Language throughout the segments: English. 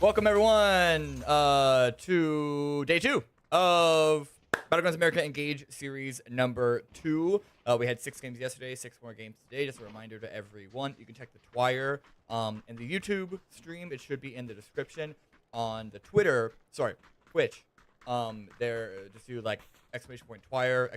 Welcome everyone to day 2 of Battlegrounds America Engage Series number 2. We had 6 games yesterday, 6 more games today. Just a reminder to everyone, you can check the Twire in the YouTube stream. It should be in the description. On the Twitch, there just do like !Twire,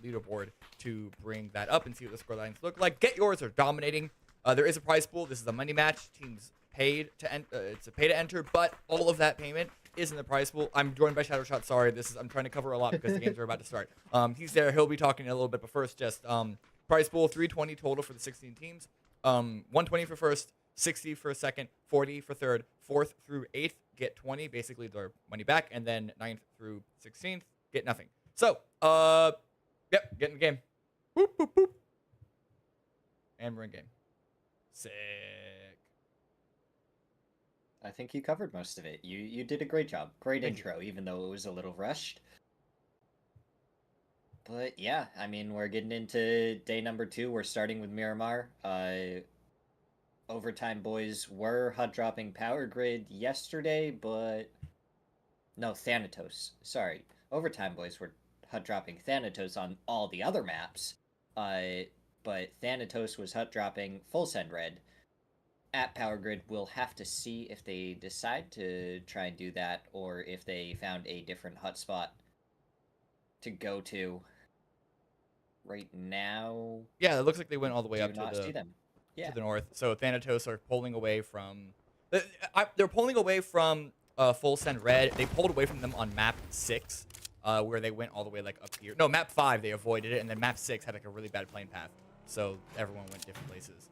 !leaderboard to bring that up and see what the score lines look like. Get yours are dominating. There is a prize pool. This is a money match. Teams paid to it's a pay to enter, but all of that payment is in the prize pool. I'm joined by Shadowshot. Sorry, I'm trying to cover a lot because the games are about to start. He's there. He'll be talking in a little bit, but first, just prize pool 320 total for the 16 teams. 120 for first, 60 for second, 40 for third, fourth through eighth get 20, basically their money back, and then 9th through 16th get nothing. So, yep, get in the game. Boop boop boop, and we're in game. Sick. I think you covered most of it. You did a great job. Great intro, even though it was a little rushed. But yeah, I mean, we're getting into day number 2. We're starting with Miramar. Overtime boys were hot dropping Power Grid yesterday, but no, Thanatos. Sorry. Overtime boys were hot dropping Thanatos on all the other maps. But Thanatos was hot dropping Full Send Red. At Power Grid, we'll have to see if they decide to try and do that, or if they found a different hotspot to go to. Right now, Yeah, it looks like they went all the way up do not see them. Yeah. to the north. So Thanatos are pulling away from. They're pulling away from Full Send Red. They pulled away from them on map 6, where they went all the way like up here. No, map 5 they avoided it, and then map 6 had like a really bad plane path, so everyone went different places.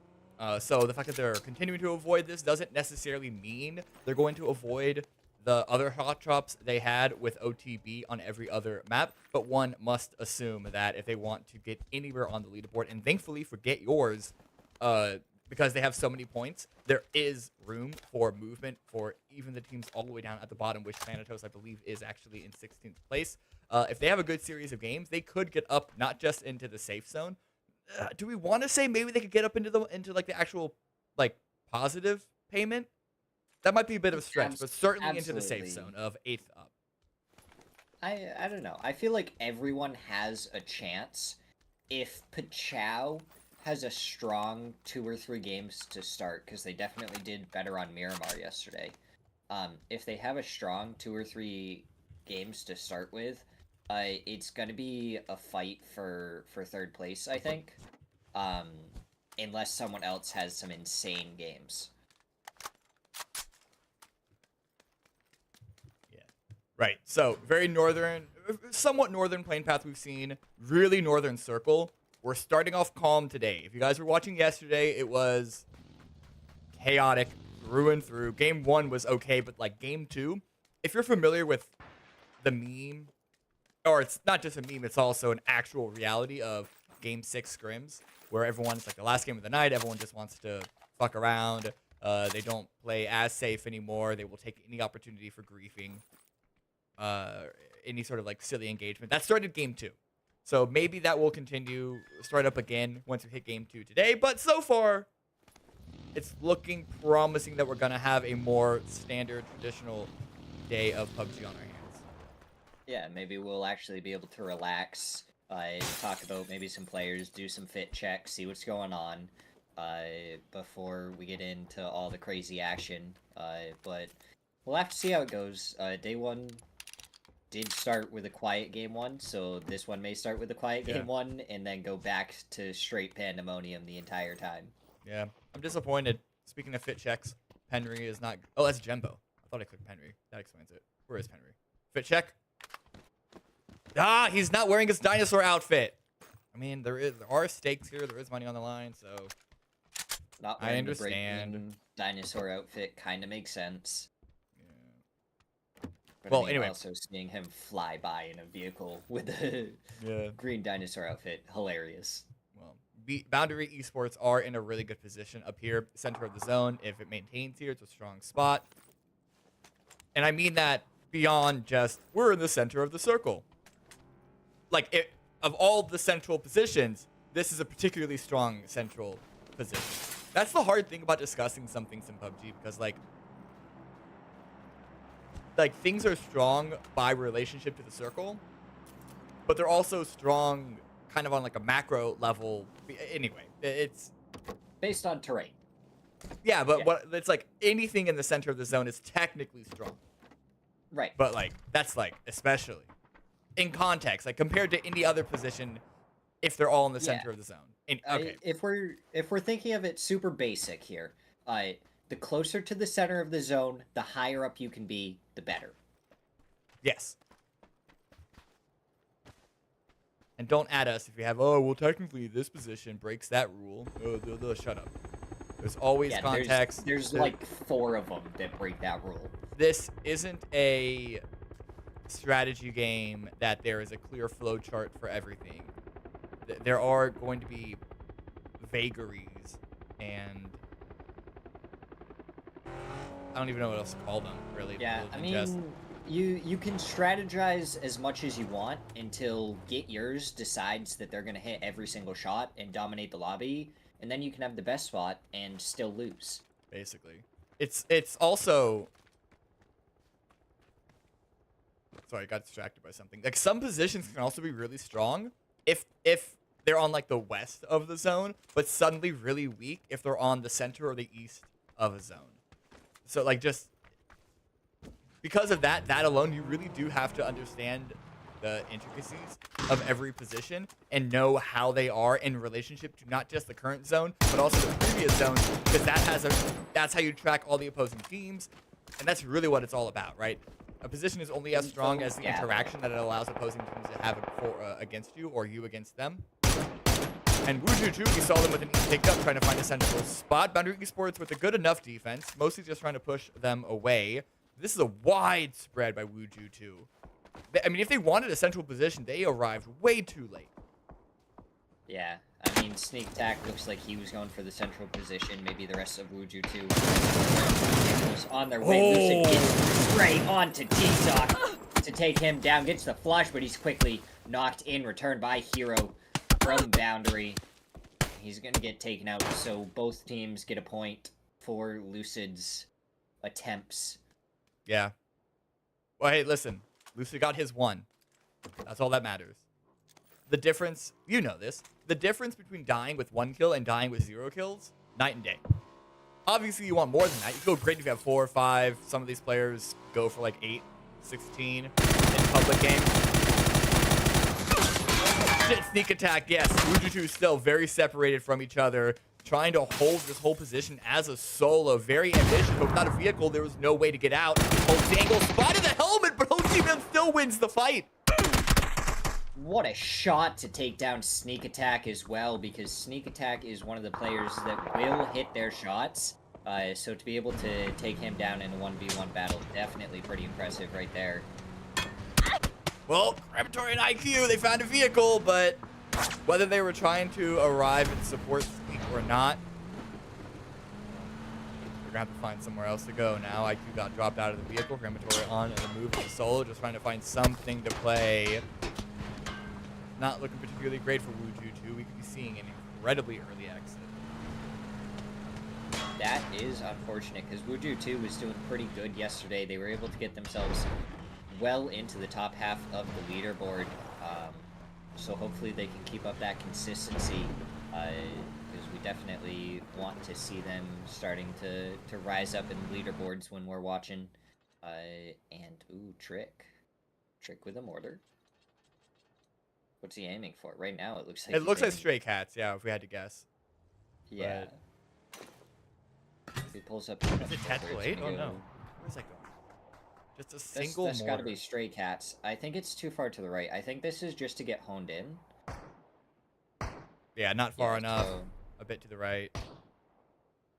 So the fact that they're continuing to avoid this doesn't necessarily mean they're going to avoid the other hot drops they had with OTB on every other map, but one must assume that if they want to get anywhere on the leaderboard, and thankfully for Get Yours, because they have so many points, there is room for movement for even the teams all the way down at the bottom, which Thanatos, I believe, is actually in 16th place. If they have a good series of games, they could get up not just into the safe zone. Do we want to say maybe they could get up into like the actual like positive payment? That might be a bit of a stretch, but certainly into the safe zone of 8th up. I don't know. I feel like everyone has a chance if Pachow has a strong 2 or 3 games to start, because they definitely did better on Miramar yesterday. If they have a strong 2 or 3 games to start with, it's going to be a fight for 3rd place, I think. Unless someone else has some insane games. Yeah. Right. So, very northern, somewhat northern plane path we've seen. Really northern circle. We're starting off calm today. If you guys were watching yesterday, it was chaotic through and through. Game 1 was okay, but like game 2, if you're familiar with the meme, or it's not just a meme, it's also an actual reality of game 6 scrims, where everyone's like the last game of the night, everyone just wants to fuck around. They don't play as safe anymore. They will take any opportunity for griefing, any sort of like silly engagement. That started game 2. So maybe that will continue, start up again once we hit game 2 today. But so far, it's looking promising that we're going to have a more standard, traditional day of PUBG on our hands. Yeah, maybe we'll actually be able to relax, talk about maybe some players, do some fit checks, see what's going on, before we get into all the crazy action. But we'll have to see how it goes. Day 1 did start with a quiet game 1, so this one may start with a quiet game 1, and then go back to straight pandemonium the entire time. Yeah, I'm disappointed. Speaking of fit checks, Penry is not... Oh, that's Jembo. I thought I clicked Penry. That explains it. Where is Penry? Fit check. Ah, he's not wearing his dinosaur outfit. I mean, there are stakes here. There is money on the line, so Not I wearing understand. The breaking dinosaur outfit kind of makes sense. Yeah. But Well, I mean, anyway. also seeing him fly by in a vehicle with a green dinosaur outfit, hilarious. Well, Boundary Esports are in a really good position up here, center of the zone. If it maintains here, it's a strong spot. And I mean that beyond just, we're in the center of the circle. Like, of all the central positions, this is a particularly strong central position. That's the hard thing about discussing some things in PUBG, because, like, like things are strong by relationship to the circle, but they're also strong kind of on like a macro level. Anyway, it's Based on terrain. yeah, but Yeah. what it's like anything in the center of the zone is technically strong. Right. But like that's like especially in context, like compared to any other position, if they're all in the center of the zone. Okay. If we're thinking of it super basic here, the closer to the center of the zone, the higher up you can be, the better. Yes. And don't add us if you have, oh, well, technically this position breaks that rule. Shut up. There's always context. There's like 4 of them that break that rule. This isn't a strategy game that there is a clear flow chart for everything. There are going to be vagaries, and I don't even know what else to call them, really. Yeah, I mean, you can strategize as much as you want until Get Yours decides that they're going to hit every single shot and dominate the lobby, and then you can have the best spot and still lose. Basically. It's also... Sorry, I got distracted by something. Like, some positions can also be really strong if they're on, like, the west of the zone, but suddenly really weak if they're on the center or the east of a zone. So, like, just... Because of that alone, you really do have to understand the intricacies of every position and know how they are in relationship to not just the current zone, but also the previous zone, because that's how you track all the opposing teams, and that's really what it's all about, right? A position is only as strong as the interaction that it allows opposing teams to have against you, or you against them. And Wuju too, we saw them with an E picked up, trying to find a central spot. Boundary Esports with a good enough defense, mostly just trying to push them away. This is a wide spread by Wuju too. I mean, if they wanted a central position, they arrived way too late. Yeah, I mean, Sneak Attack looks like he was going for the central position. Maybe the rest of Wuju too was on their way. Lucid gets straight onto T-Sock to take him down. Gets the flush, but he's quickly knocked in. Returned by Hero from Boundary. He's going to get taken out, so both teams get a point for Lucid's attempts. Yeah. Well, hey, listen. Lucid got his 1. That's all that matters. The difference, you know this, the difference between dying with 1 kill and dying with 0 kills, night and day. Obviously, you want more than that. You go great if you have 4 or 5. Some of these players go for like 8, 16 in public games. Shit, Sneak Attack, yes. Wuju 2 is still very separated from each other, trying to hold this whole position as a solo. Very ambitious, but without a vehicle, there was no way to get out. Dangle spotted the helmet, but OTM still wins the fight. What a shot to take down Sneak Attack as well, because Sneak Attack is one of the players that will hit their shots. So to be able to take him down in a 1v1 battle, definitely pretty impressive right there. Well, Crematory and IQ, they found a vehicle, but whether they were trying to arrive and support Sneak or not, we're gonna have to find somewhere else to go now. IQ got dropped out of the vehicle. Crematory on and a move to solo, just trying to find something to play. Not looking particularly great for Wuju 2. We could be seeing an incredibly early exit. That is unfortunate, because Wuju 2 was doing pretty good yesterday. They were able to get themselves well into the top half of the leaderboard. So hopefully they can keep up that consistency, because we definitely want to see them starting to rise up in leaderboards when we're watching. And, ooh, Trick with a mortar. What's he aiming for? Right now, it looks like... It looks like Stray Cats, yeah, if we had to guess. Yeah. He pulls up... Is it Tactical 8? Oh, no. Where's that going? Just a single That's mortar. gotta be Stray Cats. I think it's too far to the right. I think this is just to get honed in. Yeah, not far enough. So, a bit to the right.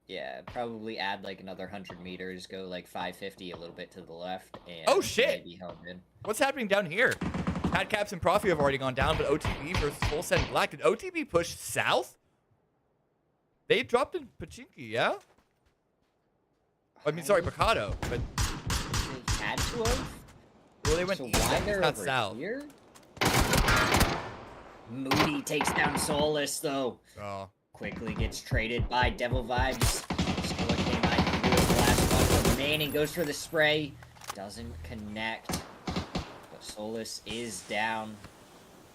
yeah, probably add like another 100 meters, go like 550 a little bit to the left, and Oh, shit! maybe honed in. What's happening down here? Pat Caps and Profi have already gone down, but OTB versus Full Send Black. Did OTB push south? They dropped in Pachinki, yeah? I mean, sorry, Picado, but... They had to have? Well, they went So east, why they're not over south. here? Moody takes down Solus, though. Oh. Quickly gets traded by Devil Vibes. Still a game I can do with the last one remaining. Goes for the spray. doesn't connect. But Solus is down.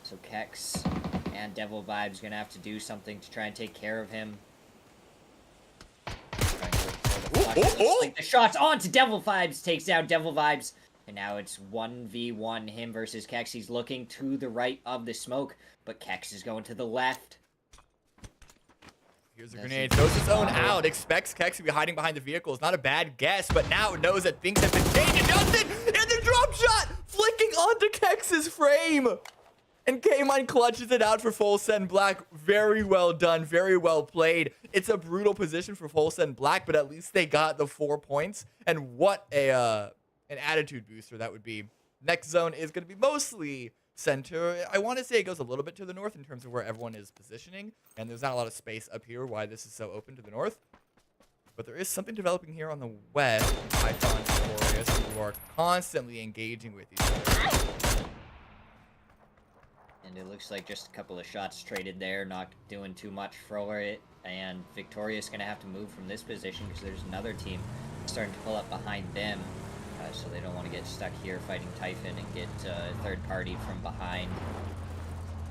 So Kex and Devil Vibes gonna have to do something to try and take care of him. Like the shots on to Devil Vibes, takes down Devil Vibes. And now it's 1v1 him versus Kex. He's looking to the right of the smoke, but Kex is going to the left. Here's a grenade, throws his own out, expects Kex to be hiding behind the vehicle. It's not a bad guess, but now it knows that things have been changed. It does it! And the drop shot flicking onto Kex's frame! And K-Mine clutches it out for Full Send Black. Very well done, very well played. It's a brutal position for Full Send Black, but at least they got the 4 points. And what an attitude booster that would be. Next zone is going to be mostly center. I want to say it goes a little bit to the north in terms of where everyone is positioning. And there's not a lot of space up here, why this is so open to the north. But there is something developing here on the west. Python and Victorious, who are constantly engaging with each other. And it looks like just a couple of shots traded there, not doing too much for it. And Victoria's going to have to move from this position because there's another team starting to pull up behind them. So they don't want to get stuck here fighting Typhon and get third party from behind.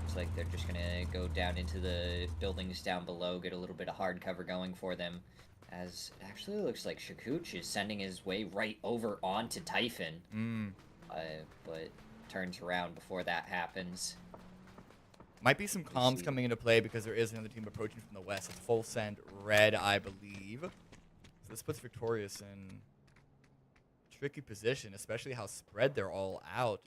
Looks like they're just going to go down into the buildings down below, get a little bit of hard cover going for them. As it actually looks like Shakooch is sending his way right over onto Typhon. But turns around before that happens. Might be some comms coming into play because there is another team approaching from the west. It's Full Send Red, I believe. So this puts Victorious in a tricky position, especially how spread they're all out.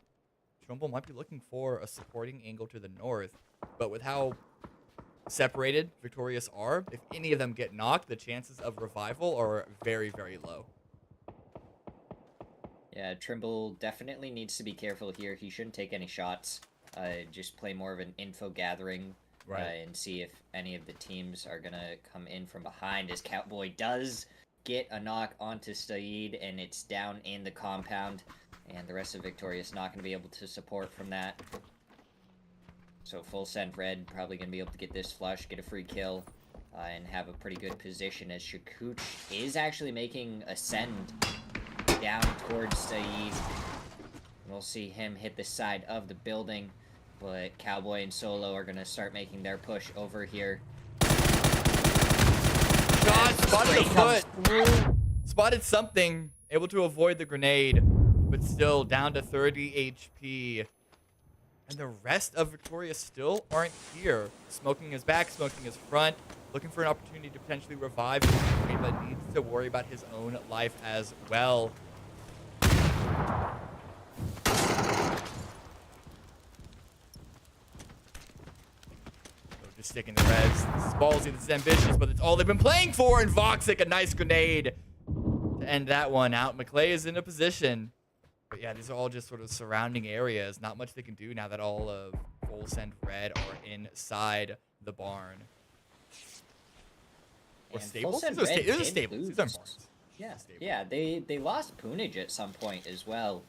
Trumbull might be looking for a supporting angle to the north, but with how separated Victorious are, if any of them get knocked, the chances of revival are very, very low. Yeah, Trimble definitely needs to be careful here. He shouldn't take any shots. Just play more of an info gathering and see if any of the teams are going to come in from behind, as Cowboy does get a knock onto Saeed, and it's down in the compound, and the rest of Victorious not going to be able to support from that. So Full Send Red probably going to be able to get this flush, get a free kill, and have a pretty good position, as Shakooch is actually making a send down towards Saeed. We'll see him hit the side of the building, but Cowboy and Solo are going to start making their push over here. God, spotted a foot. Spotted something. Able to avoid the grenade, but still down to 30 HP. And the rest of Victoria still aren't here. Smoking his back, smoking his front, looking for an opportunity to potentially revive his teammate, but needs to worry about his own life as well. Just sticking the res. This is ballsy, this is ambitious, but it's all they've been playing for. And Voxic, a nice grenade to end that one out. McClay is in a position. But yeah, these are all just sort of surrounding areas. Not much they can do now that all of Full Send Red are inside the barn. Or Staples? These are Staples. These aren't barns. Yeah, they lost Poonage at some point as well.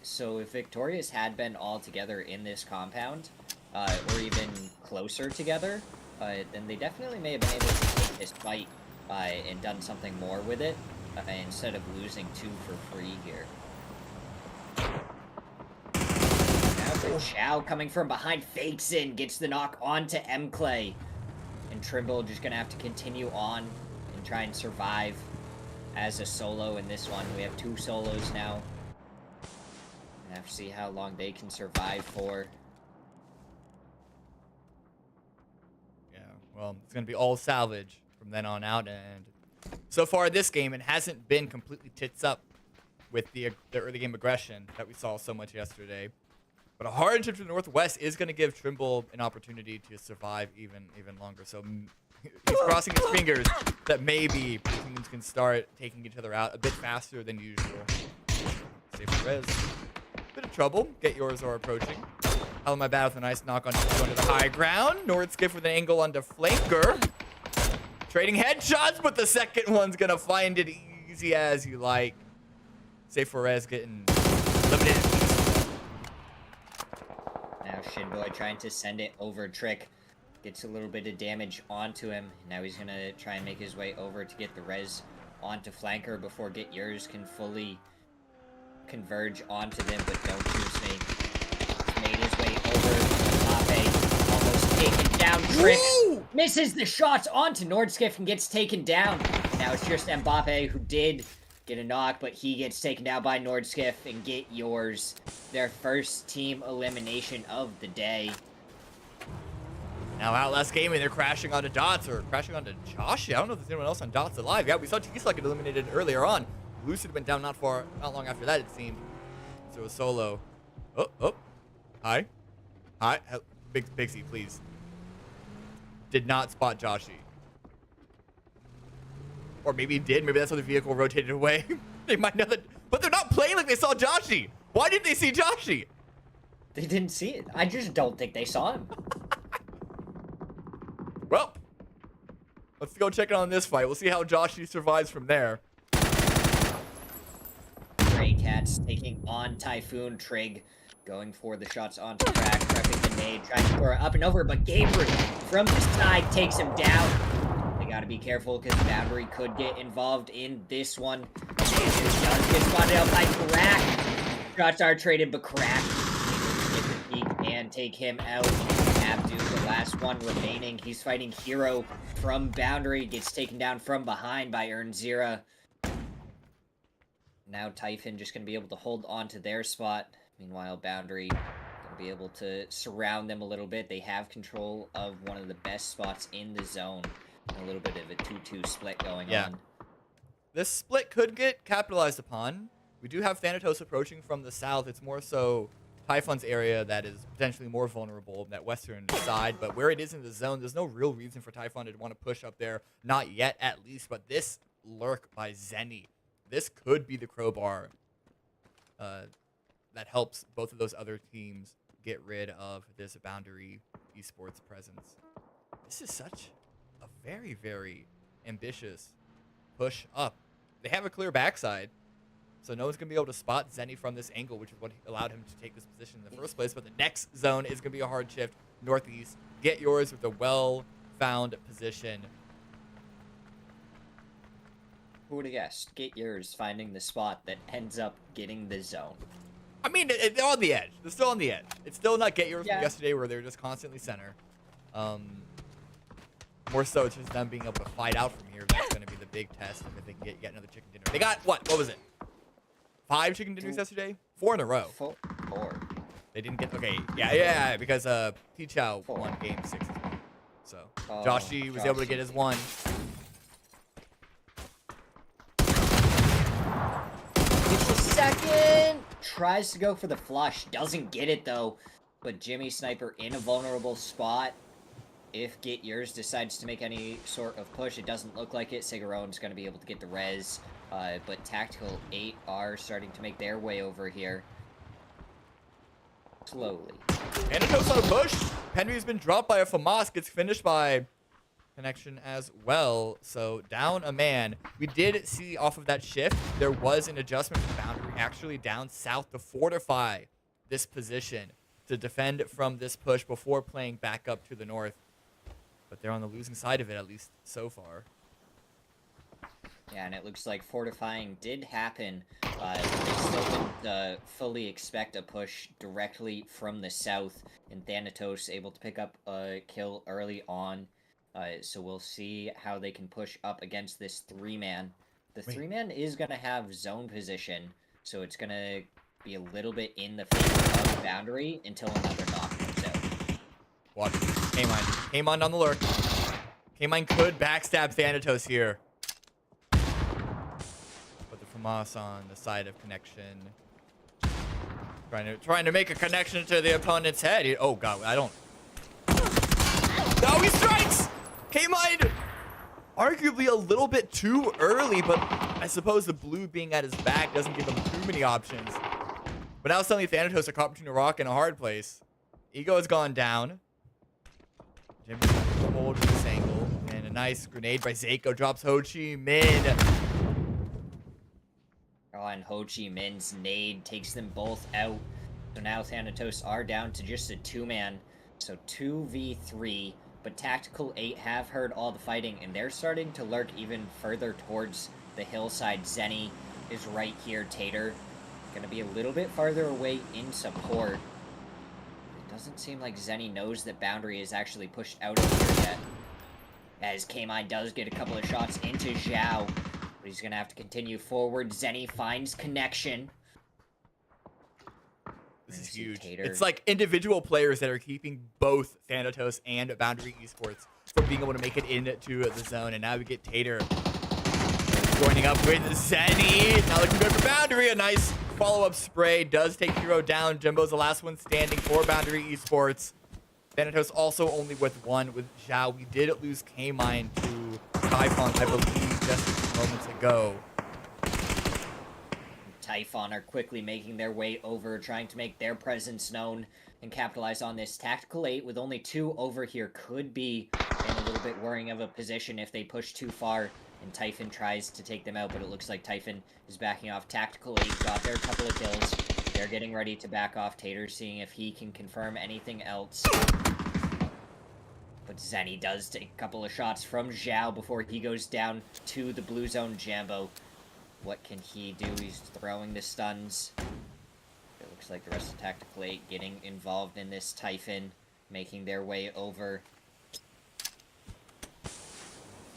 So if Victorious had been all together in this compound, or even closer together, then they definitely may have been able to take this fight and done something more with it, instead of losing 2 for free here. Now Chow coming from behind, fakes in, gets the knock onto M-Clay. And Trimble just gonna have to continue on and try and survive as a solo in this one. We have 2 solos now. And have to see how long they can survive for. Well, it's going to be all salvage from then on out, and so far this game, it hasn't been completely tits up with the early game aggression that we saw so much yesterday. But a hard trip to the northwest is going to give Trimble an opportunity to survive even longer. So he's crossing his fingers that maybe teams can start taking each other out a bit faster than usual. Safe res. Bit of trouble. Get yours are approaching. How am I bad with a nice knock on going to the high ground? Nord Skiff with an angle onto Flanker. Trading headshots, but the second one's gonna find it easy as you like. Safe for Rez getting limited. Now Shinboy trying to send it over Trick. Gets a little bit of damage onto him. Now he's gonna try and make his way over to get the res onto Flanker before Get Yours can fully converge onto them, but don't choose me. He's made his way over. Mbappe almost taken down. Trick misses the shots onto Nordskiff and gets taken down. Now it's just Mbappe who did get a knock, but he gets taken down by Nordskiff and Get Yours. Their first team elimination of the day. Now Outlast Gaming, they're crashing onto Dots, or crashing onto Joshi. I don't know if there's anyone else on Dots alive. Yeah, we saw T-Slug get eliminated earlier on. Lucid went down not long after that, it seemed. So it was Solo. Oh. Hi. Bixie, please. Did not spot Joshi. Or maybe he did. Maybe that's how the vehicle rotated away. They might know that. But they're not playing like they saw Joshi. Why didn't they see Joshi? They didn't see it. I just don't think they saw him. Well, let's go check in on this fight. We'll see how Joshi survives from there. Stray Cats taking on Typhoon. Trig going for the shots onto Crack, prepping the nade, trying to throw it up and over, but Gabriel from the side takes him down. They gotta be careful because Boundary could get involved in this one. Jesus does get spotted out by Crack. Shots are traded, but Crack get the peek and take him out. Abdu, the last one remaining. He's fighting Hero from Boundary, gets taken down from behind by Zira. Now Typhon just going to be able to hold on to their spot. Meanwhile, Boundary going to be able to surround them a little bit. They have control of one of the best spots in the zone. A little bit of a 2-2 split going on. This split could get capitalized upon. We do have Thanatos approaching from the south. It's more so Typhon's area that is potentially more vulnerable, that western side. But where it is in the zone, there's no real reason for Typhon to want to push up there. Not yet, at least. But this lurk by Zenny, this could be the crowbar that helps both of those other teams get rid of this Boundary esports presence. This is such a very, very ambitious push up. They have a clear backside, so no one's going to be able to spot Zenny from this angle, which is what allowed him to take this position in the first place. But the next zone is going to be a hard shift. Northeast, Get Yours with a well-found position. Who would have guessed? Get Yours finding the spot that ends up getting the zone. I mean, they're on the edge. They're still on the edge. It's still not Get Yours from yesterday where they were just constantly center. More so, it's just them being able to fight out from here. That's going to be the big test if they can get yet another chicken dinner. They got, what was it? 5 chicken dinners yesterday? 4 in a row. 4. They didn't get, okay, yeah, because T-Chow won game 6 as well. So, Joshi was able to get his 1. Gets a second. Tries to go for the flush. Doesn't get it, though. But Jimmy Sniper in a vulnerable spot. If Get Yours decides to make any sort of push, it doesn't look like it. Sigarone's going to be able to get the res. But Tactical 8 are starting to make their way over here. Slowly. And it goes on a push. Henry's been dropped by a FAMAS. Gets finished by Connection as well. So down a man. We did see off of that shift, there was an adjustment to Boundary actually down south to fortify this position to defend from this push before playing back up to the north. But they're on the losing side of it, at least so far. Yeah, and it looks like fortifying did happen. They still didn't fully expect a push directly from the south. And Thanatos able to pick up a kill early on. So we'll see how they can push up against this 3-man. The 3-man is going to have zone position. So it's going to be a little bit in the favor of Boundary until another knock comes out. Watch. K-Mine on the lurk. K-Mine could backstab Thanatos here. But the FAMAS on the side of Connection. Trying to make a connection to the opponent's head. Oh god, I don't. No, he strikes! K-Mine arguably a little bit too early, but I suppose the blue being at his back doesn't give him too many options. But now suddenly Thanatos are caught between a rock and a hard place. Ego has gone down. Jim's gonna hold this angle. And a nice grenade by Zako drops Ho Chi Minh. Oh, and Ho Chi Minh's nade takes them both out. So now Thanatos are down to just a 2-man. So 2v3. But Tactical 8 have heard all the fighting, and they're starting to lurk even further towards the hillside. Zenny is right here. Tater Gonna be a little bit farther away in support. It doesn't seem like Zenny knows that Boundary is actually pushed out of here yet. As K-Mine does get a couple of shots into Zhao. But he's gonna have to continue forward. Zenny finds connection. This is huge. It's like individual players that are keeping both Thanatos and Boundary Esports from being able to make it into the zone. And now we get Tater joining up with Zenny. Now looking good for Boundary. A nice follow-up spray does take Hero down. Jimbo's the last one standing for Boundary Esports. Thanatos also only with one with Zhao. We did lose K-Mine to Typhon, I believe, just a few moments ago. Typhon are quickly making their way over, trying to make their presence known and capitalize on this. Tactical 8 with only 2 over here could be in a little bit worrying of a position if they push too far. And Typhon tries to take them out, but it looks like Typhon is backing off. Tactical 8 got their couple of kills. They're getting ready to back off. Tater seeing if he can confirm anything else. But Zenny does take a couple of shots from Zhao before he goes down to the blue zone. Jambo, what can he do? He's throwing the stuns. It looks like the rest of Tactical 8 getting involved in this Typhon, making their way over.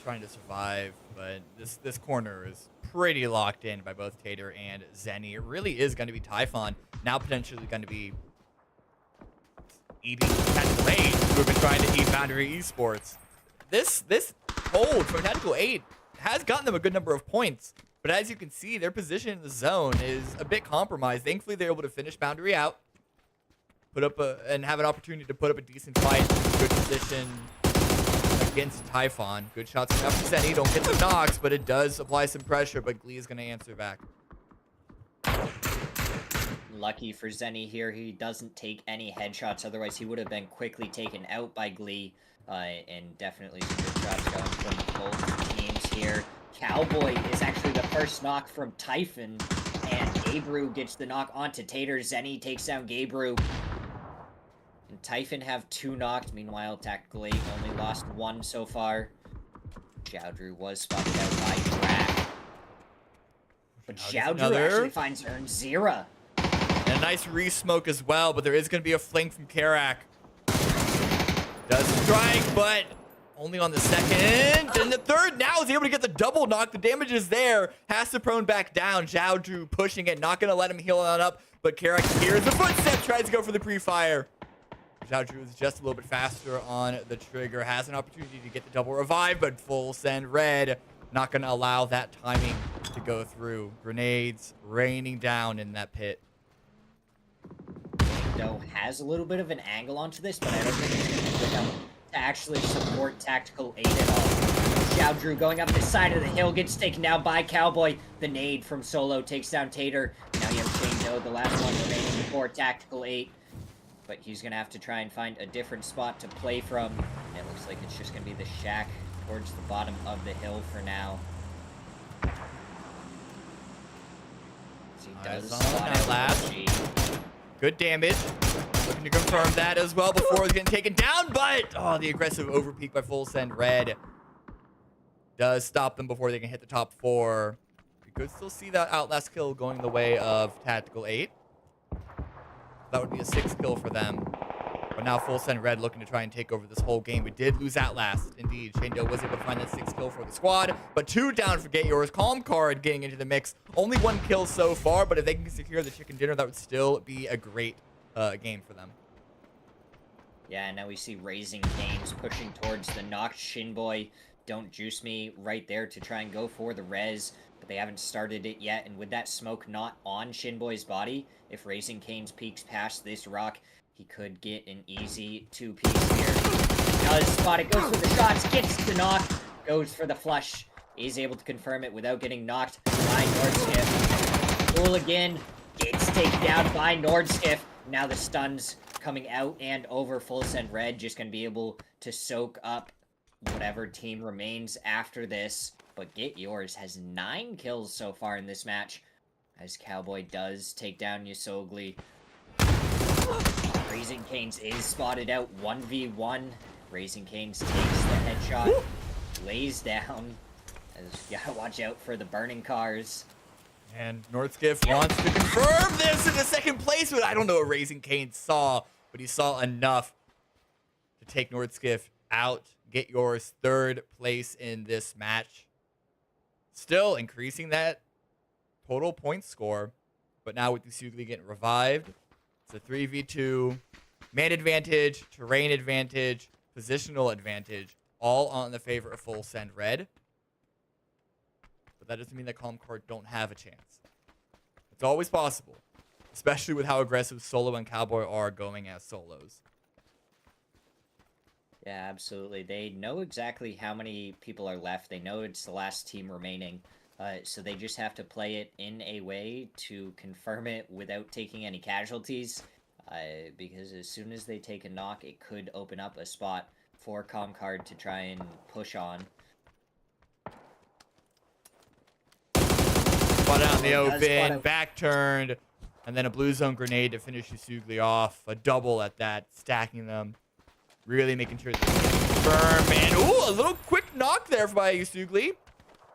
Trying to survive, but this corner is pretty locked in by both Tater and Zenny. It really is going to be Typhon, now potentially going to be eating Tactical 8, who have been trying to eat Boundary Esports. This hold from Tactical 8 has gotten them a good number of points, but as you can see, their position in the zone is a bit compromised. Thankfully, they're able to finish Boundary out, and have an opportunity to put up a decent fight, good position against Typhon. Good shots from Zenny. Don't get the knocks, but it does apply some pressure, but Glee is going to answer back. Lucky for Zenny here, he doesn't take any headshots, otherwise he would have been quickly taken out by Glee. And definitely some good shots going from both teams here. Cowboy is actually the first knock from Typhon, and Gabriel gets the knock onto Tater. Zenny takes down Gabriel. And Typhon have 2 knocked. Meanwhile, Tactical 8 only lost 1 so far. Zhaodru was spotted out by Drac. But Zhaodru actually finds Zera. And a nice re-smoke as well, but there is going to be a flank from Karak. Does strike, but only on the second. And the third now is able to get the double knock. The damage is there. Has to prone back down. Zhaodru pushing it. Not going to let him heal on up. But Karak hears the footstep. Tries to go for the pre-fire. Zhaodru is just a little bit faster on the trigger. Has an opportunity to get the double revive, but full send red. Not going to allow that timing to go through. Grenades raining down in that pit. Has a little bit of an angle onto this, but I don't think he's going to pick up to actually support Tactical 8 at all. Zhaodru going up the side of the hill, gets taken down by Cowboy. The nade from Solo takes down Tater. Now you have Shane Doe, the last one remaining before Tactical 8. But he's going to have to try and find a different spot to play from. It looks like it's just going to be the shack towards the bottom of the hill for now. He does spot out last. Good damage. Looking to confirm that as well before it's getting taken down, but the aggressive overpeak by full send red does stop them before they can hit the top 4. We could still see that outlast kill going the way of Tactical 8. That would be a 6th kill for them. But now full send red looking to try and take over this whole game. We did lose outlast. Indeed, Shane Doe was able to find that 6th kill for the squad, but 2 down for Get Yours. Calm Card getting into the mix. Only 1 kill so far, but if they can secure the chicken dinner, that would still be a great game for them. Yeah, and now we see Raising Canes pushing towards the knocked Shinboy. Don't juice me right there to try and go for the res, but they haven't started it yet. And with that smoke not on Shinboy's body, if Raising Canes peeks past this rock, he could get an easy 2-piece here. Does spot it, goes for the shots, gets the knock, goes for the flush, is able to confirm it without getting knocked by Nordskiff. Hooligan gets taken down by Nordskiff. Now the stuns coming out and over. Full send red, just going to be able to soak up whatever team remains after this. But Get Yours has 9 kills so far in this match, as Cowboy does take down Yasogli. Raising Canes is spotted out 1v1. Raising Canes takes the headshot, lays down. As you gotta watch out for the burning cars. And Northskiff wants to confirm this in the second place, but I don't know what Raising Cane saw, but he saw enough to take Northskiff out. Get yours third place in this match. Still increasing that total point score, but now with the Sugli getting revived, it's a 3v2, man advantage, terrain advantage, positional advantage, all on the favor of Full Send Red. But that doesn't mean that Calm Card don't have a chance. It's always possible, especially with how aggressive Solo and Cowboy are going as solos. Yeah, absolutely. They know exactly how many people are left. They know it's the last team remaining. So they just have to play it in a way to confirm it without taking any casualties. Because as soon as they take a knock, it could open up a spot for Comcard to try and push on. Spot out in the open, back turned, and then a blue zone grenade to finish Yusugli off. A double at that, stacking them. Really making sure they confirm. And ooh, a little quick knock there by Yusugli.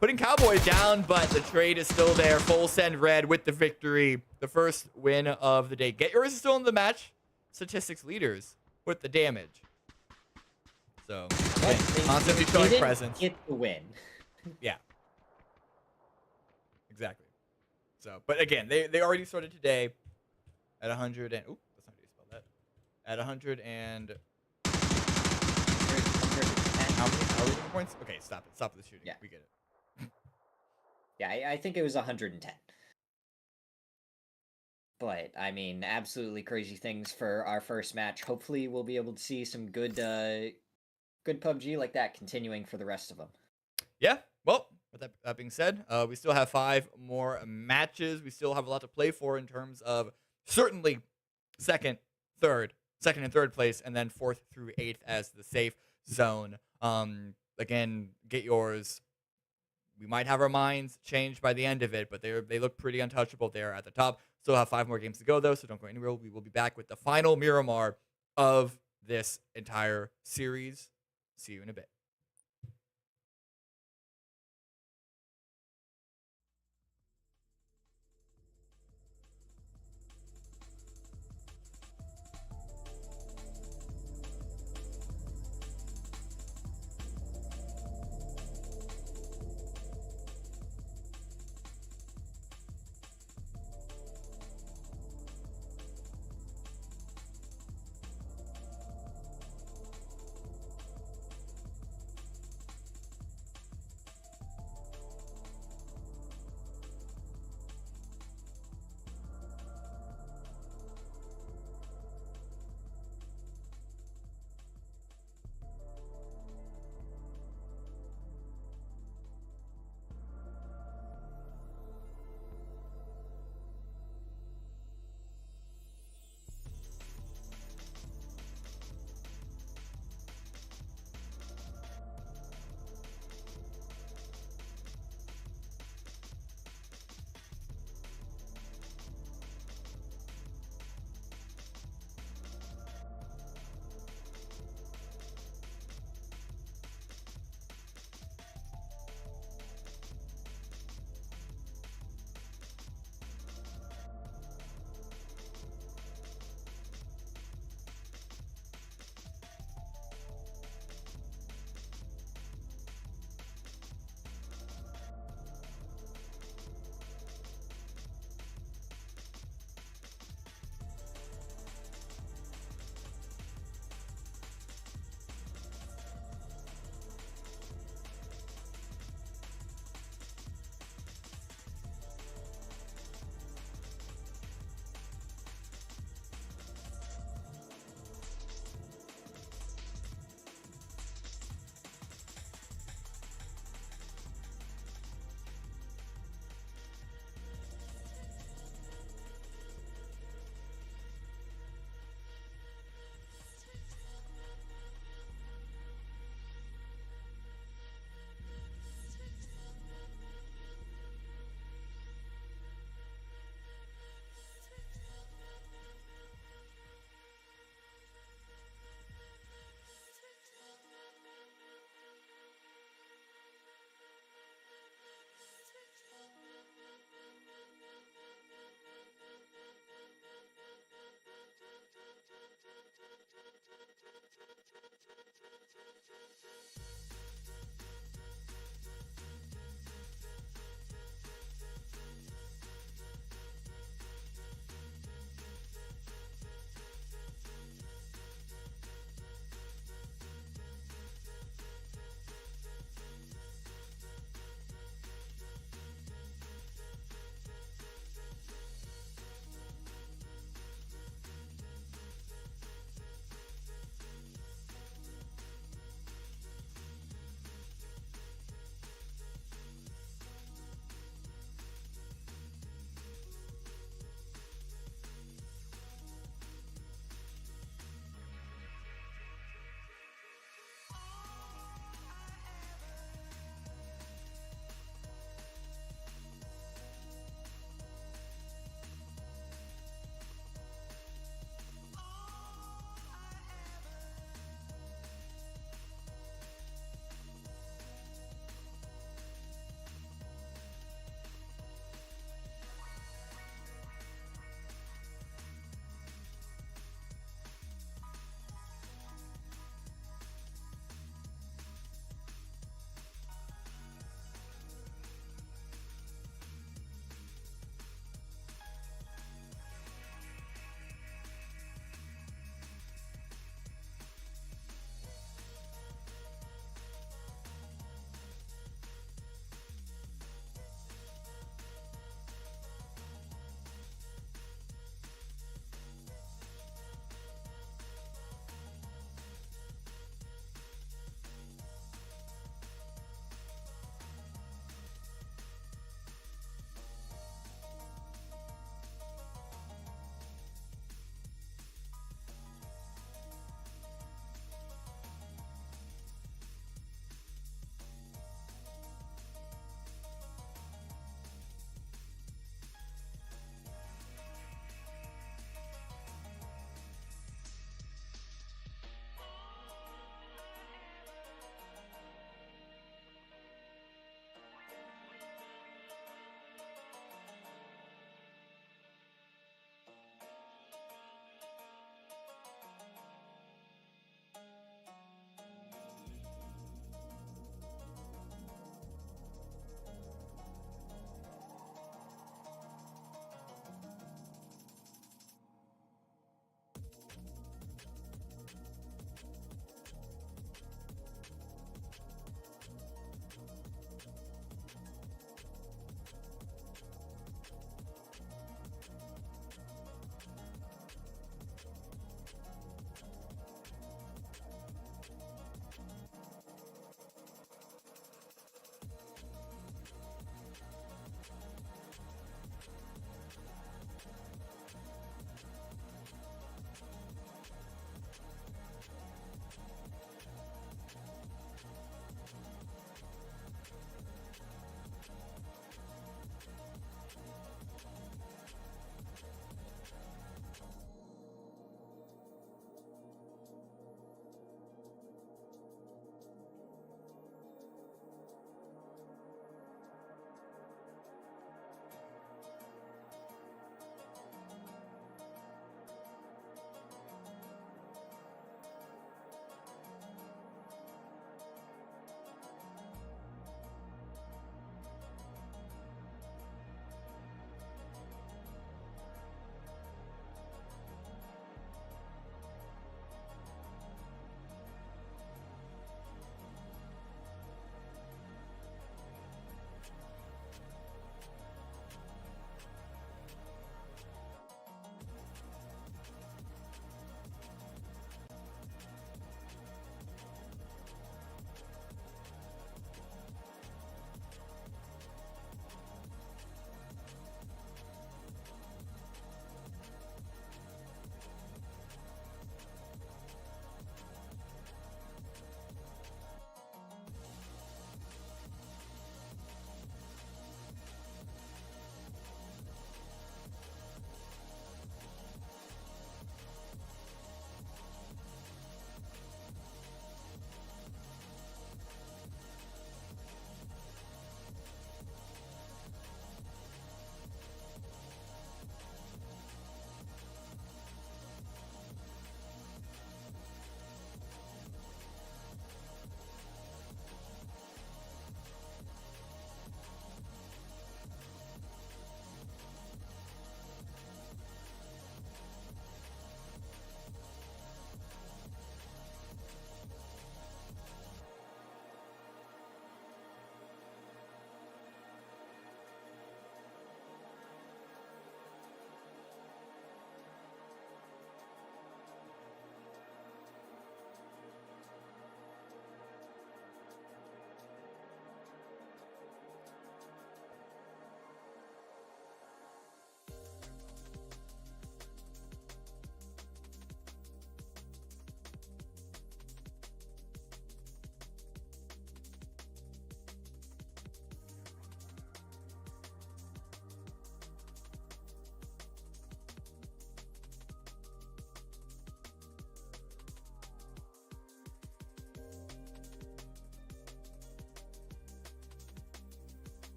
Putting Cowboy down, but the trade is still there. Full Send Red with the victory. The first win of the day. Get Yours is still in the match statistics leaders with the damage. So, constantly showing presence. Get the win. Yeah. Exactly. So, but again, they already started today at 100 and... Ooh, that's not how you spell that. At 100 and... How many points? Okay, stop it. Stop the shooting. Yeah. We get it. Yeah, I think it was 110. But, I mean, absolutely crazy things for our first match. Hopefully we'll be able to see some good PUBG like that continuing for the rest of them. Yeah, well, with that being said, we still have 5 more matches. We still have a lot to play for in terms of certainly second and third place, and then 4th through 8th as the safe zone. Again, Get Yours. We might have our minds changed by the end of it, but they look pretty untouchable there at the top. Still have 5 more games to go, though, so don't go anywhere. We will be back with the final Miramar of this entire series. See you in a bit.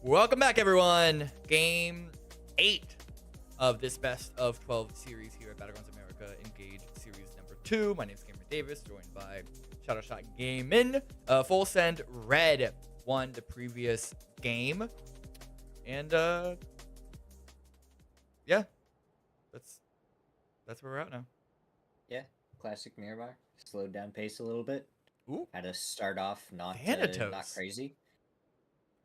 Welcome back, everyone. Game 8 of this best of 12 series here at Battlegrounds America Engage Series number 2. My name is Cameron Davis, joined by Shadow Shot Gaming. Full Send Red won the previous game. And, yeah, that's where we're at now. Yeah, classic Miramar. Slowed down pace a little bit. Ooh. Had to start off not crazy.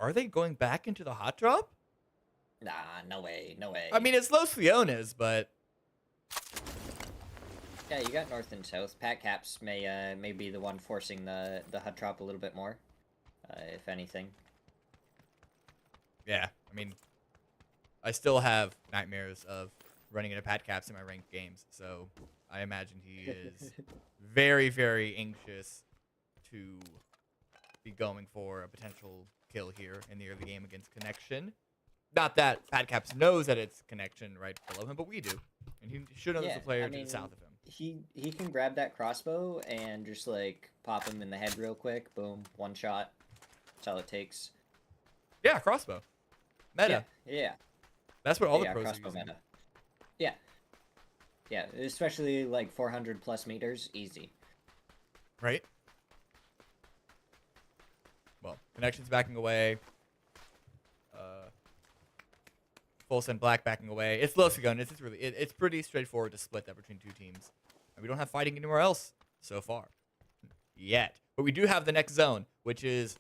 Are they going back into the hot drop? Nah, no way, no way. I mean, it's Los Leones, but... Yeah, you got north and south. Pat Caps may be the one forcing the hot drop a little bit more, if anything. Yeah, I mean, I still have nightmares of running into Pat Caps in my ranked games, so I imagine he is very, very anxious to be going for a potential kill here in the early game against Connection. Not that Pat Caps knows that it's Connection right below him, but we do. And he should know there's a player to the south of him. He can grab that crossbow and just, like, pop him in the head real quick. Boom, one shot. That's all it takes. Yeah, crossbow. Meta. Yeah. That's what all the pros crossbow are using. meta. Yeah. Yeah, especially, like, 400 plus meters, easy. Right? Well, Connection's backing away. Full Send Black backing away. It's Los Leones. It's pretty straightforward to split that between two teams. And we don't have fighting anywhere else so far. Yet. But we do have the next zone, which is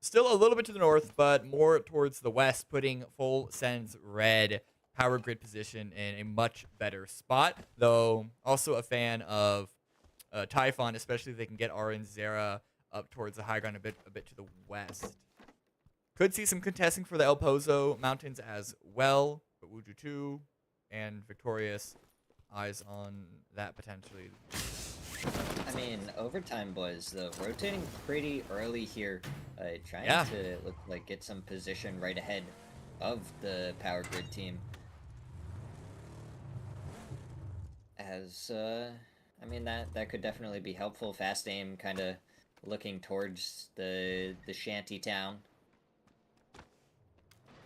still a little bit to the north, but more towards the west, putting Full Send's Red power grid position in a much better spot. Though, also a fan of Typhon, especially if they can get Arin Zera up towards the high ground a bit to the west. Could see some contesting for the El Pozo Mountains as well, but Wuju 2 and Victorious eyes on that potentially. I mean, Overtime Boys, though, rotating pretty early here, trying to look like get some position right ahead of the power grid team. As, I mean, that could definitely be helpful. Fast aim, kind of looking towards the shanty town.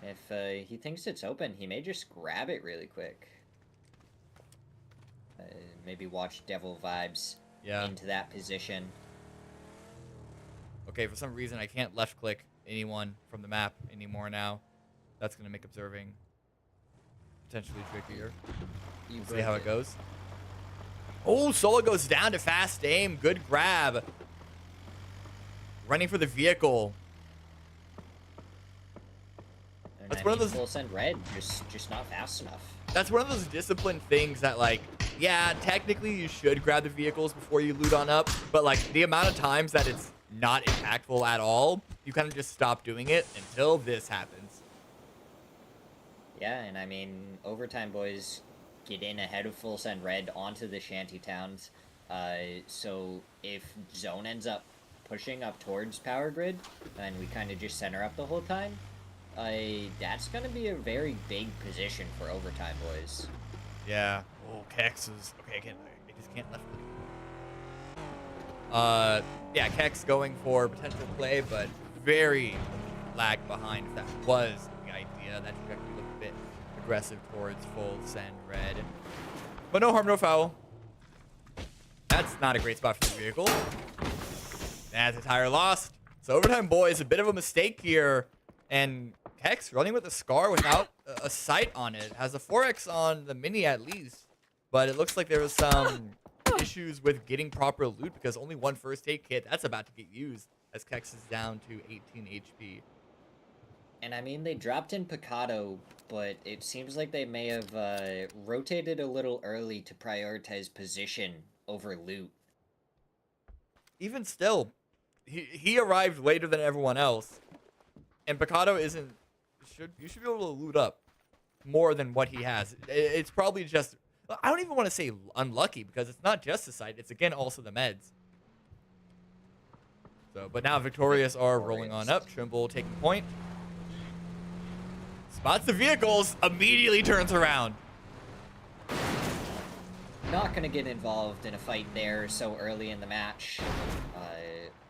If he thinks it's open, he may just grab it really quick. Maybe watch Devil Vibes into that position. Okay, for some reason I can't left click anyone from the map anymore now. That's going to make observing potentially trickier. We'll see how it goes. Oh, Solo goes down to fast aim. Good grab. Running for the vehicle. That's one of those. Full Send Red, just not fast enough. That's one of those disciplined things that, like, yeah, technically you should grab the vehicles before you loot on up, but like the amount of times that it's not impactful at all, you kind of just stop doing it until this happens. Yeah, and I mean, Overtime Boys get in ahead of Full Send Red onto the shanty towns. So if zone ends up pushing up towards power grid, and we kind of just center up the whole time, that's going to be a very big position for Overtime Boys. Yeah. Oh, Kex is... Okay, I just can't left click. Yeah, Kex going for potential play, but very lag behind if that was the idea. That trajectory looked a bit aggressive towards Full Send Red. But no harm, no foul. That's not a great spot for the vehicle. That's a tire lost. So Overtime Boys, a bit of a mistake here. And Kex running with a Scar without a sight on it. Has a 4X on the Mini at least. But it looks like there was some issues with getting proper loot because only one first aid kit. That's about to get used as Kex is down to 18 HP. And I mean, they dropped in Picado, but it seems like they may have rotated a little early to prioritize position over loot. Even still, he arrived later than everyone else. And Picado isn't... You should be able to loot up more than what he has. It's probably just... I don't even want to say unlucky because it's not just the sight. It's, again, also the meds. So, but now Victorious are rolling on up. Trimble taking point. Spots the vehicles. Immediately turns around. Not going to get involved in a fight there so early in the match.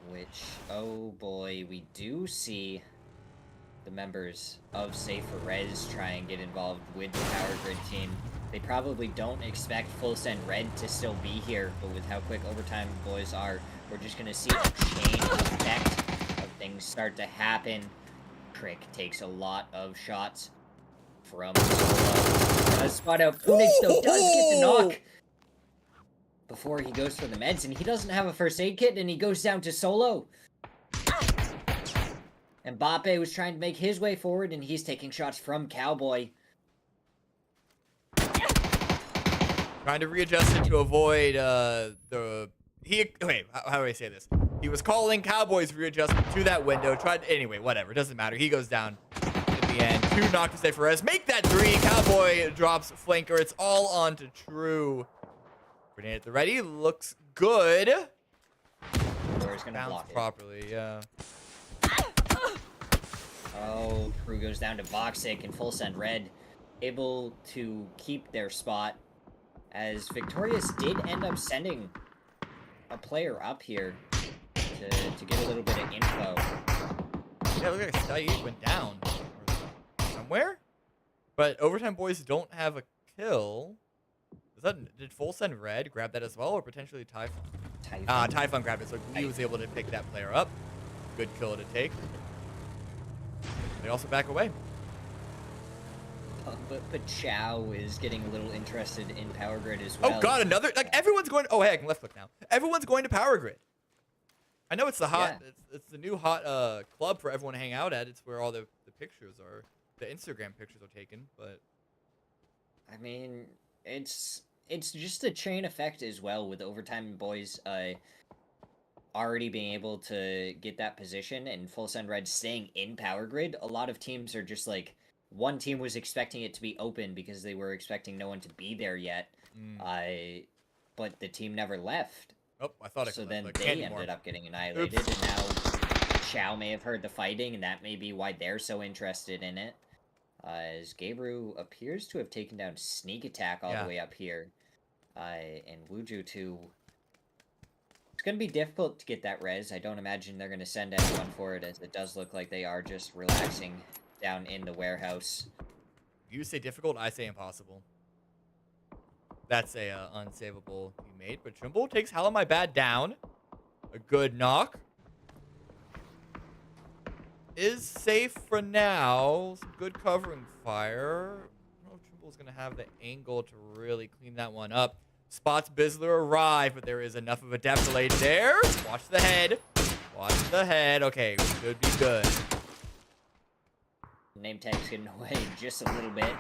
Which, oh boy, we do see the members of Safer Res try and get involved with the Power Grid team. They probably don't expect Full Send Red to still be here, but with how quick Overtime Boys are, we're just going to see a chain effect of things start to happen. Crick takes a lot of shots from Solo. Does spot out Punix, though, does get the knock before he goes for the meds, and he doesn't have a first aid kit, and he goes down to Solo. Mbappe was trying to make his way forward, and he's taking shots from Cowboy. Trying to readjust it to avoid okay, how do I say this? He was calling Cowboys readjustment to that window. Anyway, whatever. Doesn't matter. He goes down in the end. 2 knocked to stay for us. Make that 3. Cowboy drops flanker. It's all on to True. Grenade at the ready. Looks good. Where's gonna block it properly, yeah. Oh, True goes down to Voxic and Full Send Red, able to keep their spot, as Victorious did end up sending a player up here to get a little bit of info. Yeah, look like Stye went down somewhere, but Overtime Boys don't have a kill. Did Full Send Red grab that as well, or potentially Typhon? Typhon grabbed it, so he was able to pick that player up. Good kill to take. They also back away. But Chow is getting a little interested in Power Grid as well. Oh god, another, like, everyone's going. Oh hey, I can left click now. Everyone's going to Power Grid. I know it's the hot. Yeah. It's the new hot club for everyone to hang out at. It's where all the pictures are. The Instagram pictures are taken. But I mean, it's just a chain effect as well, with Overtime Boys already being able to get that position and Full Send Red staying in Power Grid. A lot of teams are just like, one team was expecting it to be open because they were expecting no one to be there yet. But the team never left. Oh, I thought it. So then they ended up getting annihilated. Oops. And now Chow may have heard the fighting, and that may be why they're so interested in it. As Gabriel appears to have taken down Sneak Attack all the way up here. And Wuju too. It's going to be difficult to get that res. I don't imagine they're going to send anyone for it, as it does look like they are just relaxing down in the warehouse. You say difficult, I say impossible. That's a unsavable teammate, but Trimble takes Halamai Bad down. A good knock. Is safe for now. Some good covering fire. I don't know if Trimble's going to have the angle to really clean that one up. Spots Bizzler arrive, but there is enough of a depth delay there. Watch the head. Watch the head. Okay, should be good. Name tag's getting away just a little bit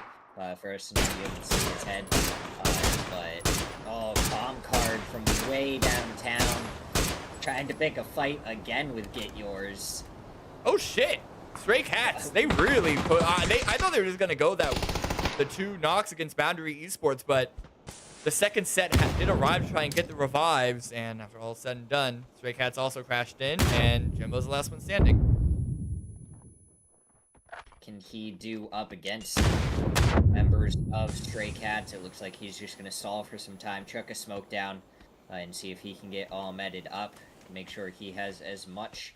for us to not be able to see his head. But, oh, bomb card from way downtown. Trying to pick a fight again with Get Yours. Oh, shit. Stray Cats. They really put... I thought they were just going to go the 2 knocks against Boundary Esports, but the second set did arrive to try and get the revives, and after all said and done, Stray Cats also crashed in, and Jimbo's the last one standing. Can he do up against members of Stray Cats? It looks like he's just going to stall for some time, chuck a smoke down, and see if he can get all meted up. Make sure he has as much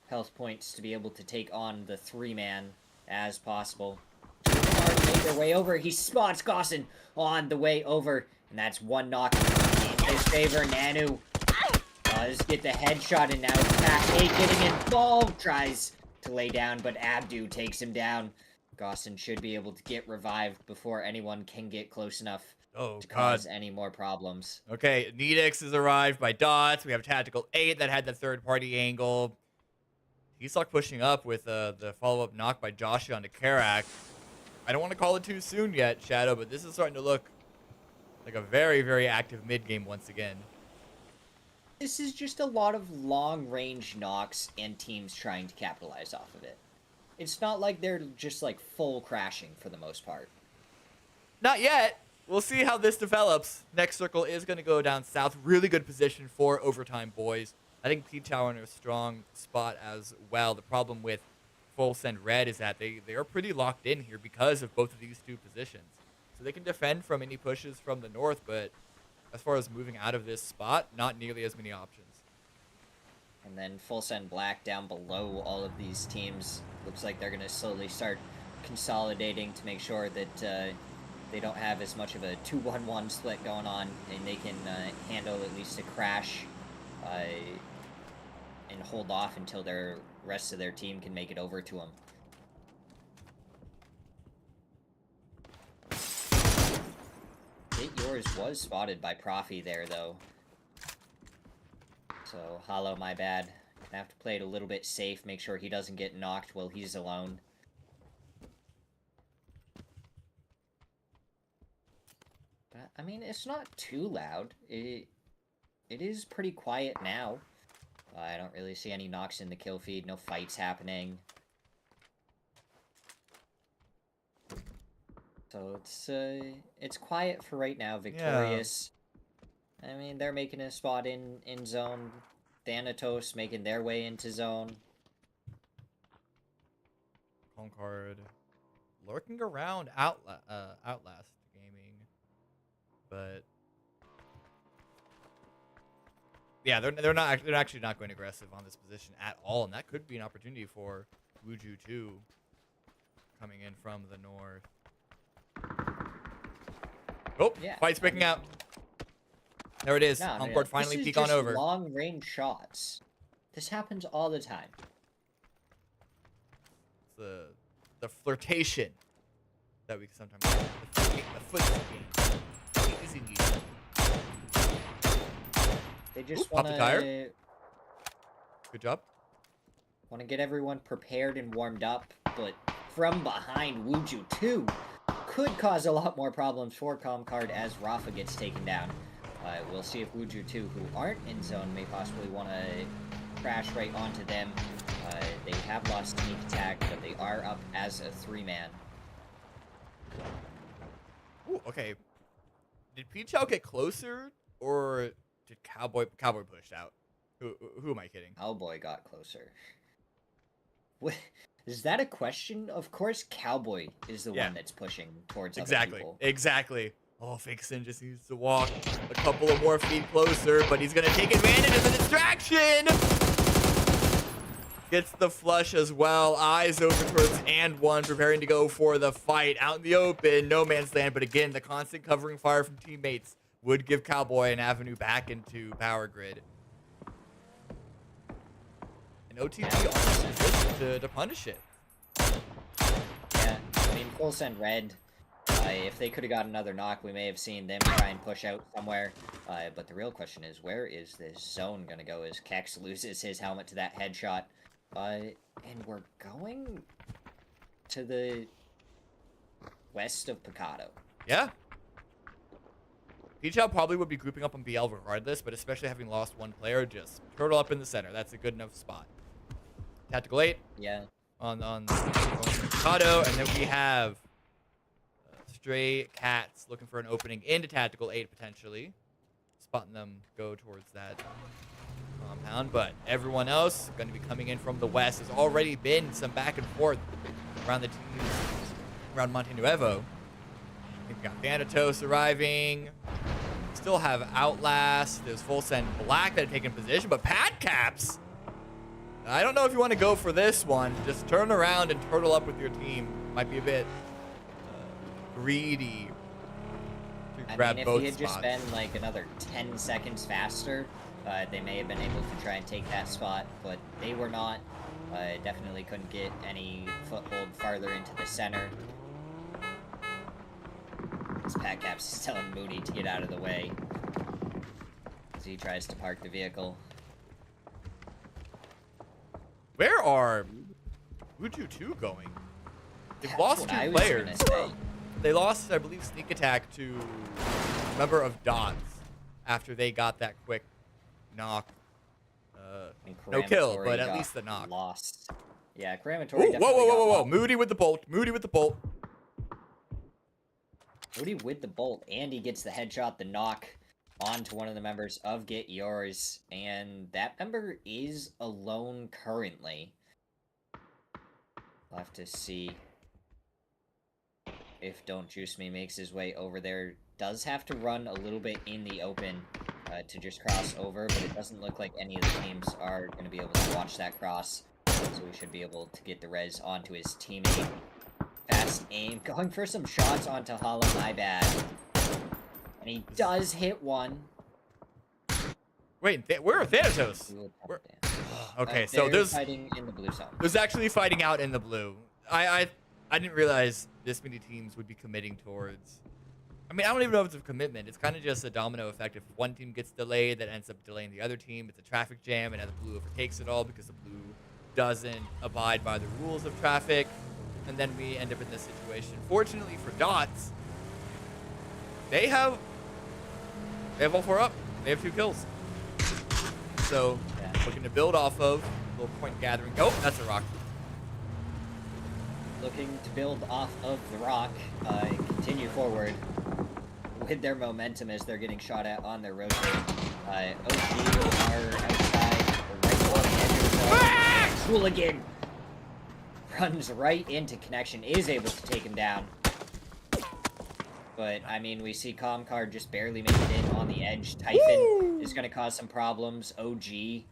health points to be able to take on the 3-man as possible. Make their way over. He spots Gossin on the way over, and that's 1 knock in his favor. Nanu does get the headshot, and now Pack 8 getting involved. Tries to lay down, but Abdu takes him down. Gossin should be able to get revived before anyone can get close enough to cause any more problems. Okay, Needix has arrived by Dots. We have Tactical 8 that had the third-party angle. He's stuck pushing up with the follow-up knock by Joshua onto Karak. I don't want to call it too soon yet, Shadow, but this is starting to look like a very, very active mid-game once again. This is just a lot of long-range knocks and teams trying to capitalize off of it. It's not like they're just, like, full crashing for the most part. Not yet. We'll see how this develops. Next circle is going to go down south. Really good position for Overtime Boys. I think P-Tower in a strong spot as well. The problem with Full Send Red is that they are pretty locked in here because of both of these 2 positions. So they can defend from any pushes from the north, but as far as moving out of this spot, not nearly as many options. And then Full Send Black down below all of these teams. Looks like they're going to slowly start consolidating to make sure that they don't have as much of a 2-1-1 split going on, and they can handle at least a crash and hold off until the rest of their team can make it over to them. Get Yours was spotted by Profi there, though. So, Hollow, my bad. Gonna have to play it a little bit safe, make sure he doesn't get knocked while he's alone. But, I mean, it's not too loud. It is pretty quiet now. I don't really see any knocks in the kill feed, no fights happening. So it's quiet for right now. Victorious. Yeah. I mean, they're making a spot in zone. Thanatos making their way into zone. Concord lurking around Outlast Gaming, but yeah, they're actually not going aggressive on this position at all, and that could be an opportunity for Wuju 2 coming in from the north. Oh, yeah, fight's breaking out. There it is. Concord finally peek on over. Long range shots. This happens all the time. It's the flirtation that we sometimes the foot game. They just want to. Good job. Want to get everyone prepared and warmed up, but from behind, Wuju 2 could cause a lot more problems for Comcard as Rafa gets taken down. We'll see if Wuju 2, who aren't in zone, may possibly want to crash right onto them. They have lost sneak attack, but they are up as a 3-man. Ooh, okay. Did Pichao get closer, or did Cowboy push out? Who am I kidding? Cowboy got closer. What? Is that a question? Of course Cowboy is the one that's pushing towards other people. Exactly. Oh, Fixin just needs to walk a couple of more feet closer, but he's going to take advantage of the distraction! Gets the flush as well. Eyes over towards And1, preparing to go for the fight. Out in the open, no man's land, but again, the constant covering fire from teammates would give Cowboy an avenue back into Power Grid. And OTG to punish it. Yeah, I mean, Full Send Red. If they could have got another knock, we may have seen them try and push out somewhere. But the real question is, where is this zone going to go as Kex loses his helmet to that headshot? And we're going to the west of Picado. Yeah. Pichao probably would be grouping up on BL regardless, but especially having lost one player, just turtle up in the center. That's a good enough spot. Tactical 8. Yeah. On Picado, and then we have Stray Cats looking for an opening into Tactical 8 potentially. Spotting them go towards that compound, but everyone else going to be coming in from the west. There's already been some back and forth around the teams around Monte Nuevo. We've got Thanatos arriving. Still have Outlast. There's Full Send Black that have taken position, but Pad Caps. I don't know if you want to go for this one. Just turn around and turtle up with your team. Might be a bit greedy to grab both spots. If he had just been like another 10 seconds faster, they may have been able to try and take that spot, but they were not. Definitely couldn't get any foothold farther into the center. This Pat Caps is telling Moody to get out of the way as he tries to park the vehicle. Where are Wuju 2 going? They've lost 2 players. They lost, I believe, sneak attack to a member of Dots after they got that quick knock. No kill, but at least the knock. Lost. Yeah, Crematory. Whoa. Moody with the bolt. Moody with the bolt, and he gets the headshot, the knock onto one of the members of Get Yours, and that member is alone currently. We'll have to see if Don't Juice Me makes his way over there. Does have to run a little bit in the open to just cross over, but it doesn't look like any of the teams are going to be able to watch that cross. So we should be able to get the res onto his teammate. Fast aim, going for some shots onto Hala, my bad. And he does hit one. Wait, where are Thanatos? Okay, so there's fighting in the blue zone. There's actually fighting out in the blue. I didn't realize this many teams would be committing towards. I mean, I don't even know if it's a commitment. It's kind of just a domino effect. If one team gets delayed, that ends up delaying the other team. It's a traffic jam, and now the blue overtakes it all because the blue doesn't abide by the rules of traffic, and then we end up in this situation. Fortunately for Dots, they have all 4 up. They have 2 kills. So, looking to build off of a little point gathering. Oh, that's a rock. Looking to build off of the rock, and continue forward with their momentum as they're getting shot at on their rotate. OG are outside, right on the edge of the zone. Hooligan runs right into connection, is able to take him down. But, I mean, we see Comcard just barely make it in on the edge. Typhon is going to cause some problems. OG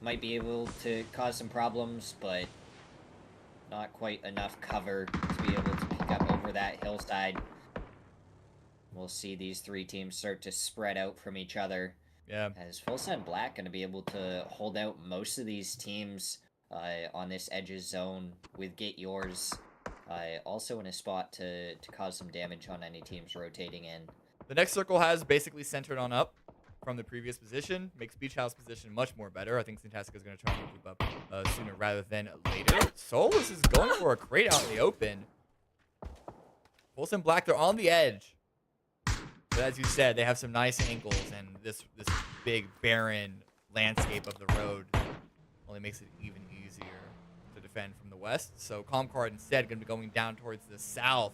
might be able to cause some problems, but not quite enough cover to be able to pick up over that hillside. We'll see these 3 teams start to spread out from each other. Yeah. As Full Send Black going to be able to hold out most of these teams on this edges zone with Get Yours. Also in a spot to cause some damage on any teams rotating in. The next circle has basically centered on up from the previous position. Makes Beach House position much more better. I think Syntastica is going to try and move up sooner rather than later. Solus is going for a crate out in the open. Folsom Black, they're on the edge. But as you said, they have some nice angles, and this big barren landscape of the road only makes it even easier to defend from the west. So Comcard instead going to be going down towards the south,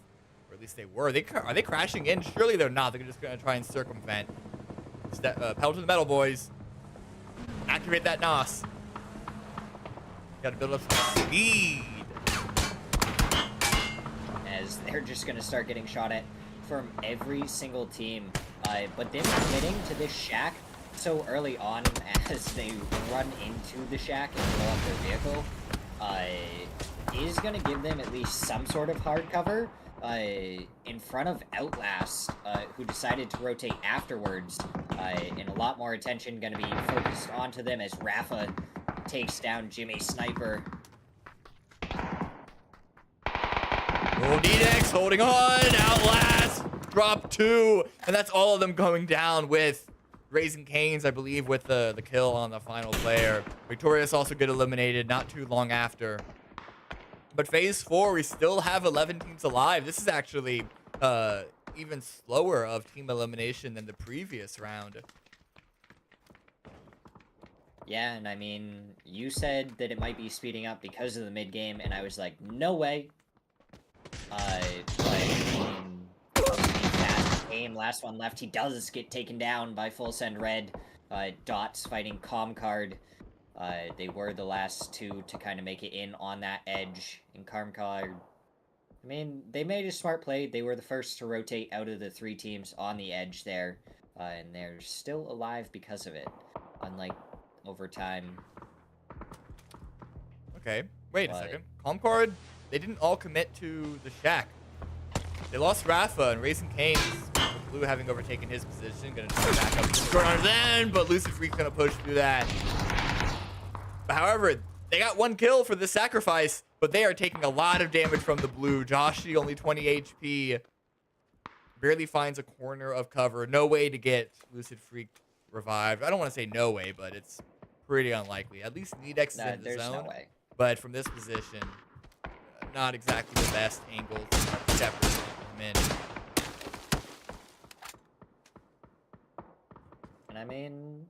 or at least they were. Are they crashing in? Surely they're not. They're just going to try and circumvent. Pedal to the metal, boys. Activate that NOS. Got to build up some speed. As they're just going to start getting shot at from every single team. But them getting to this shack so early on as they run into the shack and blow up their vehicle is going to give them at least some sort of hard cover in front of Outlast, who decided to rotate afterwards, and a lot more attention going to be focused onto them as Rafa takes down Jimmy Sniper. Oh, Nedex holding on. Outlast. Drop 2. And that's all of them going down with Raising Canes, I believe, with the kill on the final player. Victorious also get eliminated not too long after. But phase 4, we still have 11 teams alive. This is actually even slower of team elimination than the previous round. Yeah, and I mean, you said that it might be speeding up because of the mid-game, and I was like, no way. Game, last one left. He does get taken down by Full Send Red. Dots fighting Comcard. They were the last 2 to kind of make it in on that edge. And Comcard, I mean, they made a smart play. They were the first to rotate out of the 3 teams on the edge there. And they're still alive because of it. Unlike overtime. Okay, wait a second. Comcard, they didn't all commit to the shack. They lost Rafa and Raising Canes, with Blue having overtaken his position. Gonna turn back up to the corner then, but Lucid Freak's gonna push through that. But however, they got 1 kill for the sacrifice, but they are taking a lot of damage from the blue. Joshi, only 20 HP, barely finds a corner of cover. No way to get Lucid Freak revived. I don't want to say no way, but it's pretty unlikely. At least Nedex is in the zone. No way. But from this position, not exactly the best angle to separate him in. And I mean,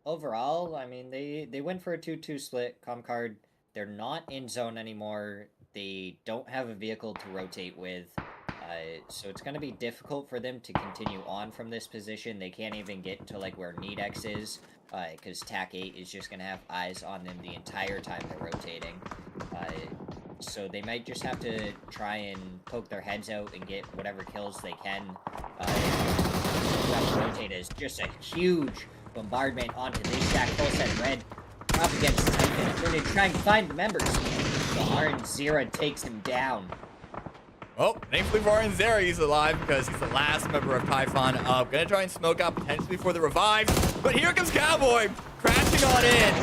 overall, I mean, they went for a 2-2 split. Comcard, they're not in zone anymore. They don't have a vehicle to rotate with. So it's going to be difficult for them to continue on from this position. They can't even get to like where Nedex is, because TAC 8 is just going to have eyes on them the entire time they're rotating. So they might just have to try and poke their heads out and get whatever kills they can. from Rotators. Just a huge bombardment onto this Shack. Full set red up against Typhon. They're going to try and find the members. But Zera takes him down. Oh, thankfully for Zera, he's alive because he's the last member of Typhon up. Gonna try and smoke out potentially for the revive. But here comes Cowboy, crashing on in.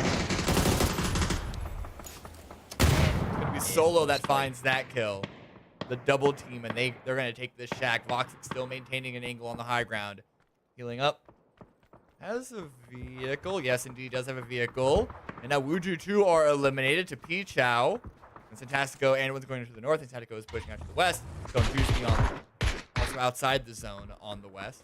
It's gonna be Solo that finds that kill. The double team, and they're gonna take this Shack. Voxic still maintaining an angle on the high ground. Healing up. Has a vehicle. Yes, indeed, does have a vehicle. And now Wuju 2 are eliminated to Pichao. And Fantastico and one's going to the north, and Tactico is pushing out to the west. So Juicy on also outside the zone on the west.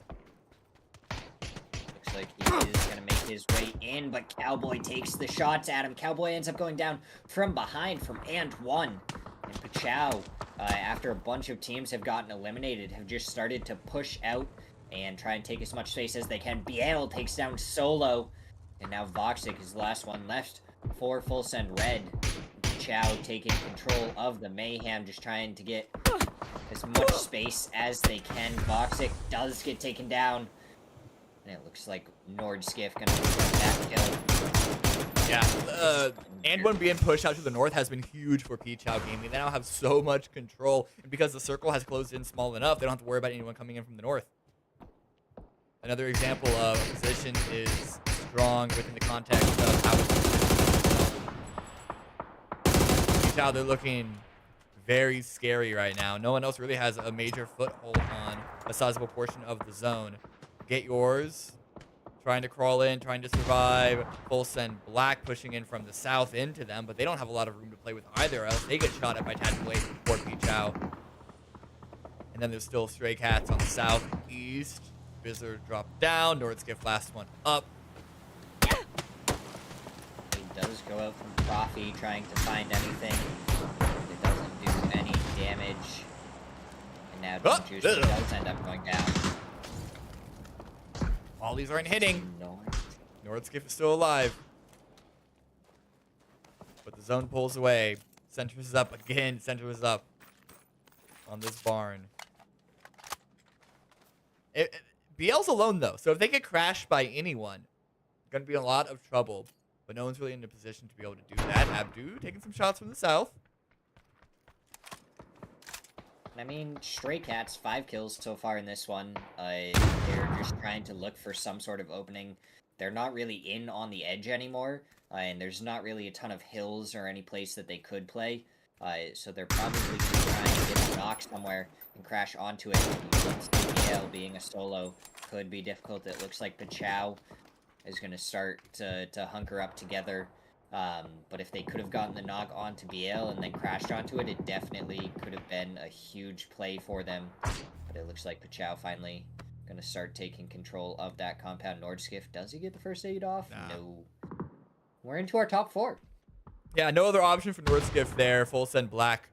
Looks like he is going to make his way in, but Cowboy takes the shots at him. Cowboy ends up going down from behind from And1. And Pichao, after a bunch of teams have gotten eliminated, have just started to push out and try and take as much space as they can. Biel takes down Solo. And now Voxic is the last one left for Full Send Red. Chow taking control of the Mayhem, just trying to get as much space as they can. Voxic does get taken down. And it looks like Nordskiff gonna get that kill. Yeah, and one being pushed out to the north has been huge for Pichao Gaming. They now have so much control, and because the circle has closed in small enough, they don't have to worry about anyone coming in from the north. Another example of a position is strong within the context of how it's Pichao, they're looking very scary right now. No one else really has a major foothold on a sizable portion of the zone. Get yours. Trying to crawl in, trying to survive. Full Send Black pushing in from the south into them, but they don't have a lot of room to play with either, else they get shot at by Tactical 8 for Pichao. And then there's still Stray Cats on the southeast. Bizzard dropped down. Nordskiff last one up. He does go out from Profi trying to find anything. It doesn't do any damage. And now Juice does end up going down. All these aren't hitting. Nordskiff is still alive. But the zone pulls away. Centers is up again. Center is up on this barn. BL's alone, though. So if they get crashed by anyone, going to be in a lot of trouble. But no one's really in a position to be able to do that. Abdu taking some shots from the south. I mean, Stray Cats, 5 kills so far in this one. They're just trying to look for some sort of opening. They're not really in on the edge anymore, and there's not really a ton of hills or any place that they could play. So they're probably going to try and get a knock somewhere and crash onto it. CPL being a solo could be difficult. It looks like Pichao is going to start to hunker up together. But if they could have gotten the knock onto BL and then crashed onto it, it definitely could have been a huge play for them. But it looks like Pichao finally going to start taking control of that compound. Nordskiff, does he get the first aid off? Nah. No. We're into our top 4. Yeah, no other option for Nordskiff there. Full Send Black.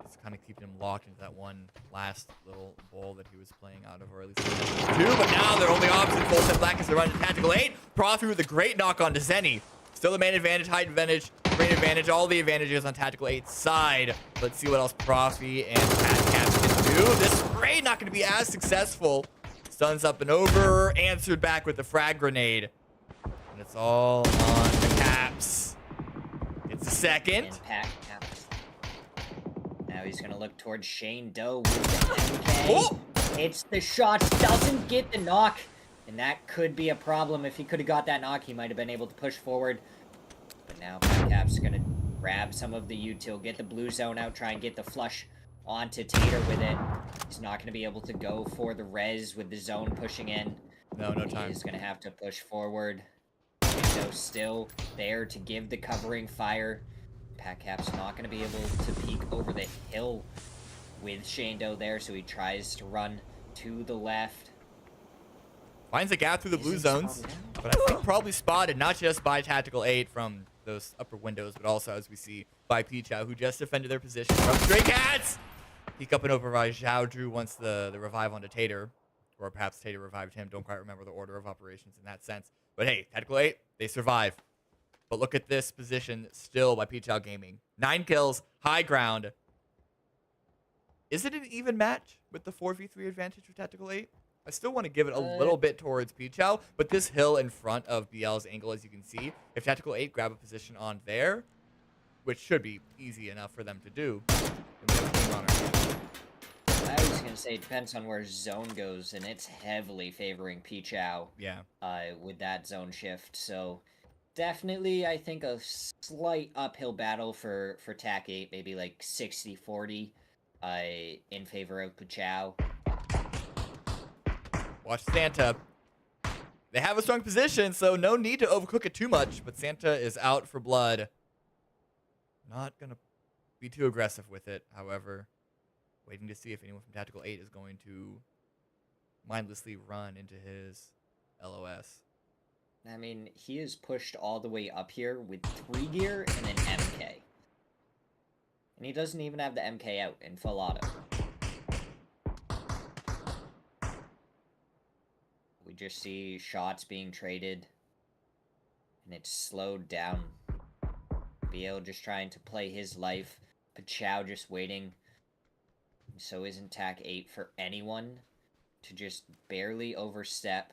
Just kind of keeping him locked into that one last little bowl that he was playing out of, or at least 2. But now their only option, Full Send Black, is to run to Tactical 8. Profi with a great knock on to Zenny. Still the main advantage, height advantage, range advantage, all the advantages on Tactical 8's side. Let's see what else Profi and Pat Caps can do. This spray not going to be as successful. Stuns up and over, answered back with the frag grenade. And it's all on the Caps. It's a second. And Pat Caps. Now he's going to look towards Shane Doe with the MK. Oh! It's the shots, doesn't get the knock. And that could be a problem. If he could have got that knock, he might have been able to push forward. But now Pat Cap's going to grab some of the util, get the blue zone out, try and get the flush onto Tater with it. He's not going to be able to go for the res with the zone pushing in. No time. He's going to have to push forward. Window still there to give the covering fire. Pat Cap's not going to be able to peek over the hill with Shane Doe there, so he tries to run to the left. Finds a gap through the blue zones, but I think probably spotted not just by Tactical 8 from those upper windows, but also, as we see, by Pichao, who just defended their position from Stray Cats. Peek up and over by Zhao Drew once the revive onto Tater, or perhaps Tater revived him. Don't quite remember the order of operations in that sense. But hey, Tactical 8, they survive. But look at this position still by Pichao Gaming. 9 kills, high ground. Is it an even match with the 4v3 advantage for Tactical 8? I still want to give it a little bit towards Pichao, but this hill in front of BL's angle, as you can see, if Tactical 8 grab a position on there, which should be easy enough for them to do, I was going to say, it depends on where zone goes, and it's heavily favoring Pichao. Yeah. With that zone shift, so definitely, I think a slight uphill battle for TAC 8, maybe like 60-40 in favor of Pichao. Watch Santa. They have a strong position, so no need to overcook it too much, but Santa is out for blood. Not going to be too aggressive with it, however. Waiting to see if anyone from Tactical 8 is going to mindlessly run into his LOS. I mean, he is pushed all the way up here with 3 gear and an MK. And he doesn't even have the MK out in full auto. We just see shots being traded. And it's slowed down. BL just trying to play his life. Pichao just waiting. So isn't TAC 8 for anyone to just barely overstep.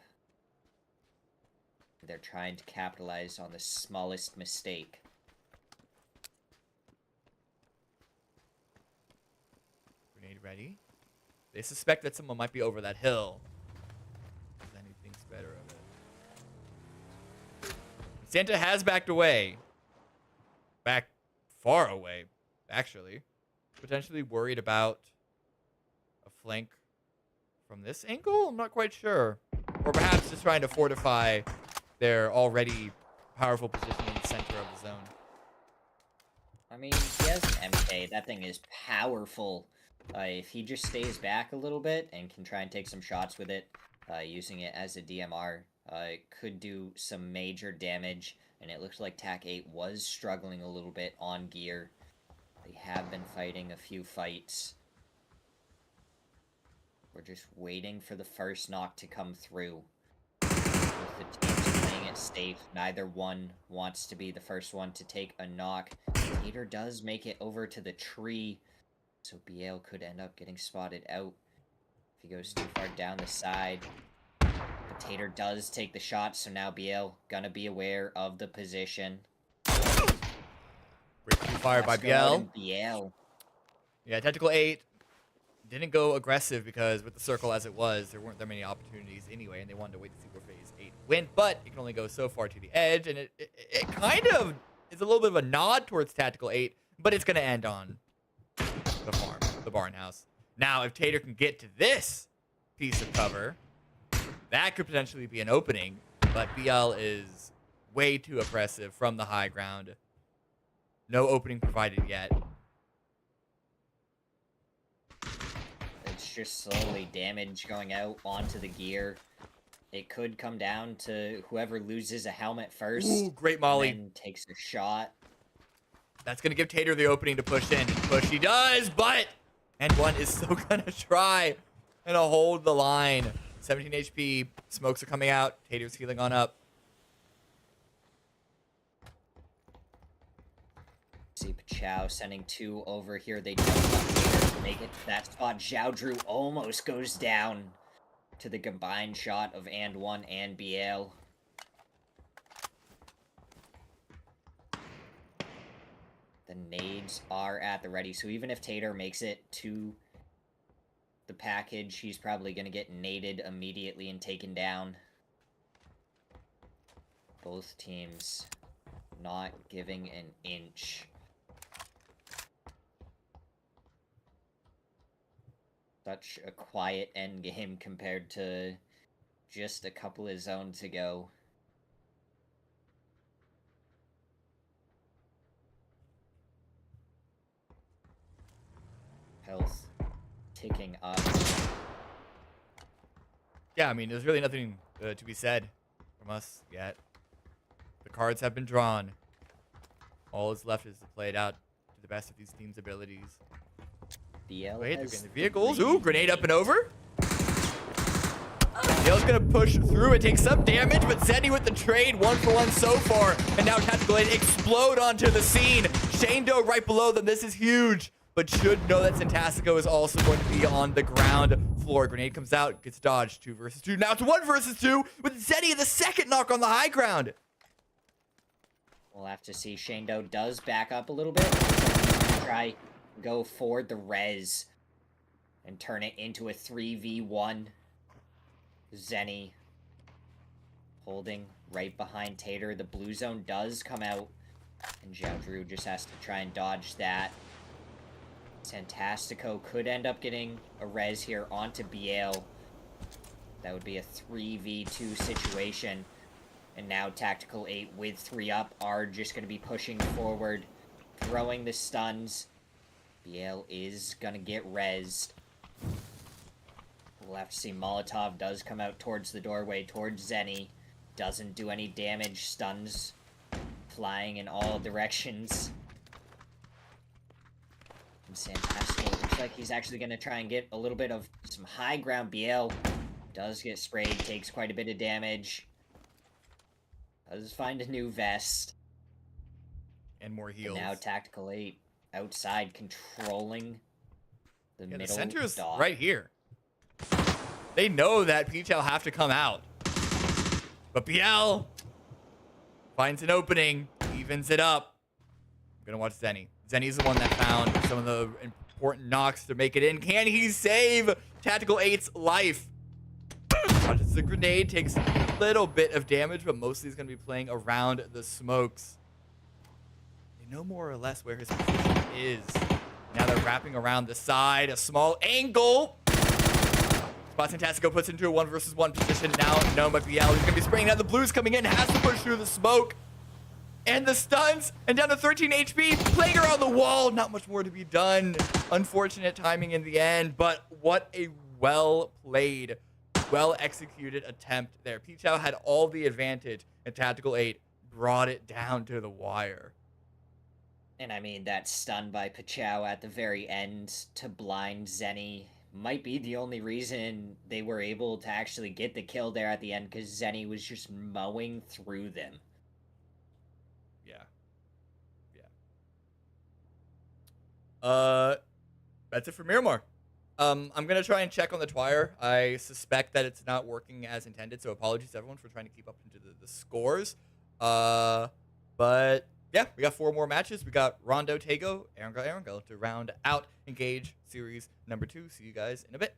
They're trying to capitalize on the smallest mistake. Grenade ready. They suspect that someone might be over that hill. Then he thinks better of it. Santa has backed away. Back far away, actually. Potentially worried about a flank from this angle? I'm not quite sure. Or perhaps just trying to fortify their already powerful position in the center of the zone. I mean, he has an MK. That thing is powerful. If he just stays back a little bit and can try and take some shots with it, using it as a DMR, it could do some major damage. And it looks like TAC 8 was struggling a little bit on gear. They have been fighting a few fights. We're just waiting for the first knock to come through. Both the teams playing it safe. Neither one wants to be the first one to take a knock. Tater does make it over to the tree, so BL could end up getting spotted out if he goes too far down the side. But Tater does take the shot, so now BL gonna be aware of the position. Great fire by BL. Yeah, Tactical 8 didn't go aggressive because with the circle as it was, there weren't that many opportunities anyway, and they wanted to wait to see where Phase 8 went, but it can only go so far to the edge, and it kind of is a little bit of a nod towards Tactical 8, but it's going to end on the farm, the barn house. Now, if Tater can get to this piece of cover, that could potentially be an opening, but BL is way too oppressive from the high ground. No opening provided yet. It's just slowly damage going out onto the gear. It could come down to whoever loses a helmet first. Ooh, great molly. And takes a shot. That's going to give Tater the opening to push in. Push he does, but N1 is still going to try and hold the line. 17 HP. Smokes are coming out. Tater's healing on up. See Pichao sending 2 over here. They don't make it to that spot. Zhao Drew almost goes down to the combined shot of And1 and BL. The nades are at the ready, so even if Tater makes it to the package, he's probably going to get naded immediately and taken down. Both teams not giving an inch. Such a quiet endgame compared to just a couple of zones ago. Health ticking up. Yeah, I mean, there's really nothing to be said from us yet. The cards have been drawn. All that's left is to play it out to the best of these teams' abilities. BL Wait, they're has getting the vehicles. 3. Ooh, grenade up and over. BL's gonna push through it, take some damage, but Zeddy with the trade, 1-for-1 so far. And now Tactical 8 explode onto the scene. Shane Doe right below them. This is huge. but should know that Fantastico is also going to be on the ground floor. Grenade comes out, gets dodged. 2 versus 2. Now it's 1 versus 2 with Zenny, the second knock on the high ground. We'll have to see. Shane Doe does back up a little bit. Try go for the res and turn it into a 3v1. Zenny holding right behind Tater. The blue zone does come out, and Zhao Drew just has to try and dodge that. Fantastico could end up getting a res here onto Biel. That would be a 3v2 situation. And now Tactical 8 with 3 up are just going to be pushing forward, throwing the stuns. Biel is going to get rezzed. We'll have to see. Molotov does come out towards the doorway, towards Zenny. Doesn't do any damage. Stuns flying in all directions. And Fantastico looks like he's actually going to try and get a little bit of some high ground. Biel does get sprayed, takes quite a bit of damage. Does find a new vest. And more heals. And now Tactical 8 outside controlling the middle. The center's dot. right here. They know that Peach will have to come out. But Biel finds an opening, evens it up. I'm gonna watch Zenny. Zenny's the one that found some of the important knocks to make it in. Can he save Tactical 8's life? Watches the grenade, takes a little bit of damage, but mostly he's going to be playing around the smokes. They know more or less where his position is. Now they're wrapping around the side, a small angle. Spot Fantastico puts into a 1 versus 1 position. Now no, but Biel is going to be spraying out. The blues coming in, has to push through the smoke. And the stuns, and down to 13 HP, playing around the wall. Not much more to be done. Unfortunate timing in the end, but what a well-played, well-executed attempt there. Pichao had all the advantage, and Tactical 8 brought it down to the wire. And I mean, that stun by Pichao at the very end to blind Zenny might be the only reason they were able to actually get the kill there at the end, because Zenny was just mowing through them. That's it for Miramar. I'm gonna try and check on the Twire. I suspect that it's not working as intended, so apologies to everyone for trying to keep up into the scores. But yeah, we got 4 more matches. We got Rondo, Tego, Erangel to round out Engage Series number 2. See you guys in a bit.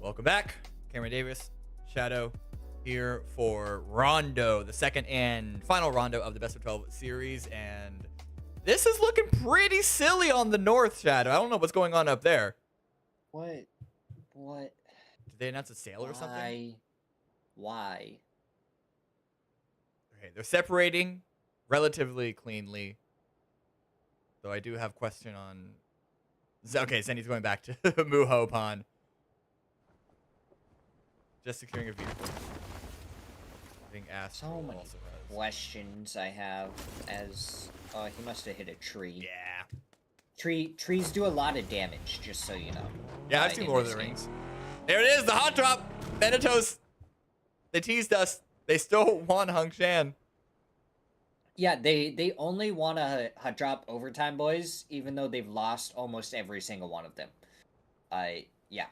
Welcome back. Cameron Davis, Shadow, here for Rondo, the second and final Rondo of the Best of 12 series. And this is looking pretty silly on the North, Shadow. I don't know what's going on up there. What? Did they announce a sale or something? Why? Okay, they're separating relatively cleanly. Though I do have question on... Okay, Zenny's going back to Muho Pond. Just securing a vehicle. Being asked. So many questions I have as... Oh, he must have hit a tree. Yeah. Trees do a lot of damage, just so you know. Yeah, I've seen Lord of the Rings. There it is, the hot drop. Thanatos. They teased us. They still want Hung Shan. Yeah, they only want a hot drop overtime, boys, even though they've lost almost every single one of them. Yeah.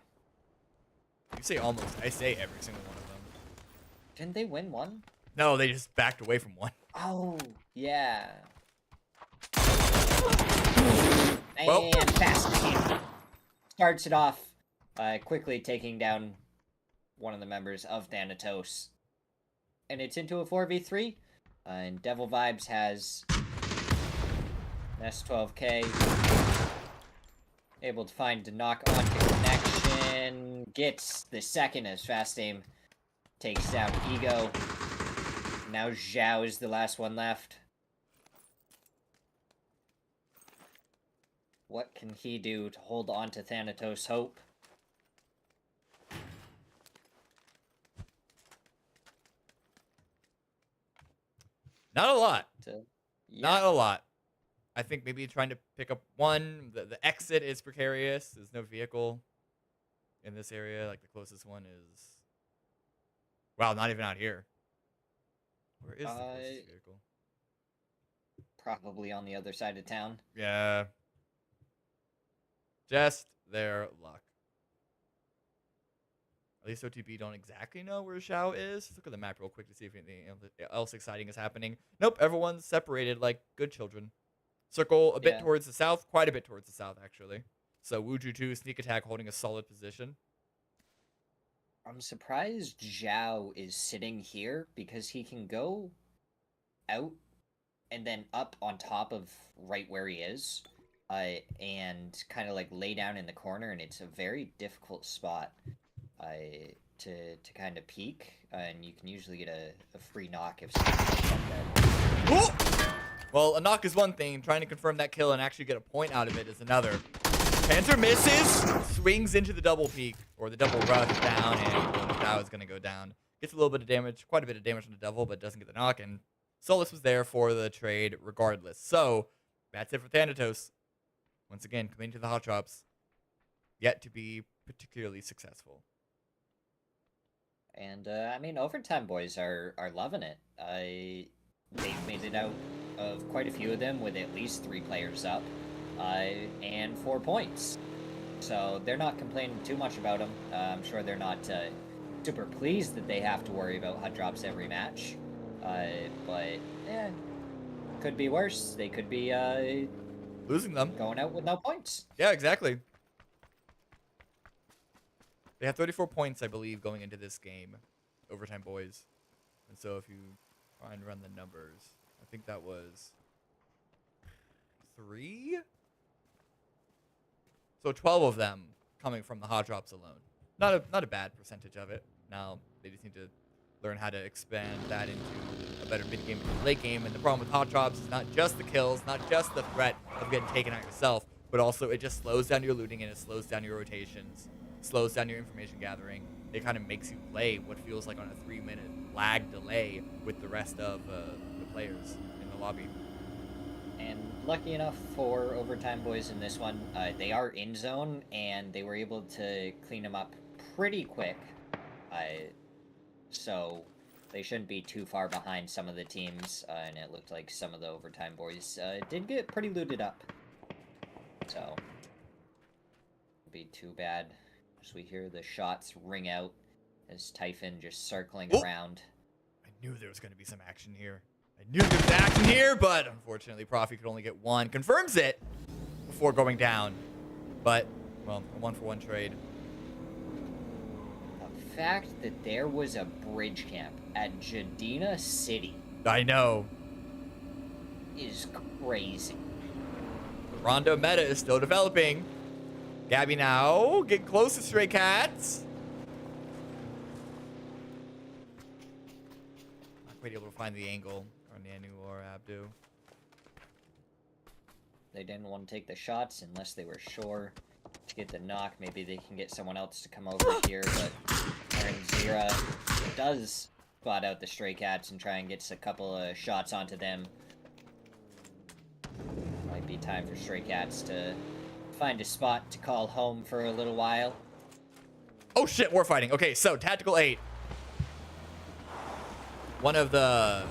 You say almost. I say every single one of them. Didn't they win one? No, they just backed away from one. Oh, yeah. Well. And fast starts it off, quickly taking down one of the members of Thanatos. And it's into a 4v3. And Devil Vibes has S12K. Able to find a knock onto connection. Gets the second as Fast Aim takes down Ego. Now Zhao is the last one left. What can he do to hold on to Thanatos' hope? Not a lot. Yeah. Not a lot. I think maybe trying to pick up one. The exit is precarious. There's no vehicle in this area. Like the closest one is... Wow, not even out here. Where is the closest vehicle? Probably on the other side of town. Yeah. Just their luck. At least OTB don't exactly know where Xiao is. Let's look at the map real quick to see if anything else exciting is happening. Nope, everyone's separated like good children. Circle a bit towards the south, quite a bit towards the south, actually. So Wuju 2, sneak attack, holding a solid position. I'm surprised Zhao is sitting here because he can go out and then up on top of right where he is. And kind of like lay down in the corner, and it's a very difficult spot to kind of peek, and you can usually get a free knock if something's up there. Ooh! Well, a knock is one thing. Trying to confirm that kill and actually get a point out of it is another. Panther misses, swings into the double peek, or the double rush down, and now is going to go down. Gets a little bit of damage, quite a bit of damage on the devil, but doesn't get the knock, and Solus was there for the trade regardless. So, that's it for Thanatos. Once again, coming to the hot drops, yet to be particularly successful. And, I mean, Overtime boys are loving it. They've made it out of quite a few of them with at least 3 players up, and 4 points. So they're not complaining too much about them. I'm sure they're not super pleased that they have to worry about hot drops every match. But, yeah, could be worse. They could be, losing them. going out with no points. Yeah, exactly. They have 34 points, I believe, going into this game. Overtime boys. And so if you try and run the numbers, I think that was 3? So 12 of them coming from the hot drops alone. Not a bad percentage of it. Now, they just need to learn how to expand that into a better mid-game and late game. And the problem with hot drops is not just the kills, not just the threat of getting taken out yourself, but also it just slows down your looting and it slows down your rotations, slows down your information gathering. It kind of makes you play what feels like on a 3-minute lag delay with the rest of the players in the lobby. And lucky enough for Overtime boys in this one, they are in zone, and they were able to clean them up pretty quick. So they shouldn't be too far behind some of the teams, and it looked like some of the Overtime boys did get pretty looted up. So, be too bad as we hear the shots ring out as Typhon just circling around. I knew there was going to be some action here. I knew there was action here, but unfortunately Profi could only get one. Confirms it before going down. But, well, a 1-for-1 trade. fact that there was a bridge camp at Jadina City I know. is crazy. The Rondo meta is still developing. Gabby now, get close to Stray Cats. Not quite able to find the angle on Nanu or Abdu. They didn't want to take the shots unless they were sure to get the knock. Maybe they can get someone else to come over here, but Aaron Zira does spot out the Stray Cats and try and gets a couple of shots onto them. Might be time for Stray Cats to find a spot to call home for a little while. Oh shit, we're fighting. Okay, so Tactical 8. One of the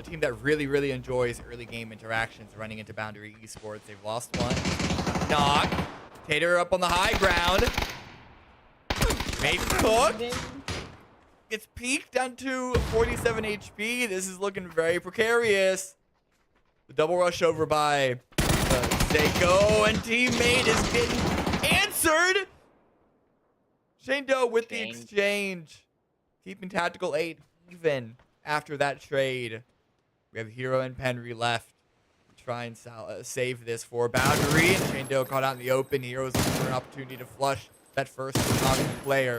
team that really, really enjoys early game interactions running into Boundary Esports. They've lost one. Knock. Tater up on the high ground. Mate cooked. It's peaked down to 47 HP. This is looking very precarious. The double rush over by Seiko and teammate is getting answered. Shane Doe with the exchange. Keeping Tactical 8 even after that trade. We have Hero and Penry left to try and save this for Boundary. And Shane Doe caught out in the open. Hero's looking for an opportunity to flush that first knocking player.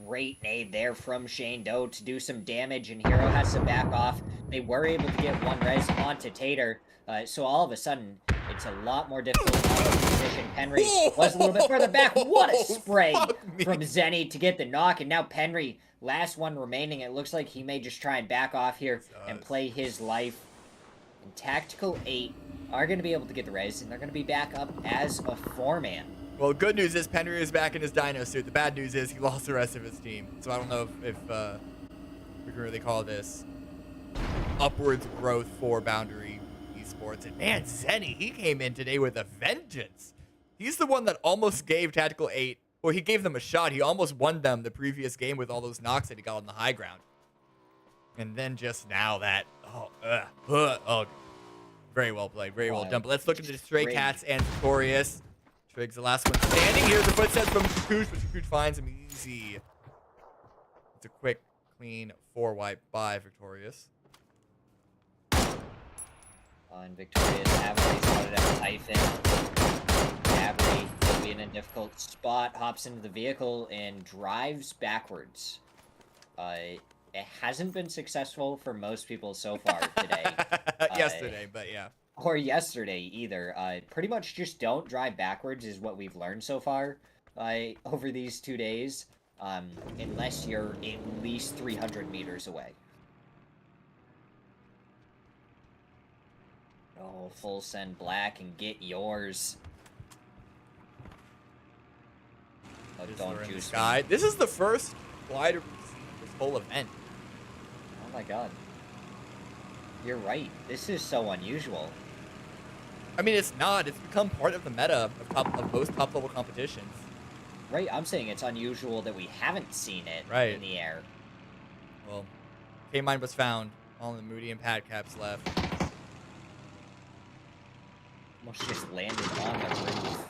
Great nade there from Shane Doe to do some damage, and Hero has to back off. They were able to get one res onto Tater, so all of a sudden, it's a lot more difficult position. Penry was a little bit further back. What a spray from Zenny to get the knock, and now Penry, last one remaining. It looks like he may just try and back off here and play his life. And Tactical 8 are going to be able to get the res, and they're going to be back up as a 4-man. Well, good news is Penry is back in his dino suit. The bad news is he lost the rest of his team. So I don't know if we can really call this upwards growth for Boundary Esports. And man, Zenny, he came in today with a vengeance. He's the one that almost gave Tactical 8, well, he gave them a shot. He almost won them the previous game with all those knocks that he got on the high ground. And then just now that, very well played, very well done. But let's look into the Stray Cats and Victorious. Trig's the last one standing. Here's the footsteps from Shakoosh, but Shakoosh finds him easy. It's a quick, clean 4-wipe by Victorious. And Victorious, Avery spotted out Typhon. Avery will be in a difficult spot, hops into the vehicle, and drives backwards. It hasn't been successful for most people so far today. Yesterday, but yeah. Or yesterday either. Pretty much just don't drive backwards is what we've learned so far over these 2 days, unless you're at least 300 meters away. Oh, full send black and get yours. Oh, don't juice me. This is the first glider we've seen this whole event. Oh my god. You're right. This is so unusual. I mean, it's not. It's become part of the meta of most top-level competitions. Right, I'm saying it's unusual that we haven't seen it in the air. Well, K-Mine was found. All the Moody and Pad Caps left. Almost just landed on the roof.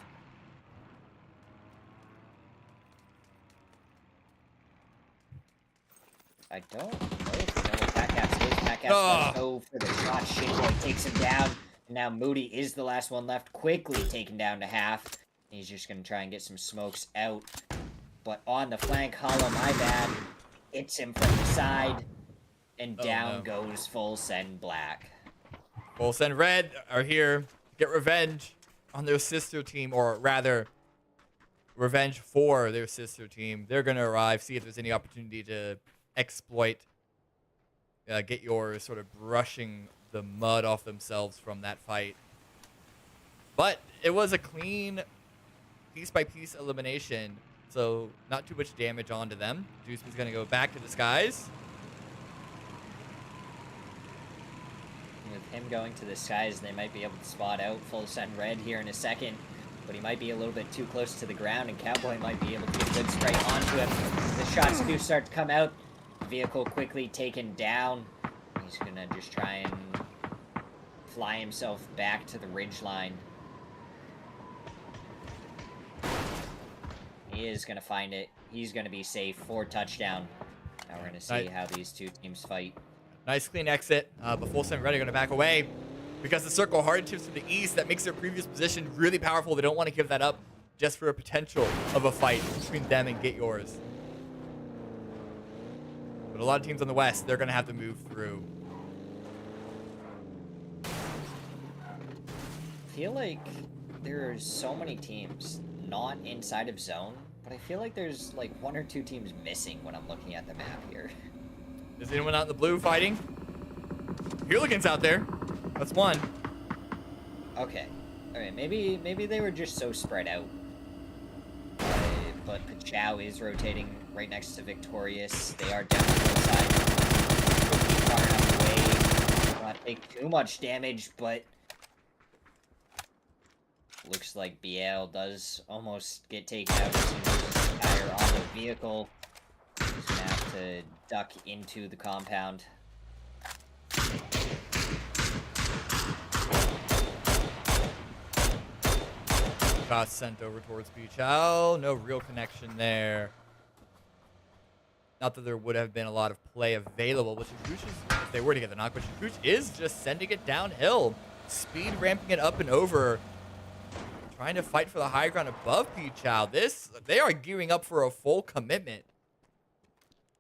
I don't know if we know what Pad Caps is. Pad Caps does go for the shot. Shitboy takes him down. And now Moody is the last one left, quickly taken down to half. He's just going to try and get some smokes out. But on the flank, Hollow, my bad, hits him from the side. And down goes Full Send Black. Full Send Red are here to get revenge on their sister team, or rather, revenge for their sister team. They're going to arrive, see if there's any opportunity to exploit, get yours, sort of brushing the mud off themselves from that fight. But it was a clean piece-by-piece elimination, so not too much damage onto them. Juiceman's going to go back to the skies. With him going to the skies, they might be able to spot out Full Send Red here in a second, but he might be a little bit too close to the ground, and Cowboy might be able to get a good spray onto him. The shots do start to come out. The vehicle quickly taken down. He's going to just try and fly himself back to the ridge line. He is going to find it. He's going to be safe for touchdown. Now we're going to see how these two teams fight. Nice clean exit. But Full Send Red are going to back away because the circle hard tips to the east. That makes their previous position really powerful. They don't want to give that up just for a potential of a fight between them and Get Yours. But a lot of teams on the west, they're going to have to move through. I feel like there's so many teams not inside of zone, but I feel like there's like 1 or 2 teams missing when I'm looking at the map here. Is anyone out in the blue fighting? Hooligans out there. That's one. Okay. Alright, maybe they were just so spread out. But Pachow is rotating right next to Victorious. They are definitely inside. Far enough away. Not take too much damage, but looks like BL does almost get taken out as he loses his tire on the vehicle. He's gonna have to duck into the compound. Got sent over towards Beach Owl. No real connection there. Not that there would have been a lot of play available, but Shakuch is, if they were to get the knock, but Shakuch is just sending it downhill. Speed ramping it up and over. Trying to fight for the high ground above Beach Owl. They are gearing up for a full commitment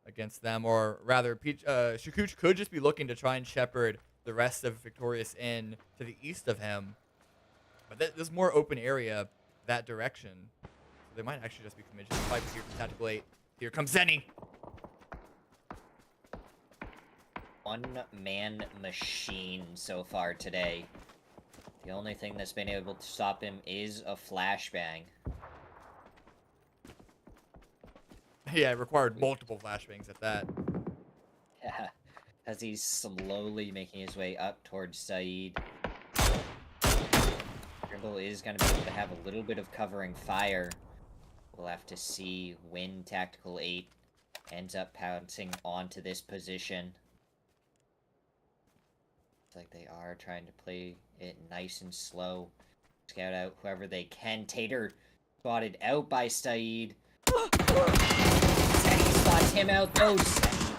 against them, or rather, Shakuch could just be looking to try and shepherd the rest of Victorious in to the east of him. But there's more open area that direction. So they might actually just be committed to the fight here from Tactical 8. Here comes Zenny. One-man machine so far today. The only thing that's been able to stop him is a flashbang. Yeah, it required multiple flashbangs at that. Yeah, as he's slowly making his way up towards Saeed. Trimble is going to be able to have a little bit of covering fire. We'll have to see when Tactical 8 ends up pouncing onto this position. It's like they are trying to play it nice and slow. Scout out whoever they can. Tater spotted out by Saeed. Zenny spots him out though. Zenny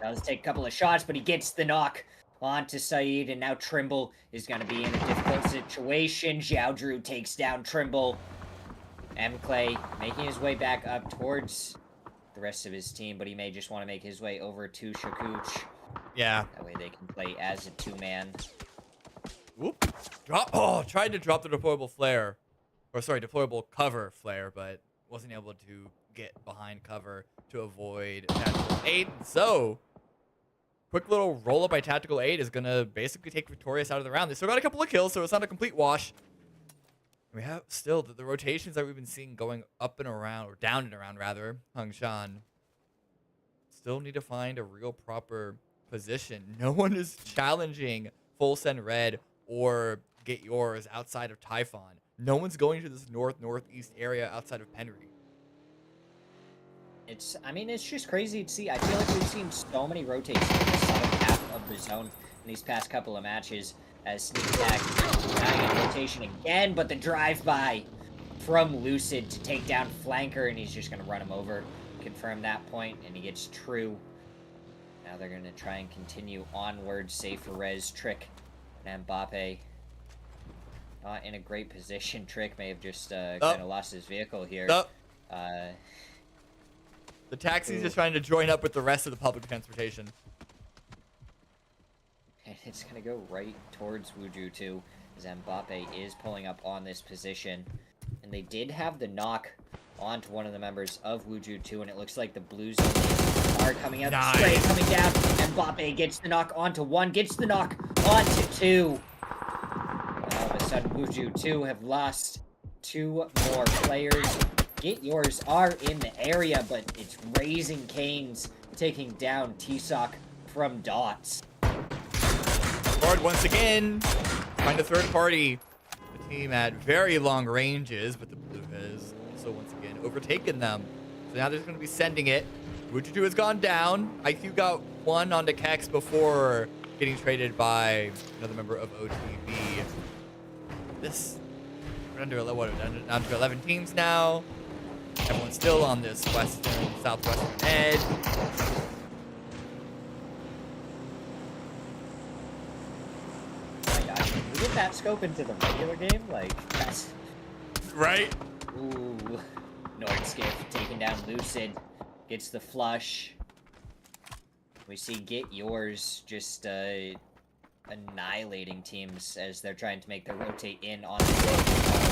does take a couple of shots, but he gets the knock onto Saeed, and now Trimble is going to be in a difficult situation. Xiao Drew takes down Trimble. M. Clay making his way back up towards the rest of his team, but he may just want to make his way over to Shakuch. Yeah. That way they can play as a 2-man. Whoop. Drop. Oh, tried to drop the deployable flare. Or sorry, deployable cover flare, but wasn't able to get behind cover to avoid Tactical 8. So, quick little roll up by Tactical 8 is going to basically take Victorious out of the round. They still got a couple of kills, so it's not a complete wash. We have still the rotations that we've been seeing going up and around, or down and around rather, Hung Shan. Still need to find a real proper position. No one is challenging Full Send Red or Get Yours outside of Typhon. No one's going to this northeast area outside of Penry. I mean, it's just crazy to see. I feel like we've seen so many rotates in the southern half of the zone in these past couple of matches as Sneak Attack dying in rotation again, but the drive-by from Lucid to take down Flanker, and he's just going to run him over, confirm that point, and he gets True. Now they're going to try and continue onward, save for Rez, Trick, and Mbappe. Not in a great position. Trick may have just kind of lost his vehicle here. The taxi's just trying to join up with the rest of the public transportation. And it's going to go right towards Wuju, too, as Mbappe is pulling up on this position. And they did have the knock onto one of the members of Wuju, too, and it looks like the Blues are coming out. Nice. Spray coming down. Mbappe gets the knock onto 1, gets the knock onto 2. All of a sudden, Wuju, 2 have lost 2 more players. Get Yours are in the area, but it's Raising Canes taking down T-Sock from Dots. Guard once again. Find a third party. The team at very long ranges, but the blue has also once again overtaken them. So now they're just going to be sending it. Wujutu has gone down. IQ got 1 onto Kex before getting traded by another member of OTB. We're down to 11 teams now. Everyone's still on this southwestern edge. Oh my gosh, can we get that scope into the regular game? Like, that's... Right? Ooh. Nordskiff taking down Lucid. Gets the flush. We see Get Yours just annihilating teams as they're trying to make their rotate in on the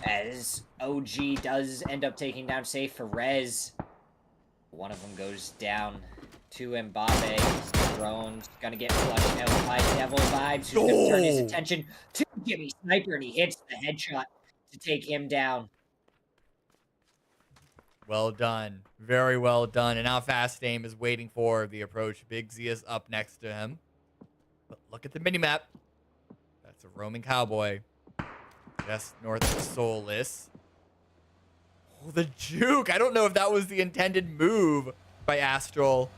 as OG does end up taking down Safe for Rez. One of them goes down to Mbappe. Drone's gonna get flushed out by Devil Vibes, who's gonna turn his attention to Jimmy Sniper, and he hits the headshot to take him down. Well done. Very well done. And now Fast Aim is waiting for the approach. Big Z is up next to him. But look at the minimap. That's a roaming cowboy. Just north of Soulless. Oh, the juke. I don't know if that was the intended move by Astral.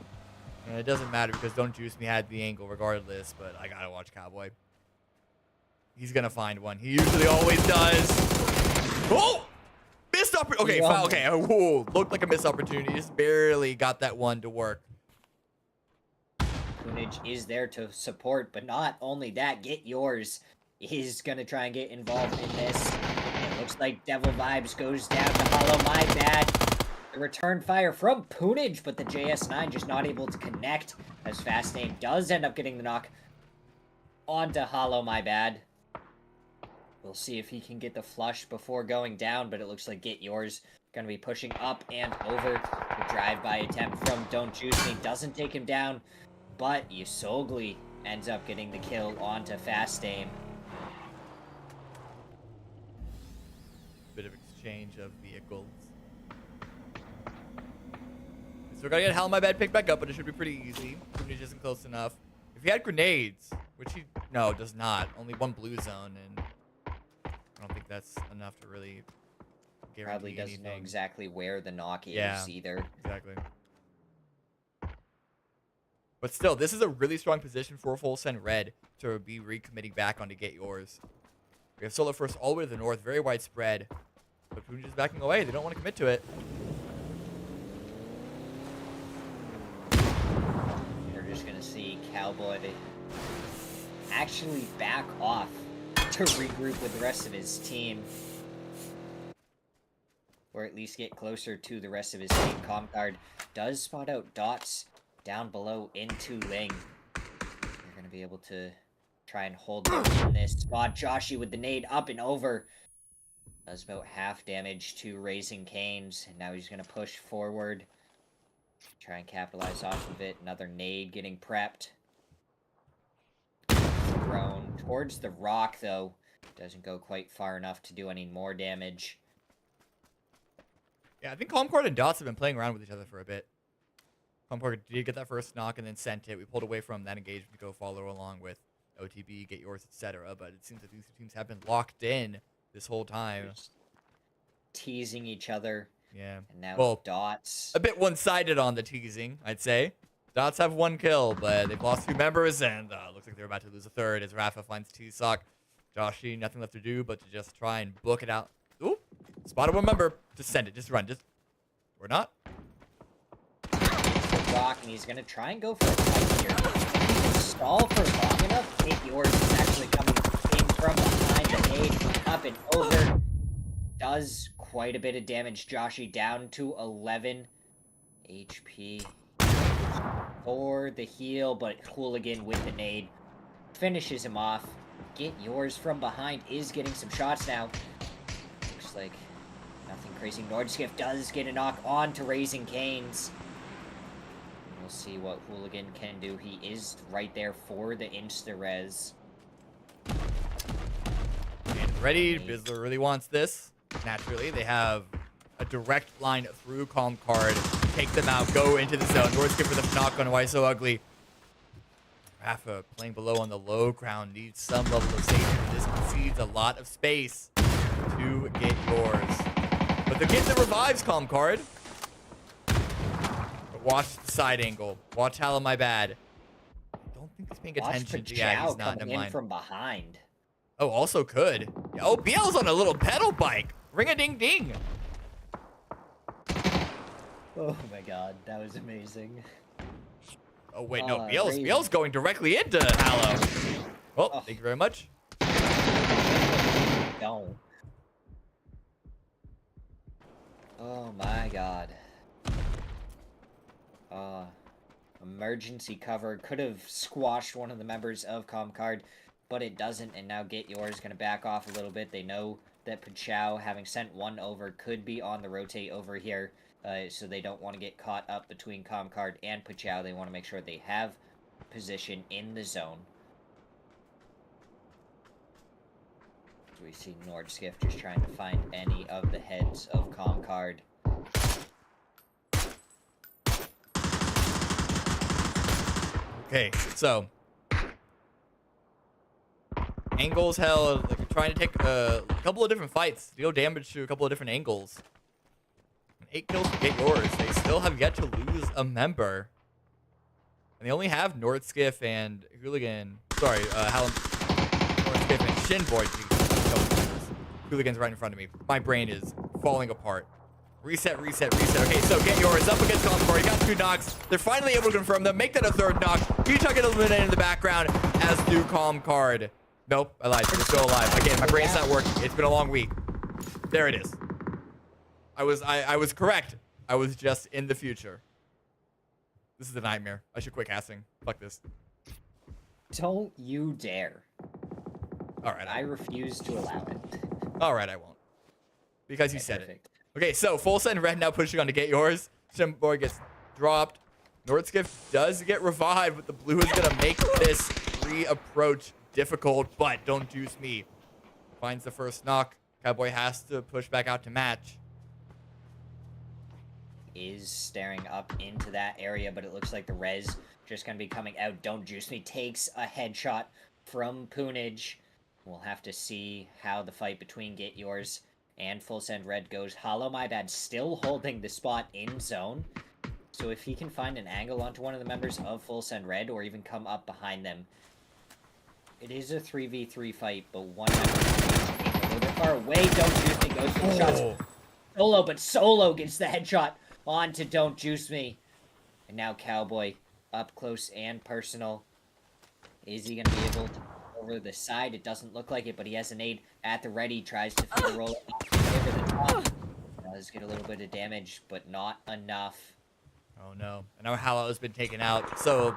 And it doesn't matter because Don't Juice Me had the angle regardless. But I gotta watch Cowboy. He's gonna find one. He usually always does. Oh! Missed opportunity. Okay, okay. Whoa, looked like a missed opportunity. Just barely got that one to work. Punage is there to support, but not only that, Get Yours is gonna try and get involved in this. It looks like Devil Vibes goes down to Hollow My Bad. The return fire from Punage, but the JS9 just not able to connect as Fast Aim does end up getting the knock onto Hollow My Bad. We'll see if he can get the flush before going down, but it looks like Get Yours gonna be pushing up and over. The drive-by attempt from Don't Juice Me doesn't take him down, but Yusogli ends up getting the kill onto Fast Aim. Bit of exchange of vehicles. So we're gonna get Hell My Bad picked back up, but it should be pretty easy. Punage isn't close enough. If he had grenades, which he no does not, only one blue zone, and I don't think that's enough to really guarantee Probably doesn't know exactly where the knock is either. Exactly. But still, this is a really strong position for Full Send Red to be recommitting back onto Get Yours. We have Solo First all the way to the north, very widespread. But Punage is backing away. They don't want to commit to it. We're just going to see Cowboy actually back off to regroup with the rest of his team. Or at least get closer to the rest of his team. Comcard does spot out Dots down below into Ling. They're going to be able to try and hold them in this spot. Joshi with the nade up and over. Does about half damage to Raising Canes. And now he's going to push forward. Try and capitalize off of it. Another nade getting prepped. Thrown towards the rock, though. Doesn't go quite far enough to do any more damage. Yeah, I think Calmcord and Dots have been playing around with each other for a bit. Calmcord did get that first knock and then sent it. We pulled away from that engagement to go follow along with OTB, Get Yours, etc. But it seems that these two teams have been locked in this whole time. Just teasing each other. Yeah. And now well, Dots. A bit one-sided on the teasing, I'd say. Dots have one kill, but they've lost 2 members, and looks like they're about to lose a third as Rafa finds T-Sock. Joshi, nothing left to do but to just try and book it out. Ooh, spotted 1 member. Just send it. Just run. Just, or not. Rock, and he's gonna try and go for a fight here. If he can stall for long enough, Get Yours is actually coming in from behind the nade, up and over. Does quite a bit of damage. Joshi down to 11 HP for the heal, but Hooligan with the nade finishes him off. Get Yours from behind is getting some shots now. Looks like nothing crazy. Nordskiff does get a knock on to Raising Canes. We'll see what Hooligan can do. He is right there for the insta-res. And ready. Bizzler really wants this. Naturally, they have a direct line through Calm Card. Take them out. Go into the zone. Nordskiff with a knock on Why So Ugly. Rafa playing below on the low ground. Needs some level of safety. This concedes a lot of space to Get Yours. But they're getting the revives, Calm Card. Watch the side angle. Watch Hello My Bad. I don't think he's paying attention to he's not in line. From behind. Oh, also could. Oh, BL's on a little pedal bike. Ring a ding ding. Oh my god, that was amazing. Oh wait, no, Biel's Raven. going directly into Hallow. Well, Oh. thank you very much. Don't. Oh my god. Emergency cover could have squashed one of the members of Comcard, but it doesn't, and now Get Yours gonna back off a little bit. They know that Pachau, having sent one over, could be on the rotate over here, so they don't want to get caught up between Comcard and Pachau. They want to make sure they have position in the zone. So we see Nordskiff just trying to find any of the heads of Comcard. Okay, so angles held, like trying to take a couple of different fights, deal damage to a couple of different angles. 8 kills to Get Yours. They still have yet to lose a member. And they only have Nordskiff and Hooligan. Sorry, Nordskiff and Shinboy. Hooligan's right in front of me. My brain is falling apart. Reset, reset, reset. Okay, so Get Yours up against Comcard. You got 2 knocks. They're finally able to confirm them. Make that a 3rd knock. P-Tuck get eliminated in the background, as do Comcard. Nope, I lied. They're still alive. Again, my brain's not working. It's been a long week. There it is. I was correct. I was just in the future. This is a nightmare. I should quit casting. Fuck this. Don't you dare. All right. I refuse to allow it. All right, I won't. Because you Okay, said perfect. it. Okay, so full send red now pushing on to Get Yours. Shimboy gets dropped. Nordskiff does get revived, but the blue is going to make this re-approach difficult, but don't juice me. Finds the first knock. Cowboy has to push back out to match. Is staring up into that area, but it looks like the res just going to be coming out. Don't juice me. Takes a headshot from Poonage. We'll have to see how the fight between Get Yours and Full Send Red goes. Hollow, my bad, still holding the spot in zone. So if he can find an angle onto one of the members of Full Send Red, or even come up behind them, it is a 3v3 fight, but one member is a little bit far away. Don't Juice Me goes for the shots. Solo, but Solo gets the headshot onto Don't Juice Me. And now Cowboy up close and personal. Is he going to be able to over the side? It doesn't look like it, but he has a nade at the ready. Tries to finger roll it over the top. Does get a little bit of damage, but not enough. Oh no. And now Hallow has been taken out. So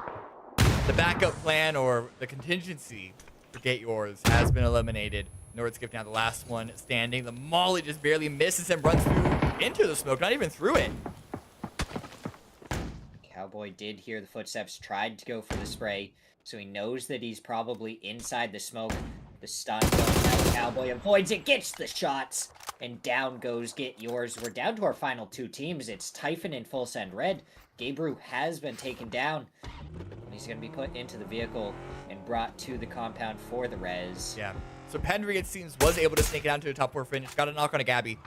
the backup plan or the contingency for Get Yours has been eliminated. Nordskiff now the last one standing. The Molly just barely misses and runs through into the smoke, not even through it. Cowboy did hear the footsteps, tried to go for the spray, so he knows that he's probably inside the smoke. The stun goes out. Cowboy avoids it, gets the shots, and down goes Get Yours. We're down to our final 2 teams. It's Typhon and Full Send Red. Gabriel has been taken down. He's going to be put into the vehicle and brought to the compound for the res. Yeah. So Pendry, it seems, was able to sneak it down to the top 4 finish. Got a knock on a Gabby.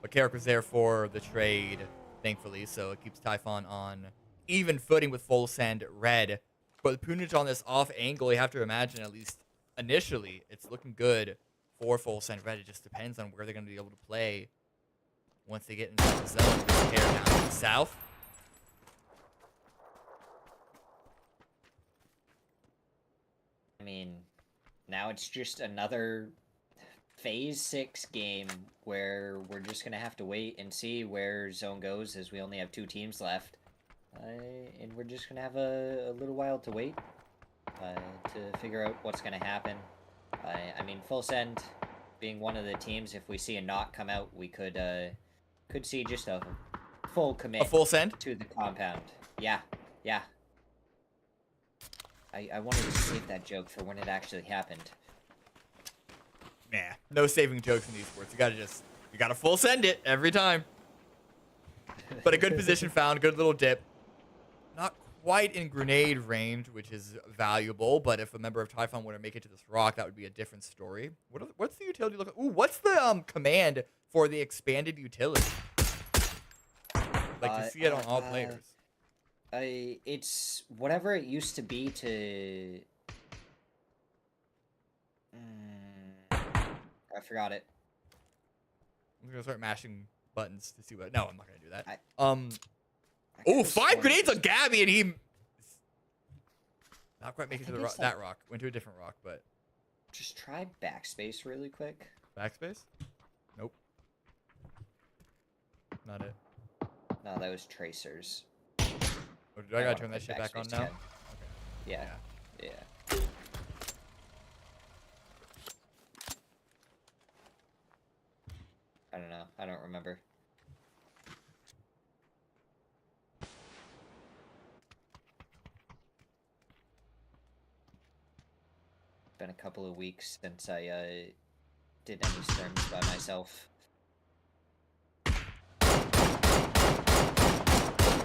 But Carrick was there for the trade, thankfully. So it keeps Typhon on even footing with Full Send Red. But Poonage on this off angle, you have to imagine, at least initially, it's looking good for Full Send Red. It just depends on where they're going to be able to play once they get into the zone. Hair down to the south. I mean, now it's just another Phase 6 game where we're just going to have to wait and see where zone goes, as we only have 2 teams left. And we're just going to have a little while to wait to figure out what's going to happen. I mean, Full Send being one of the teams, if we see a knock come out, we could see just a full commit. A full send? To the compound. Yeah, yeah. I wanted to save that joke for when it actually happened. Nah, no saving jokes in esports. You gotta full send it every time. But a good position found, good little dip. Not quite in grenade range, which is valuable, but if a member of Typhon were to make it to this rock, that would be a different story. What's the utility look like? Ooh, what's the command for the expanded utility? Like to see it on all players. It's whatever it used to be to... I forgot it. I'm gonna start mashing buttons to see what. No, I'm not gonna do that. I Oh, could've 5 sworn it grenades was- on Gabby, and he not quite making it to think it's that rock. Went to a different rock, but Just try backspace really quick. backspace. Nope, not it. No, that was tracers. Oh, do I gotta wanna turn that put shit back on backspace now? again. Yeah. Yeah. I don't know. I don't remember. Been a couple of weeks since I did any scrims by myself.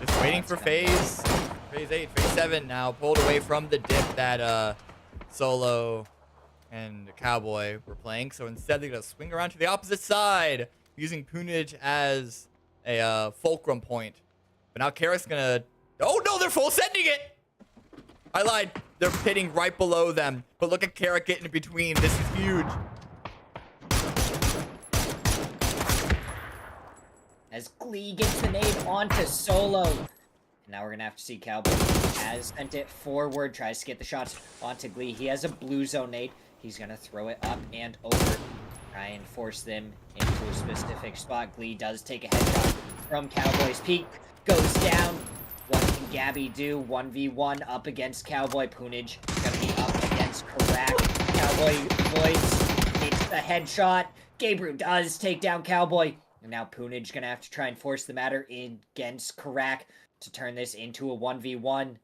Just waiting That's for kinda phase 8, phase 7 now. Pulled away from the dip that Solo and Cowboy were playing. So instead, they're gonna swing around to the opposite side, using Punage as a fulcrum point. But now Carrick's gonna. Oh no, they're full sending it. I lied. They're pitting right below them. But look at Carrick getting in between. This is huge. As Glee gets the nade onto Solo. Now we're gonna have to see Cowboy has sent it forward, tries to get the shots onto Glee. He has a blue zone nade. He's gonna throw it up and over. Try and force them into a specific spot. Glee does take a headshot from Cowboy's peak. Goes down. What can Gabby do? 1v1 up against Cowboy. Punage gonna be up against Karak. Cowboy voids takes the headshot. Gabriel does take down Cowboy. And now Punage gonna have to try and force the matter against Karak to turn this into a 1v1.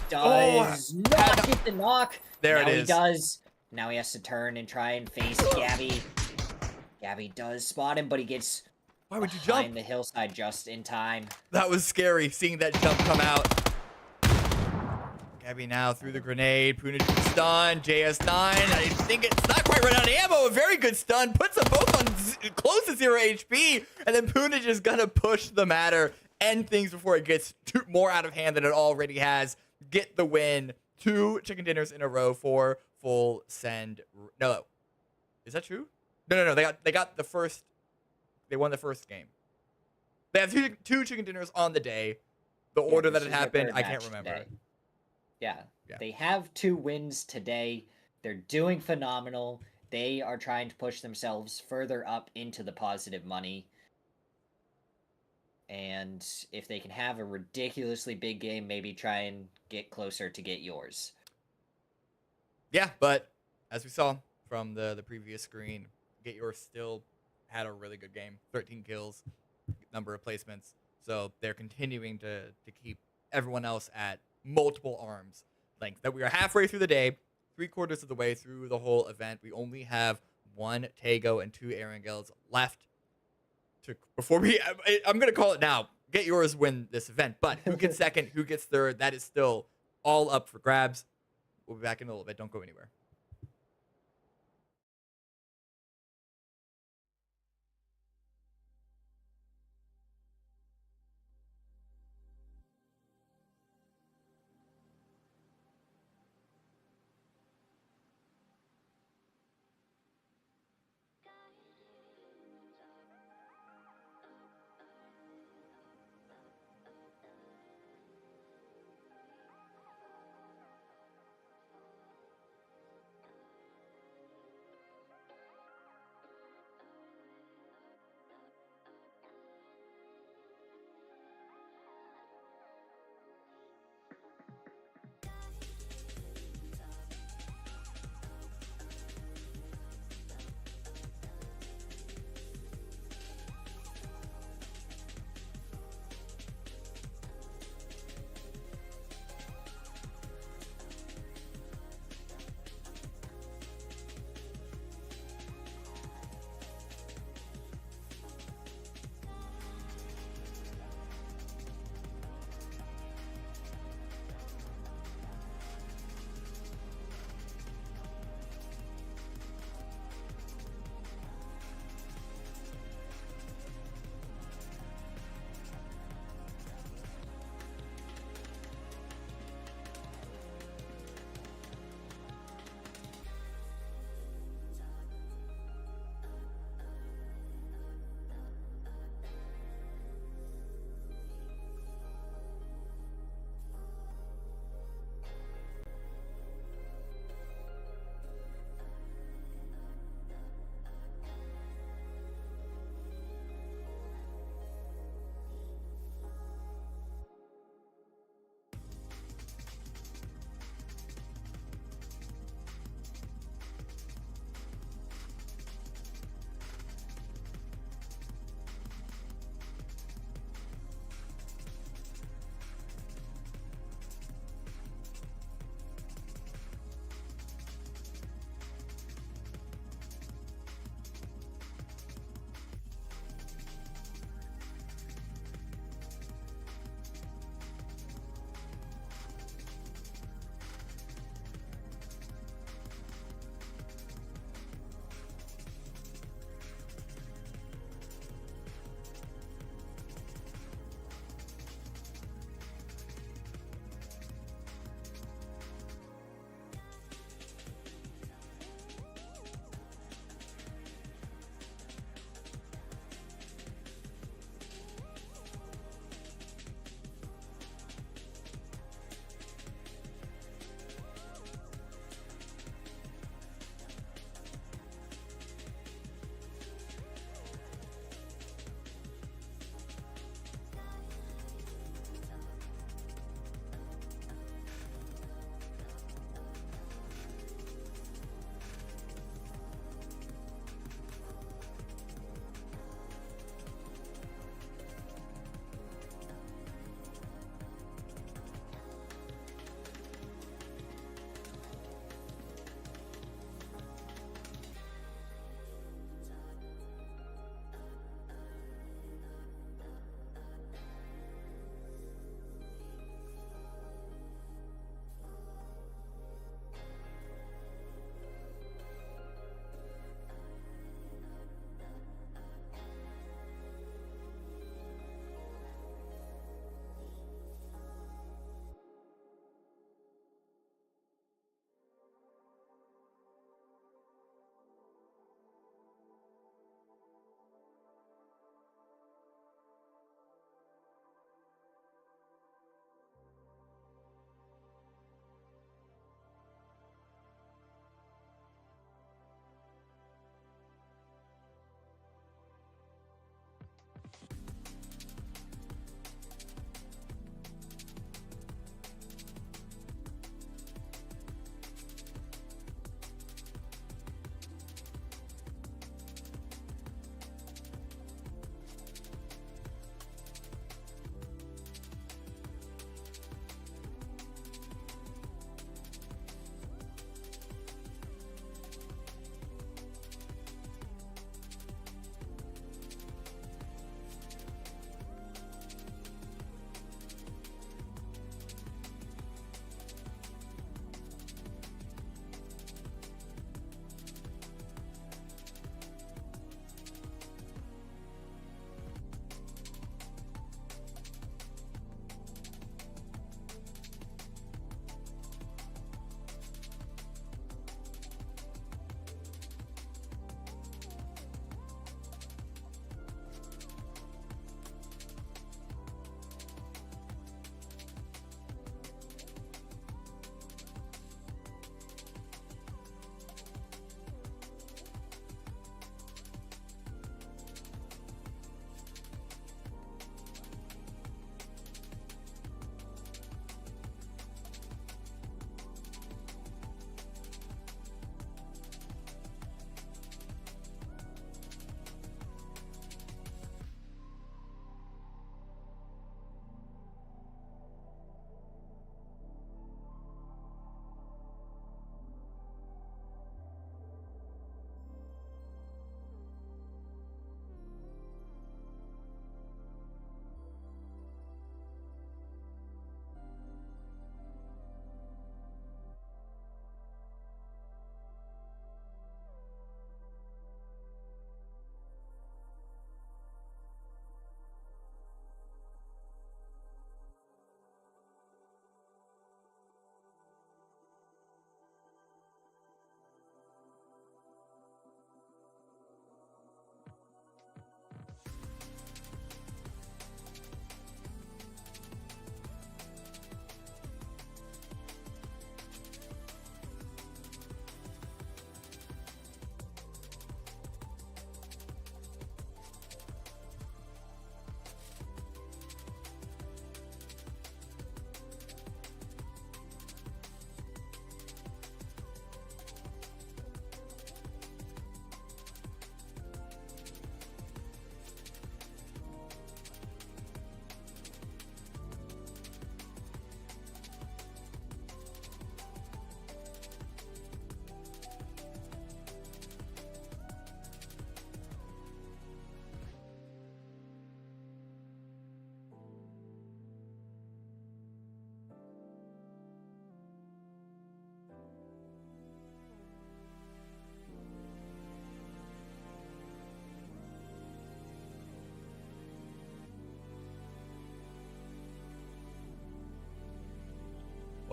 Does not get the knock. There now it he is. does. Now he has to turn and try and face Gabby. Gabby does spot him, but he gets Why would you behind jump? the hillside just in time. That was scary, seeing that jump come out. Gabby now through the grenade. Punage stun. JS9. I think it's not quite run out of ammo. A very good stun. Puts them both on close to 0 HP. And then Punage is going to push the matter. End things before it gets more out of hand than it already has. Get the win. 2 chicken dinners in a row for full send. No. Is that true? No. They got the first. They won the first game. They have two chicken dinners on the day. The order that this it is their happened, third I can't match remember. today. Yeah. Yeah. They have 2 wins today. They're doing phenomenal. They are trying to push themselves further up into the positive money. And if they can have a ridiculously big game, maybe try and get closer to get yours. Yeah, but as we saw from the previous screen, Get Yours still had a really good game. 13 kills, number of placements. So they're continuing to keep everyone else at multiple arms length. That we are halfway through the day, 3/4 of the way through the whole event. We only have 1 Tago and 2 Erangels left. Before I'm going to call it now. Get Yours win this event. But who gets second, who gets third, that is still all up for grabs. We'll be back in a little bit. Don't go anywhere.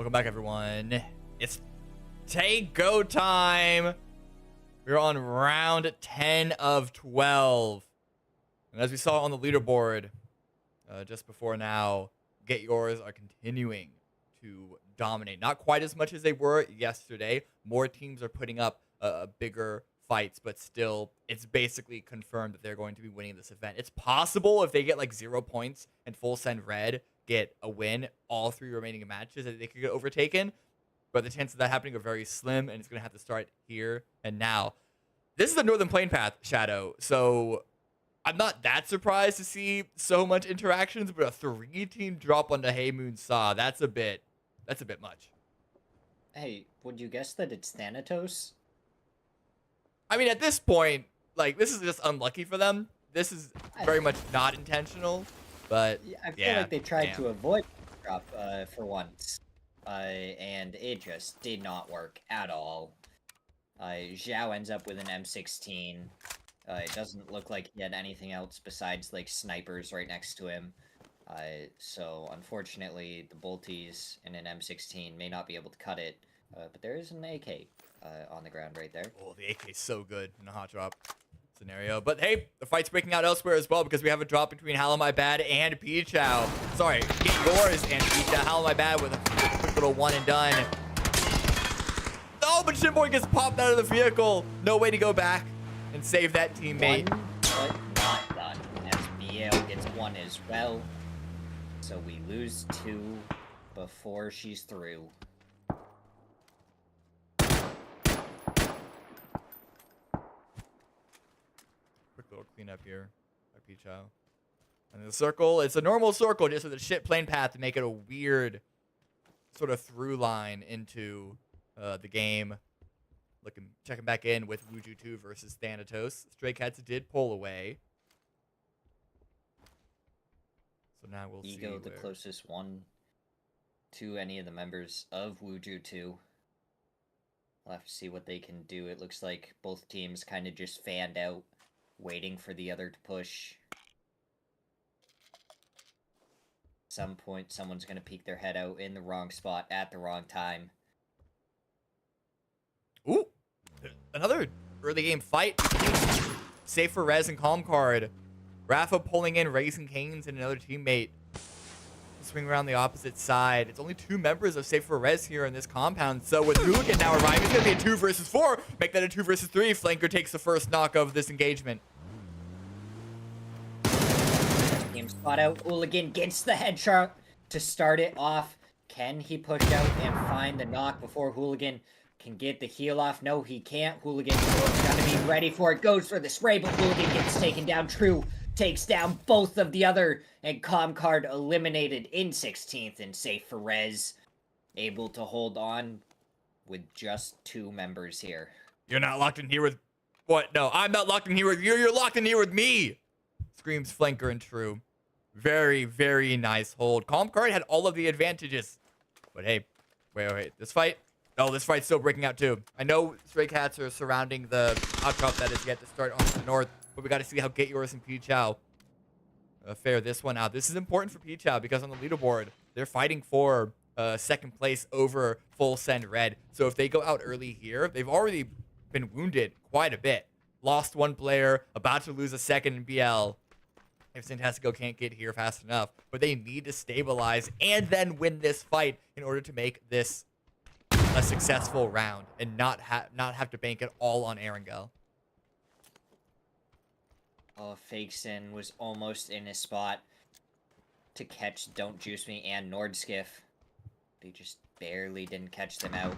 Welcome back, everyone. It's take-go time. We're on round 10 of 12. And as we saw on the leaderboard just before now, Get Yours are continuing to dominate. Not quite as much as they were yesterday. More teams are putting up bigger fights, but still, it's basically confirmed that they're going to be winning this event. It's possible if they get like 0 points and Full Send Red get a win all 3 remaining matches that they could get overtaken, but the chances of that happening are very slim, and it's going to have to start here and now. This is the Northern Plain Path, Shadow, so I'm not that surprised to see so much interactions, but a 3-team drop onto Hey Moon Saw, that's a bit much. Hey, would you guess that it's Thanatos? I mean, at this point, like, this is just unlucky for them. This is very much not intentional, but yeah, I feel like they tried to avoid drop for once, and it just did not work at all. Zhao ends up with an M16. It doesn't look like he had anything else besides, like, snipers right next to him. So, unfortunately, the bolties in an M16 may not be able to cut it, but there is an AK on the ground right there. Oh, the AK is so good in a hot drop scenario. But hey, the fight's breaking out elsewhere as well because we have a drop between Hello My Bad and Pichao. Sorry, Get Yours and Pichao. Hello My Bad with a quick little one and done. Oh, but Shinboy gets popped out of the vehicle. No way to go back and save that teammate. One, but not done, as BL gets one as well. So we lose 2 before she's through. Quick little cleanup here by Pichao. And the circle, it's a normal circle just with a shit plane path to make it a weird sort of through line into the game. Checking back in with Wuju 2 versus Thanatos. Stray Cats did pull away. So now we'll see. Ego, the closest one to any of the members of Wuju 2. We'll have to see what they can do. It looks like both teams kind of just fanned out, waiting for the other to push. At some point, someone's going to peek their head out in the wrong spot at the wrong time. Ooh, another early game fight. Safe for Rez and Calm Card. Rafa pulling in Raising Canes and another teammate. Swing around the opposite side. It's only 2 members of Safe for Rez here in this compound. So with Hooligan now arriving, it's going to be a 2 versus 4. Make that a 2 versus 3. Flanker takes the first knock of this engagement. Game spot out. Hooligan gets the headshot to start it off. Can he push out and find the knock before Hooligan can get the heal off? No, he can't. Hooligan's gotta be ready for it. Goes for the spray, but Hooligan gets taken down. True takes down both of the other, and Comcard eliminated in 16th and Safe for Rez. Able to hold on with just 2 members here. You're not locked in here with... What? No, I'm not locked in here with you. You're locked in here with me. Screams Flanker and True. Very, very nice hold. Comcard had all of the advantages. But hey, wait. This fight... Oh, this fight's still breaking out too. I know Stray Cats are surrounding the hot drop that is yet to start on the north, but we got to see how Get Yours and Pichao fare this one out. This is important for Pichao because on the leaderboard, they're fighting for second place over Full Send Red. So if they go out early here, they've already been wounded quite a bit. Lost 1 player, about to lose a second in BL. If Santastico can't get here fast enough, but they need to stabilize and then win this fight in order to make this a successful round and not have to bank it all on Erangel. Oh, Fakeson was almost in his spot to catch Don't Juice Me and Nordskiff. They just barely didn't catch them out.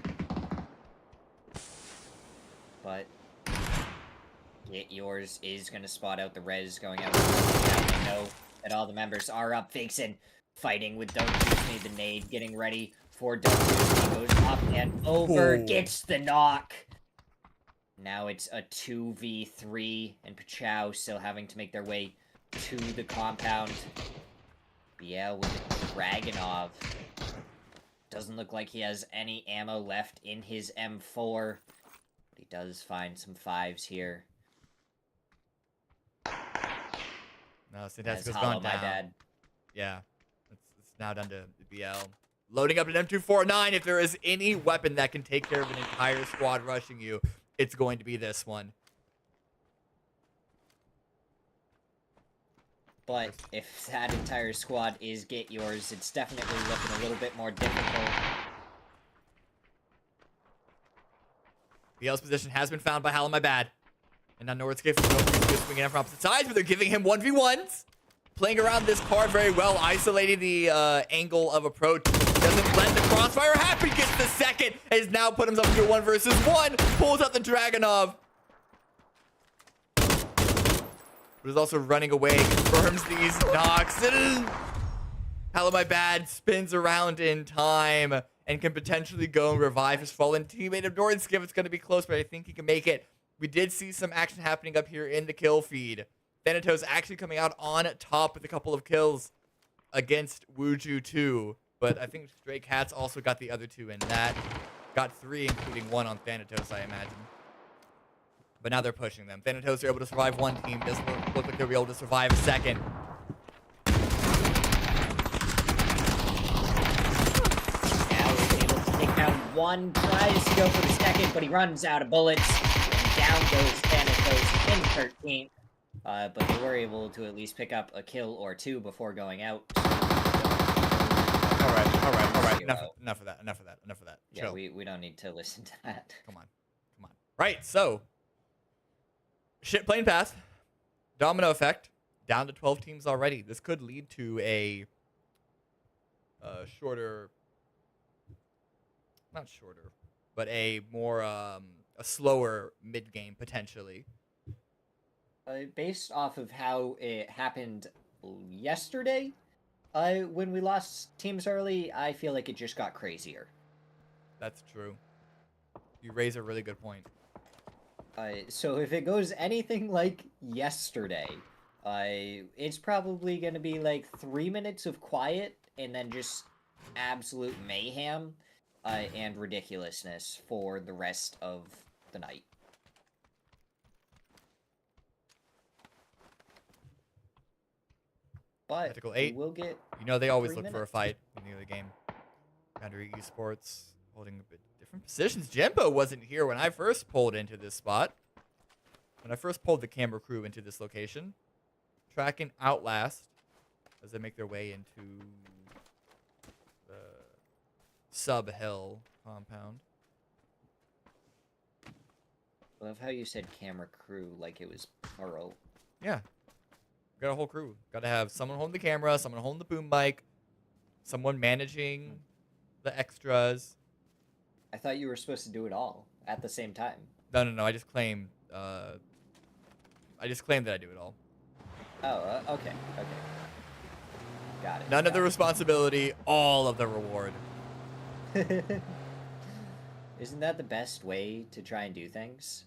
But Get Yours is going to spot out the res going out. Now they know that all the members are up. Fakeson fighting with Don't Juice Me, the nade getting ready for Don't Juice Me. Goes up and over, gets the knock. Now it's a 2v3, and Pichao still having to make their way to the compound. BL with Dragonov. Doesn't look like he has any ammo left in his M4. But he does find some 5s here. No, Santastico's gone down. My bad. Yeah. It's now down to BL. Loading up an M249. If there is any weapon that can take care of an entire squad rushing you, it's going to be this one. But if that entire squad is Get Yours, it's definitely looking a little bit more difficult. BL's position has been found by Hal, my bad. And now Nordscape is swinging in from opposite sides, but they're giving him 1v1s. Playing around this card very well, isolating the angle of approach. Doesn't let the crossfire happen, gets the second, has now put himself into a 1 versus 1, pulls out the Dragonov. But is also running away, confirms these knocks. Hal, my bad, spins around in time and can potentially go and revive his fallen teammate of Nordscape. It's going to be close, but I think he can make it. We did see some action happening up here in the kill feed. Thanatos actually coming out on top with a couple of kills against Wuju 2. But I think Stray Cats also got the other 2 in that. Got 3, including 1 on Thanatos, I imagine. But now they're pushing them. Thanatos are able to survive 1 team. Doesn't look like they'll be able to survive a second. Now he's able to take down 1, tries to go for the second, but he runs out of bullets. And down goes Thanatos in 13th. But they were able to at least pick up a kill or 2 before going out. All right. Enough of that. Yeah, Chill. we don't need to listen to that. Come on. Right, so. Shit plane path. Domino effect. Down to 12 teams already. This could lead to a shorter. Not shorter, but a more, a slower mid-game, potentially. Based off of how it happened yesterday, when we lost teams early, I feel like it just got crazier. That's true. You raise a really good point. So if it goes anything like yesterday, it's probably going to be like 3 minutes of quiet and then just absolute mayhem and ridiculousness for the rest of the night. But Tactical 8. we'll get. You know they always 3 look for a minutes. fight in the other game. Boundary Esports holding a bit different positions. Jimbo wasn't here when I first pulled into this spot. When I first pulled the camera crew into this location. Tracking Outlast as they make their way into the sub-hill compound. I love how you said camera crew like it was plural. Yeah. Got a whole crew. Got to have someone holding the camera, someone holding the boom mic, someone managing the extras. I thought you were supposed to do it all at the same time. No. I just claim that I do it all. Oh, okay. Got it. None of the responsibility, all of the reward. Isn't that the best way to try and do things?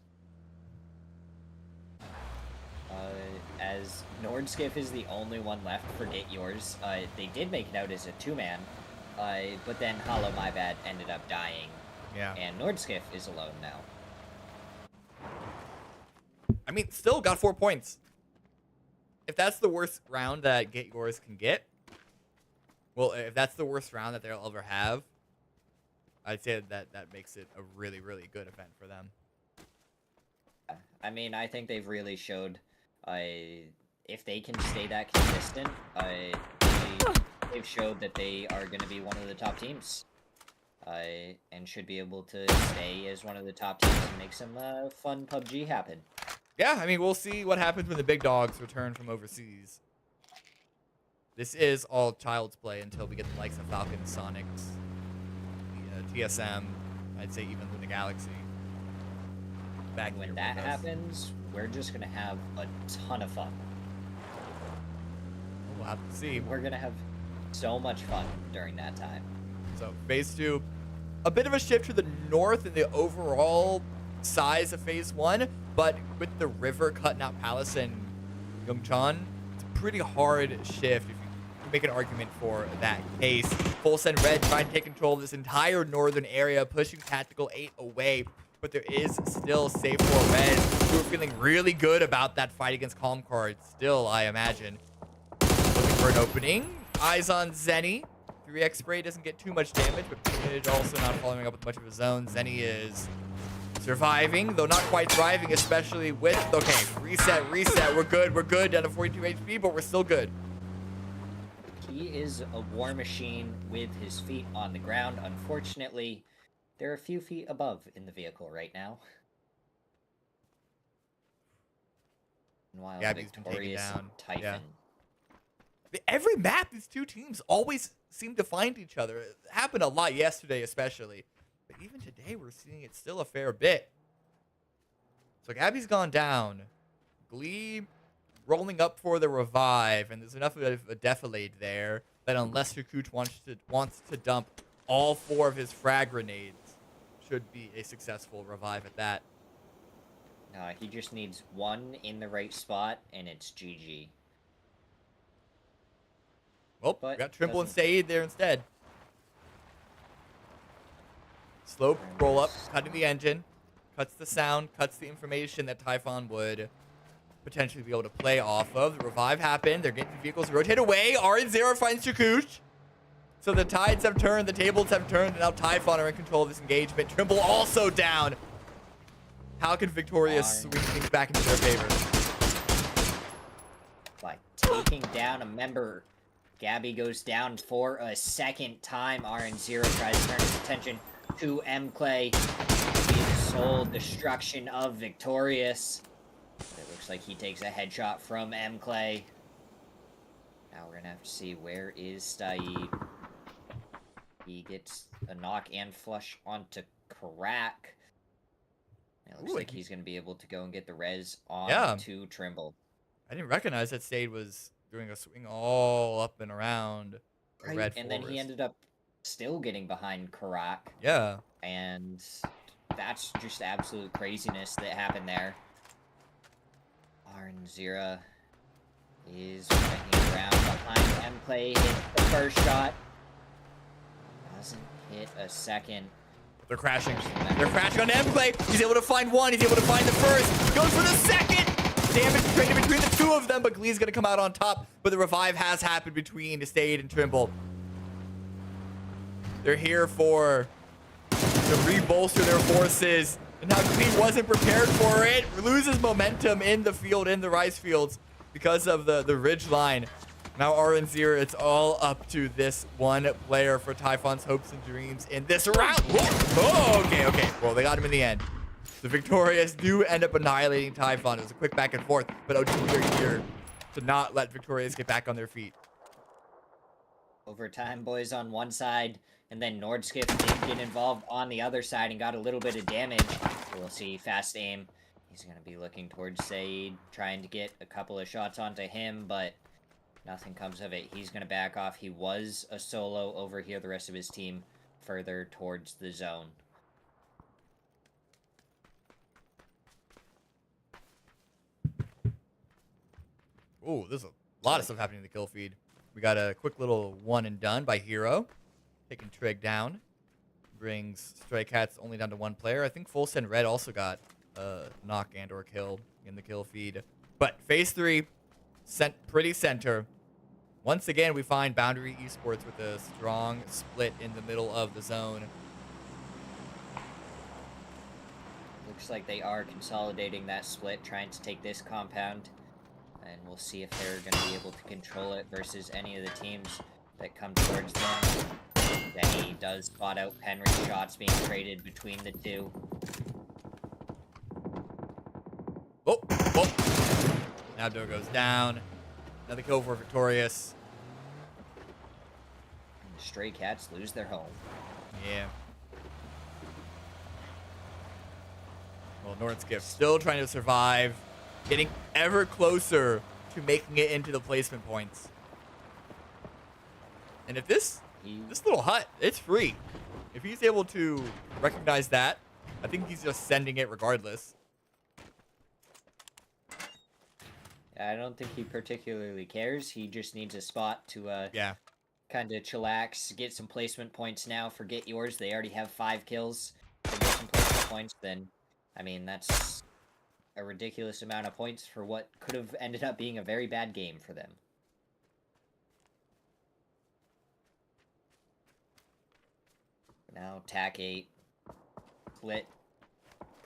As Nordskiff is the only one left for Get Yours, they did make it out as a 2-man, but then Hollow My Bad ended up dying. Yeah. And Nordskiff is alone now. I mean, still got 4 points. If that's the worst round that Get Yours can get, well, if that's the worst round that they'll ever have, I'd say that makes it a really, really good event for them. I mean, I think they've really showed, if they can stay that consistent, they've showed that they are going to be one of the top teams. And should be able to stay as one of the top teams and make some fun PUBG happen. Yeah, I mean, we'll see what happens when the big dogs return from overseas. This is all child's play until we get the likes of Falcon, Sonics, TSM, I'd say even Luna Galaxy. Back When here that with us. happens, we're just going to have a ton of fun. We'll have to see. We're going to have so much fun during that time. So, phase 2, a bit of a shift to the north in the overall size of phase 1, but with the river cutting out Palace and Yongchan, it's a pretty hard shift if you can make an argument for that case. Full Send Red trying to take control of this entire northern area, pushing Tactical 8 away, but there is still Save for Red, who are feeling really good about that fight against Calm Card still, I imagine. Looking for an opening. Eyes on Zenny. 3x spray doesn't get too much damage, but Peonage also not following up with much of his zones. Zenny is surviving, though not quite thriving, especially with... Okay, reset. We're good. Down to 42 HP, but we're still good. He is a war machine with his feet on the ground. Unfortunately, they're a few feet above in the vehicle right now. While Gabby's been taken Victorious down. Typhon. Yeah. Every map, these two teams always seem to find each other. It happened a lot yesterday, especially. But even today, we're seeing it still a fair bit. So Gabby's gone down. Glee rolling up for the revive, and there's enough of a defilade there that unless Kukuch wants to dump all 4 of his frag grenades, should be a successful revive at that. He just needs 1 in the right spot, and it's GG. Well, we got Trimble and Said there instead. Slow roll up, cutting the engine, cuts the sound, cuts the information that Typhon would potentially be able to play off of. The revive happened. They're getting the vehicles rotate away. RN0 finds Kukuch. So the tides have turned, the tables have turned, and now Typhon are in control of this engagement. Trimble also down. How can Victorious swing things back into their favor? By taking down a member, Gabby goes down for a second time. RN0 tries to turn his attention to M-Clay. The sole destruction of Victorious. But it looks like he takes a headshot from M-Clay. Now we're gonna have to see where is Saeed. He gets a knock and flush onto Crack. It looks like he's going to be able to go and get the res on to Trimble. I didn't recognize that Sade was doing a swing all up and around the red and then he ended up still getting behind Karak. Yeah. And that's just absolute craziness that happened there. Arnzira is running around behind M-Clay. Hit the first shot. Doesn't hit a second. They're crashing. They're crashing on M-Clay. He's able to find 1. He's able to find the first. Goes for the second. Damage traded between the 2 of them, but Glee's going to come out on top. But the revive has happened between Stade and Trimble. They're here to re-bolster their forces. And now Glee wasn't prepared for it. Loses momentum in the field, in the rice fields, because of the ridge line. Now RN0, it's all up to this one player for Typhon's hopes and dreams in this round. Oh, okay. Well, they got him in the end. The Victorious do end up annihilating Typhon. It was a quick back and forth, but OG are here to not let Victorious get back on their feet. Overtime boys on one side, and then Nordskip did get involved on the other side and got a little bit of damage. We'll see fast aim. He's going to be looking towards Saeed, trying to get a couple of shots onto him, but nothing comes of it. He's going to back off. He was a solo over here. The rest of his team further towards the zone. Ooh, there's a lot of stuff happening in the kill feed. We got a quick little one and done by Hero. Taking Trig down. Brings Stray Cats only down to 1 player. I think Full Send Red also got a knock and or kill in the kill feed. But phase 3, sent pretty center. Once again, we find Boundary Esports with a strong split in the middle of the zone. Looks like they are consolidating that split, trying to take this compound. And we'll see if they're going to be able to control it versus any of the teams that come towards them. Then he does spot out Penrith shots being traded between the 2. Oh. Nabdo goes down. Another kill for Victorious. And the Stray Cats lose their home. Yeah. Well, Nordskip still trying to survive. Getting ever closer to making it into the placement points. And if this little hut, it's free. If he's able to recognize that, I think he's just sending it regardless. I don't think he particularly cares. He just needs a spot to kind of chillax, get some placement points now. Forget yours. They already have 5 kills. To get some placement points, then, I mean, that's a ridiculous amount of points for what could have ended up being a very bad game for them. Now TAC 8 split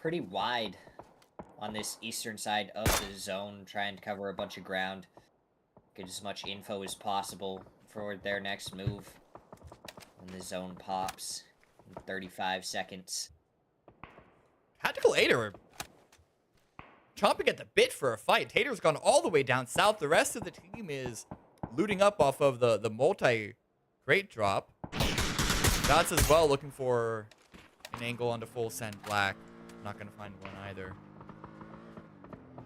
pretty wide on this eastern side of the zone, trying to cover a bunch of ground. Get as much info as possible for their next move when the zone pops in 35 seconds. Tactical 8 are chomping at the bit for a fight. Tater's gone all the way down south. The rest of the team is looting up off of the multi-crate drop. Dots as well, looking for an angle onto full send black. Not going to find one either.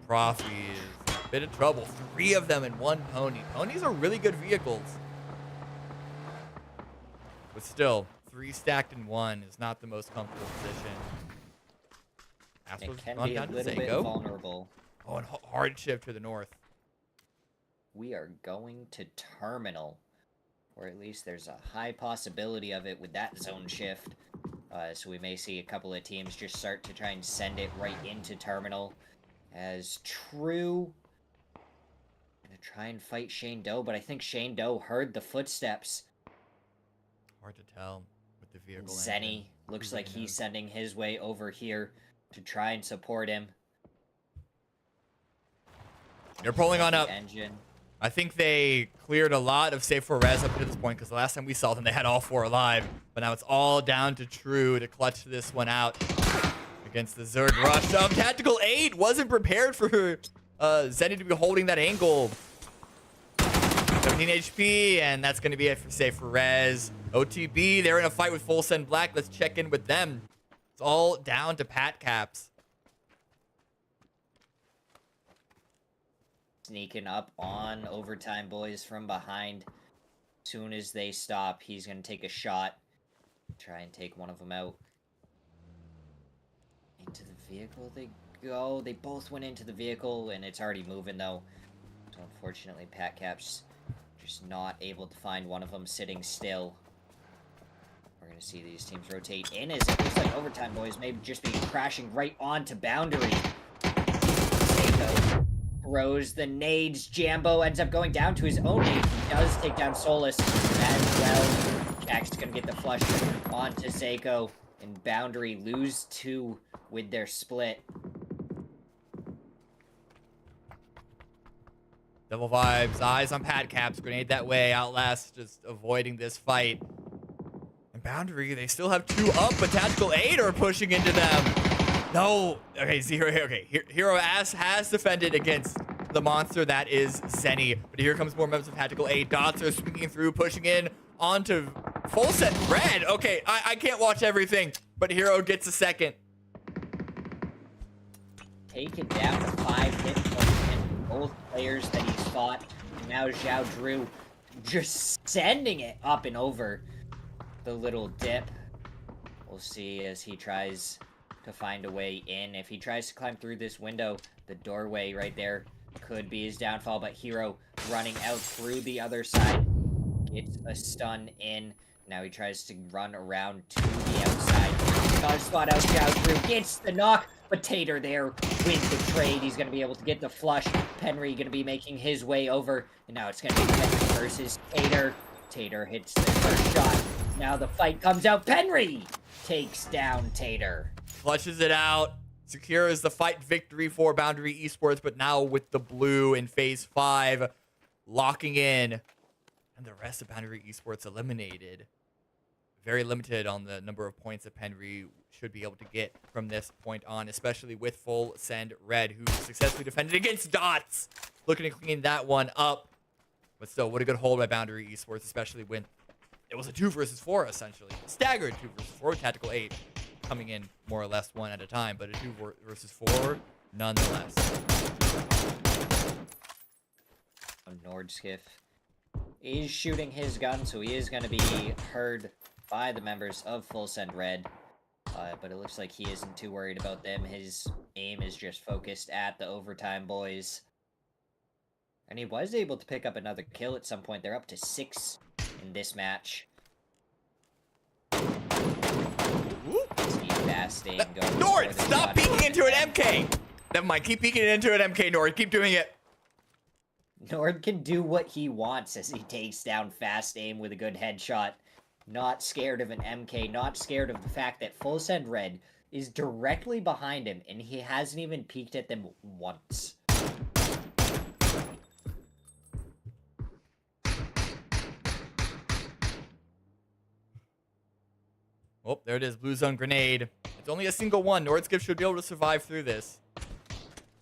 Profi is in a bit of trouble. 3 of them in 1 pony. Ponies are really good vehicles. But still, 3 stacked in 1 is not the most comfortable position. It can be a little bit vulnerable. Oh, and hard shift to the north. We are going to terminal, or at least there's a high possibility of it with that zone shift. So we may see a couple of teams just start to try and send it right into terminal. As True gonna try and fight Shane Doe, but I think Shane Doe heard the footsteps. Hard to tell with the vehicle. Zenny looks like he's sending his way over here to try and support him. They're pulling on up. Engine. I think they cleared a lot of safe for res up to this point, because the last time we saw them, they had all 4 alive. But now it's all down to True to clutch this one out against the Zerg rush. Tactical 8 wasn't prepared for Zenny to be holding that angle. 17 HP, and that's going to be it for safe for res. OTB, they're in a fight with full send black. Let's check in with them. It's all down to Pat Caps. Sneaking up on overtime boys from behind. Soon as they stop, he's going to take a shot. Try and take one of them out. Into the vehicle they go. They both went into the vehicle, and it's already moving, though. So unfortunately, Pat Caps just not able to find one of them sitting still. We're going to see these teams rotate in, as it looks like overtime boys may just be crashing right onto boundary. Seiko throws the nades. Jambo ends up going down to his own nade. He does take down Solus as well. Jack's going to get the flush onto Seiko. And boundary lose 2 with their split. Devil vibes, eyes on Pat Caps, grenade that way, Outlast just avoiding this fight. And Boundary, they still have 2 up, but Tactical 8 are pushing into them. No, okay, Zero, okay, Hero has defended against the monster that is Zenny, but here comes more members of Tactical 8. Dots are swinging through, pushing in onto full set red. Okay, I can't watch everything, but Hero gets a second. Taken down to 5 hit points, and both players that he's fought. And now Zhao Drew just sending it up and over the little dip. We'll see as he tries to find a way in. If he tries to climb through this window, the doorway right there could be his downfall, but Hero running out through the other side. Gets a stun in. Now he tries to run around to the outside. Got a spot out. Zhao Drew gets the knock, but Tater there with the trade. He's going to be able to get the flush. Penry going to be making his way over. And now it's going to be Penry versus Tater. Tater hits the first shot. Now the fight comes out. Penry takes down Tater. Flushes it out. Secures the fight victory for Boundary Esports, but now with the blue in phase 5, locking in. And the rest of Boundary Esports eliminated. Very limited on the number of points that Penry should be able to get from this point on, especially with full send red, who successfully defended against Dots. Looking to clean that one up. But still, what a good hold by Boundary Esports, especially when it was a 2 versus 4, essentially. Staggered 2 versus 4, Tactical 8 coming in more or less 1 at a time, but a 2 versus 4 nonetheless. Nordskiff is shooting his gun, so he is going to be heard by the members of Full Send Red. But it looks like he isn't too worried about them. His aim is just focused at the overtime boys. And he was able to pick up another kill at some point. They're up to 6 in this match. Nord, stop peeking into an MK! Never mind, keep peeking into an MK, Nord. Keep doing it. Nord can do what he wants as he takes down fast aim with a good headshot. not scared of an MK, not scared of the fact that Full Send Red is directly behind him, and he hasn't even peeked at them once. Oh, there it is. Blue zone grenade. It's only a single one. Nordskip should be able to survive through this.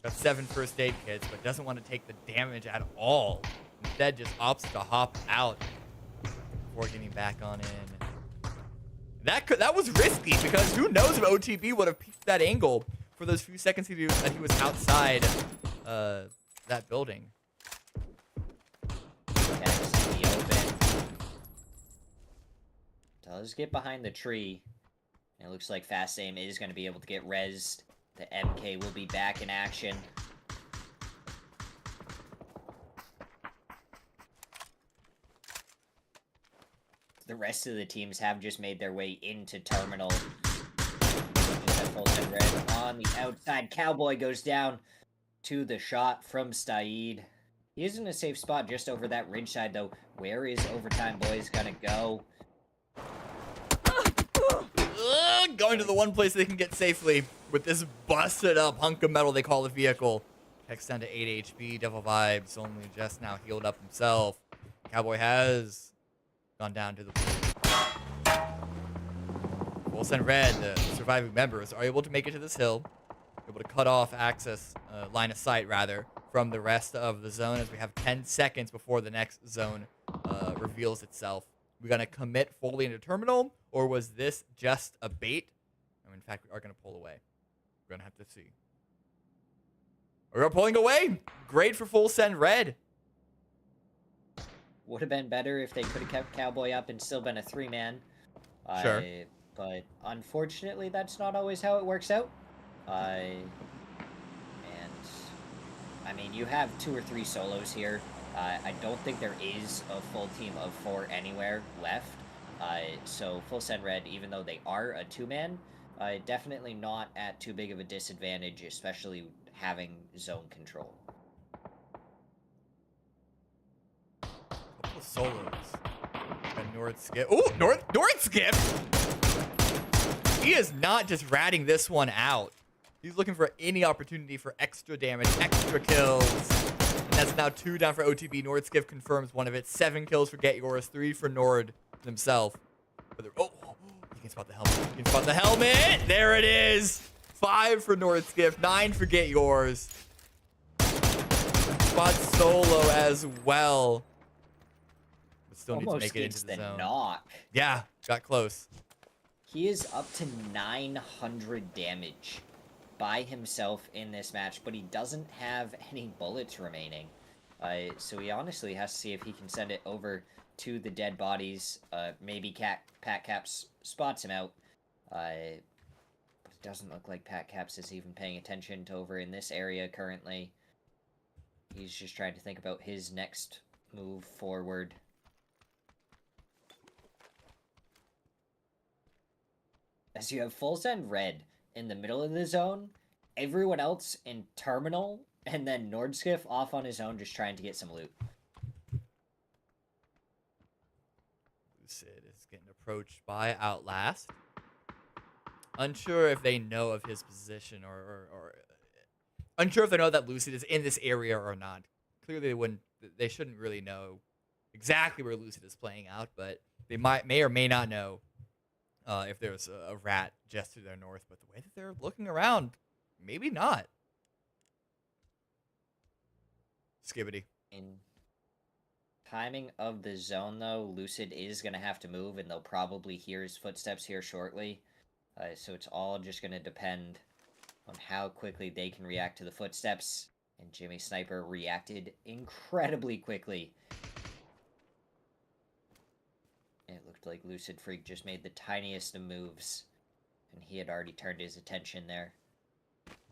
Got 7 first aid kits, but doesn't want to take the damage at all. Instead, just opts to hop out before getting back on in. That was risky, because who knows if OTB would have peeked that angle for those few seconds that he was outside that building. Next in the open. Does get behind the tree. It looks like Fast Aim is going to be able to get rezzed. The MK will be back in action. The rest of the teams have just made their way into Terminal. Full Send Red on the outside. Cowboy goes down to the shot from Staid. He is in a safe spot just over that ridge side, though. Where is Overtime Boys gonna go? Going to the one place they can get safely with this busted up hunk of metal they call the vehicle. Hex down to 8 HP. Devil Vibes only just now healed up himself. Cowboy has gone down to the blue. Full Send Red, the surviving members, are able to make it to this hill. Able to cut off access, line of sight rather, from the rest of the zone, as we have 10 seconds before the next zone reveals itself. We gonna commit fully into Terminal, or was this just a bait? In fact, we are gonna pull away. We're gonna have to see. We're pulling away. Great for Full Send Red. Would have been better if they could have kept Cowboy up and still been a 3-man. Sure. But unfortunately, that's not always how it works out. And I mean, you have 2 or 3 solos here. I don't think there is a full team of 4 anywhere left. So Full Send Red, even though they are a 2-man, definitely not at too big of a disadvantage, especially having zone control. Couple of solos. And Nordskip. Ooh, Nordskip! He is not just ratting this one out. He's looking for any opportunity for extra damage, extra kills. And that's now 2 down for OTB. Nordskip confirms one of it. 7 kills for Get Yours, 3 for Nord himself. Oh, you can spot the helmet. You can spot the helmet. There it is. 5 for Nordskip, 9 for Get Yours. Spot solo as well. But still needs to make it into the zone. Knock. Yeah, got close. He is up to 900 damage by himself in this match, but he doesn't have any bullets remaining. So he honestly has to see if he can send it over to the dead bodies. Maybe Pat Caps spots him out. But it doesn't look like Pat Caps is even paying attention to over in this area currently. He's just trying to think about his next move forward. As you have Full Send Red in the middle of the zone, everyone else in Terminal, and then Nordskip off on his own just trying to get some loot. Lucid is getting approached by Outlast. Unsure if they know of his position or unsure if they know that Lucid is in this area or not. Clearly they shouldn't really know exactly where Lucid is playing out, but they may or may not know if there's a rat just to their north. But the way that they're looking around, maybe not. Skibbity. In timing of the zone, though, Lucid is going to have to move, and they'll probably hear his footsteps here shortly. So it's all just going to depend on how quickly they can react to the footsteps. And Jimmy Sniper reacted incredibly quickly. It looked like Lucid Freak just made the tiniest of moves, and he had already turned his attention there.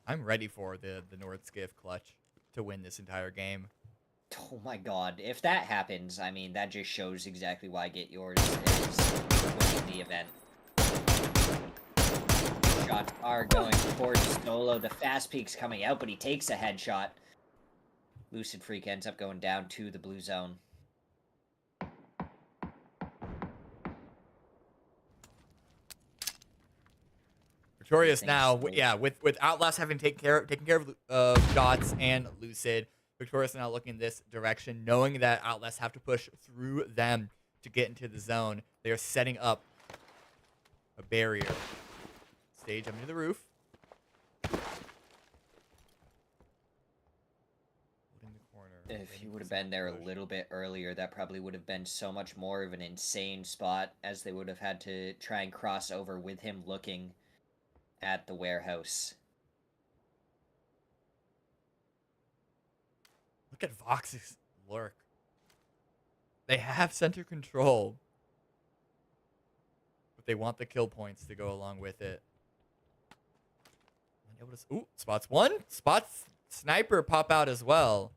I'm ready for the Nordskip clutch to win this entire game. Oh my god, if that happens, I mean, that just shows exactly why Get Yours is winning the event. Shots are going towards Solo. The fast peak's coming out, but he takes a headshot. Lucid Freak ends up going down to the blue zone. Victorious Everything's now, slow. yeah, with Outlast having taken care of Dots and Lucid, Victorious now looking this direction, knowing that Outlast have to push through them to get into the zone. They are setting up a barrier. Stage up into the roof. Holding the corner. If he would have been there a little bit earlier, that probably would have been so much more of an insane spot, as they would have had to try and cross over with him looking at the warehouse. Look at Vox's lurk. They have center control, but they want the kill points to go along with it. Unable to, ooh, spots one. Spots Sniper pop out as well.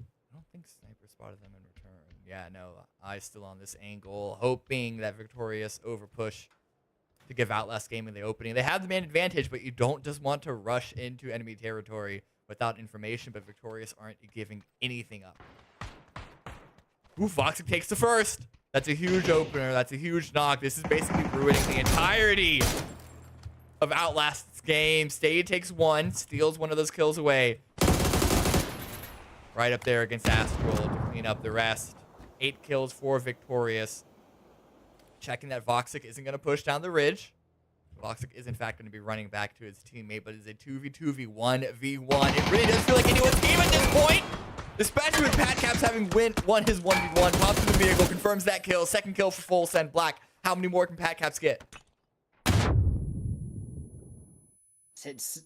I don't think Sniper spotted them in return. Yeah, no, eyes still on this angle, hoping that Victorious overpush to give Outlast Gaming the opening. They have the man advantage, but you don't just want to rush into enemy territory without information, but Victorious aren't giving anything up. Ooh, Voxic takes the first. That's a huge opener. That's a huge knock. This is basically ruining the entirety of Outlast's game. Stade takes one, steals one of those kills away. Right up there against Astral to clean up the rest. 8 kills for Victorious. Checking that Voxic isn't going to push down the ridge. Voxic is, in fact, going to be running back to his teammate, but it's a 2v2v1v1. It really does feel like anyone's game at this point. Especially with Pat Caps having won his 1v1. Pops in the vehicle, confirms that kill. Second kill for Full Send Black. How many more can Pat Caps get? It's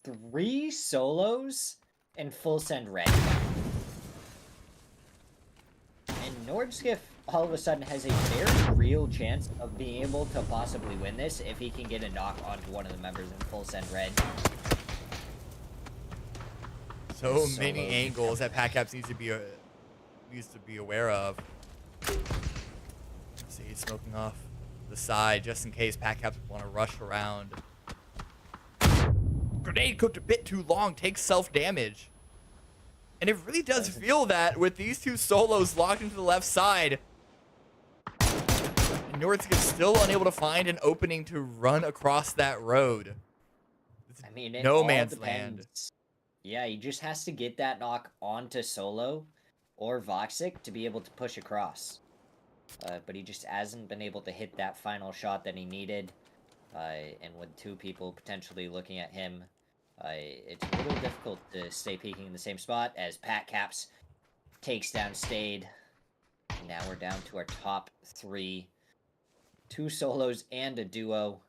3 solos and Full Send Red. And Nordskiff all of a sudden has a very real chance of being able to possibly win this if he can get a knock onto one of the members in Full Send Red. So many angles that Pat Caps needs to be aware of. See, he's smoking off the side just in case Pat Caps want to rush around. Grenade cooked a bit too long, takes self-damage. And it really does feel that with these 2 solos locked into the left side. And Nordskiff still unable to find an opening to run across that road. It's I mean, it no all man's depends. land. Yeah, he just has to get that knock onto Solo or Voxic to be able to push across. But he just hasn't been able to hit that final shot that he needed. And with 2 people potentially looking at him, it's a little difficult to stay peeking in the same spot as Pat Caps takes down Stade. Now we're down to our top 3. 2 solos and a duo.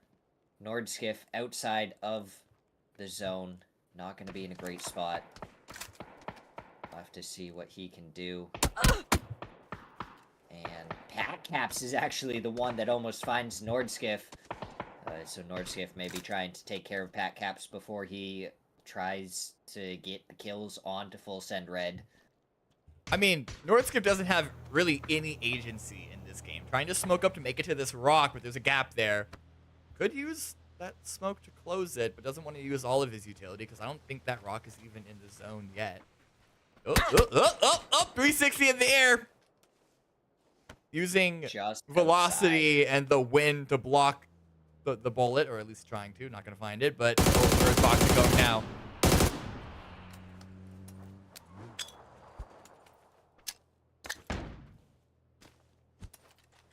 Nordskiff outside of the zone. Not going to be in a great spot. We'll have to see what he can do. And Pat Caps is actually the one that almost finds Nordskiff. So Nordskiff may be trying to take care of Pat Caps before he tries to get the kills onto Full Send Red. I mean, Nordskiff doesn't have really any agency in this game. Trying to smoke up to make it to this rock, but there's a gap there. Could use that smoke to close it, but doesn't want to use all of his utility because I don't think that rock is even in the zone yet. Oh, 360 in the air. Using Just velocity and the wind to block the bullet, or at least trying to. Not going to find it, but where's Voxic going now?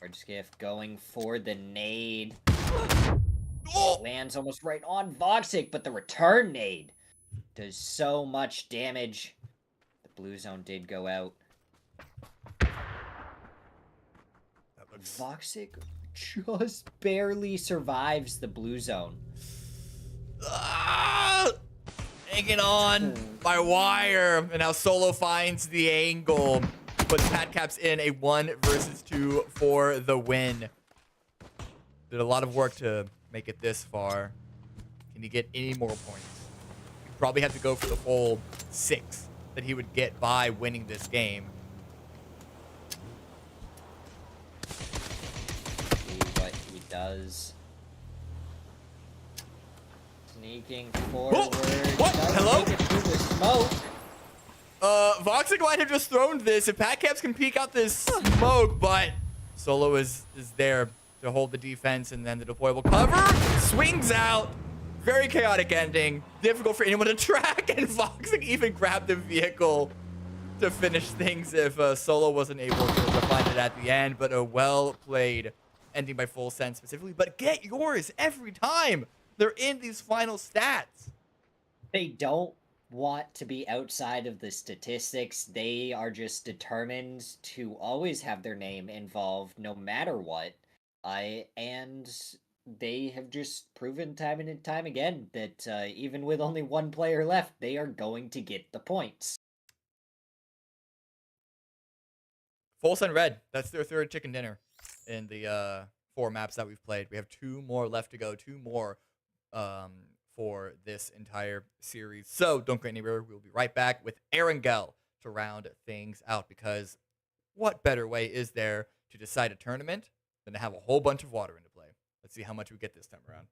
Nordskiff going for the nade. Oh! Lands almost right on Voxic, but the return nade does so much damage. The blue zone did go out. Voxic just barely survives the blue zone. Hanging on by wire, and now Solo finds the angle. Puts Pat Caps in a 1 versus 2 for the win. Did a lot of work to make it this far. Can he get any more points? He'd probably have to go for the full 6 that he would get by winning this game. See what he does. Sneaking forward. What? Hello? Make it through the smoke. Voxic might have just thrown this. If Pat Caps can peek out this smoke, but Solo is there to hold the defense, and then the deployable cover swings out. Very chaotic ending. Difficult for anyone to track, and Voxic even grabbed the vehicle to finish things if Solo wasn't able to find it at the end. But a well-played ending by Full Send specifically. But get yours every time. They're in these final stats. They don't want to be outside of the statistics. They are just determined to always have their name involved no matter what. And they have just proven time and time again that even with only one player left, they are going to get the points. Full Send Red. That's their third chicken dinner in the 4 maps that we've played. We have 2 more left to go. 2 more for this entire series. So don't go anywhere. We'll be right back with Erangel to round things out, because what better way is there to decide a tournament than to have a whole bunch of water into play? Let's see how much we get this time around.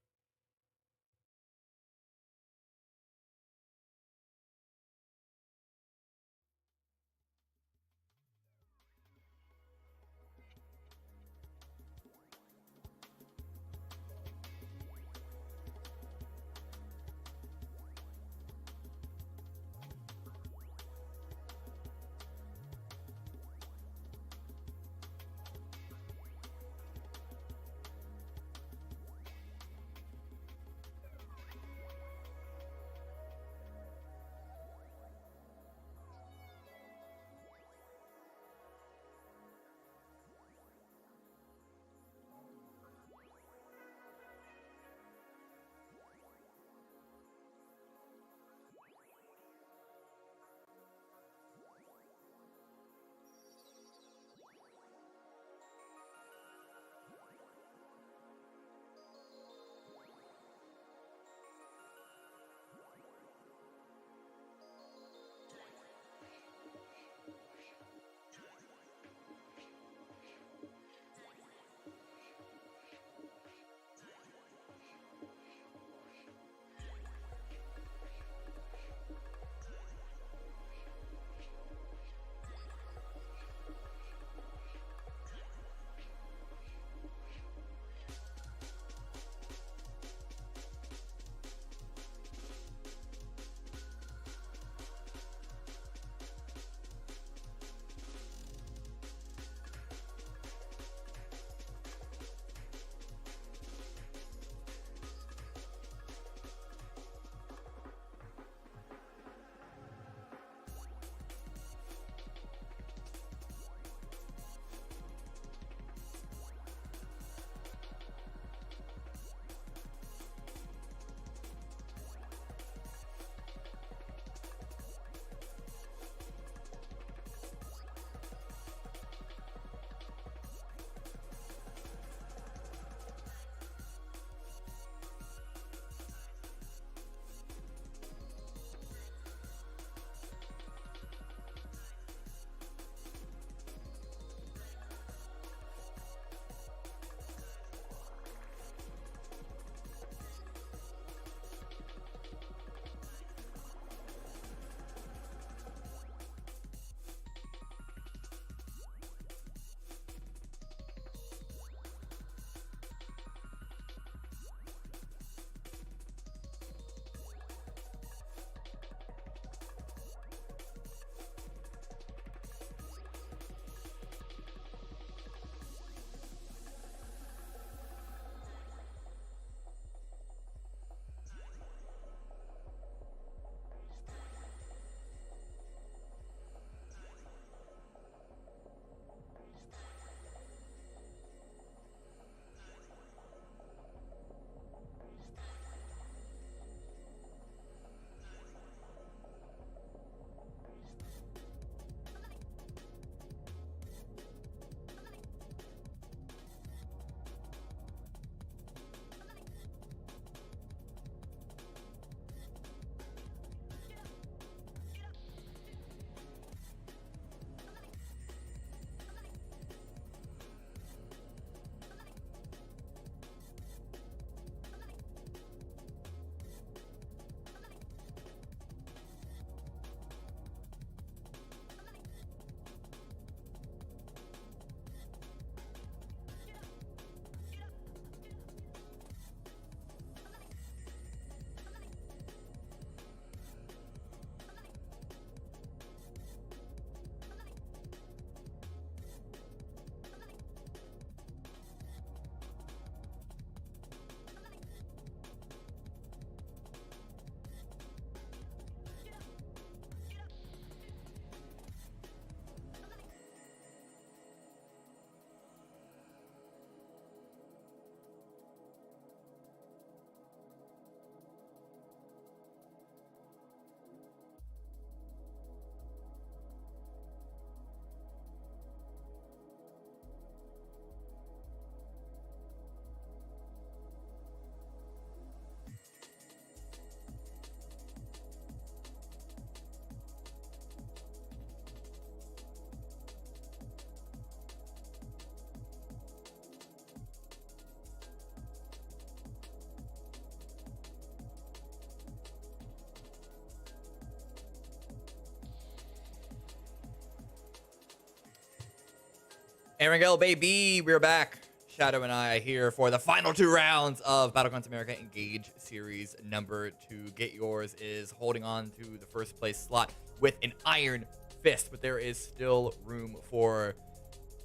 Erangel, baby, we're back. Shadow and I are here for the final 2 rounds of Battlegrounds America Engage Series number 2. Get Yours is holding on to the first place slot with an iron fist, but there is still room for...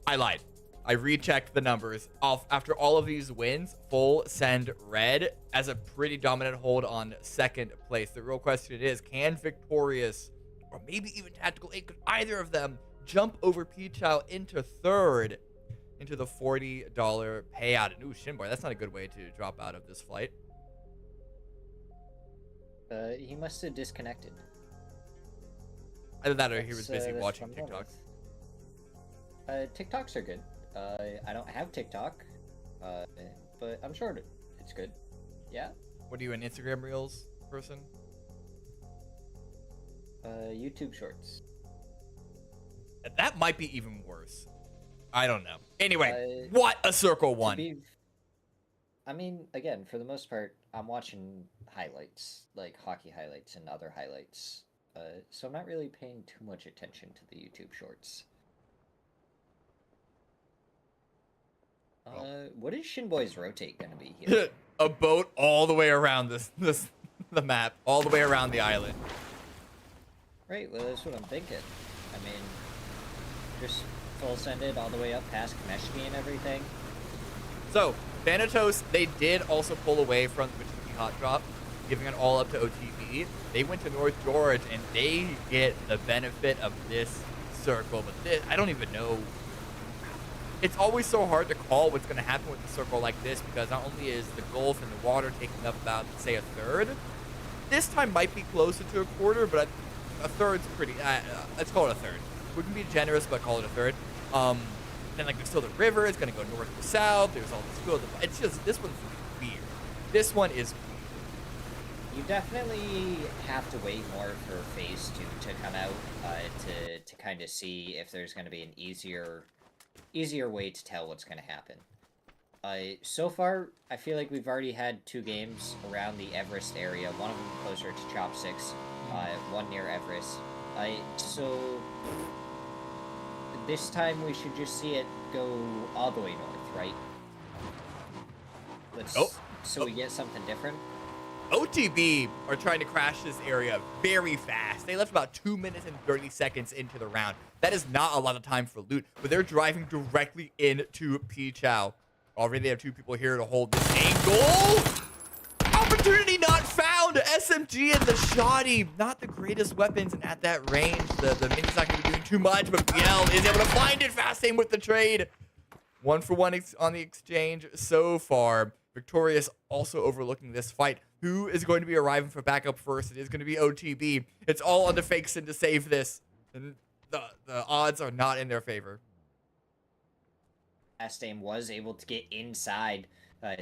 I lied. I rechecked the numbers. After all of these wins, Full Send Red as a pretty dominant hold on second place. The real question is, can Victorious, or maybe even Tactical 8, could either of them jump over Pichao into third, into the $40 payout? And ooh, Shinboy, that's not a good way to drop out of this flight. He must have disconnected. Either that or he was busy watching what I'm going TikToks. TikToks are good. I don't have TikTok, but I'm sure it's good. Yeah. What are you, an Instagram Reels person? YouTube Shorts. That might be even worse. I don't know. Anyway, what a circle one. I mean, again, for the most part, I'm watching highlights, like hockey highlights and other highlights. So I'm not really paying too much attention to the YouTube Shorts. What is Shinboy's rotate gonna be here? A boat all the way around the map, all the way around the island. Right, well, that's what I'm thinking. I mean, just full send it all the way up past Kameshki and everything. So, Thanatos, they did also pull away from the Machuki hot drop, giving it all up to OTB. They went to North George, and they get the benefit of this circle. But this, I don't even know. It's always so hard to call what's going to happen with a circle like this, because not only is the Gulf and the water taking up about, say, a third, this time might be closer to a quarter, but a third's pretty, let's call it a third. We can be generous, but call it a third. Then, like, there's still the river. It's going to go north to south. There's all this field. It's just, this one's weird. This one is weird. You definitely have to wait more for Phase 2 to come out to kind of see if there's going to be an easier way to tell what's going to happen. So far, I feel like we've already had 2 games around the Everest area, one of them closer to Chop 6, one near Everest. So this time we should just see it go all the way north, right? So we get something different. OTB are trying to crash this area very fast. They left about 2 minutes and 30 seconds into the round. That is not a lot of time for loot, but they're driving directly into Pichao. Already they have 2 people here to hold this angle. Opportunity not found. SMG and the Shoddy, not the greatest weapons, and at that range, the mini's not going to be doing too much, but Biel is able to find it. Fast aim with the trade. 1 for 1 on the exchange so far. Victorious also overlooking this fight. Who is going to be arriving for backup first? It is going to be OTB. It's all on the Fakeson to save this. And the odds are not in their favor. Fast aim was able to get inside,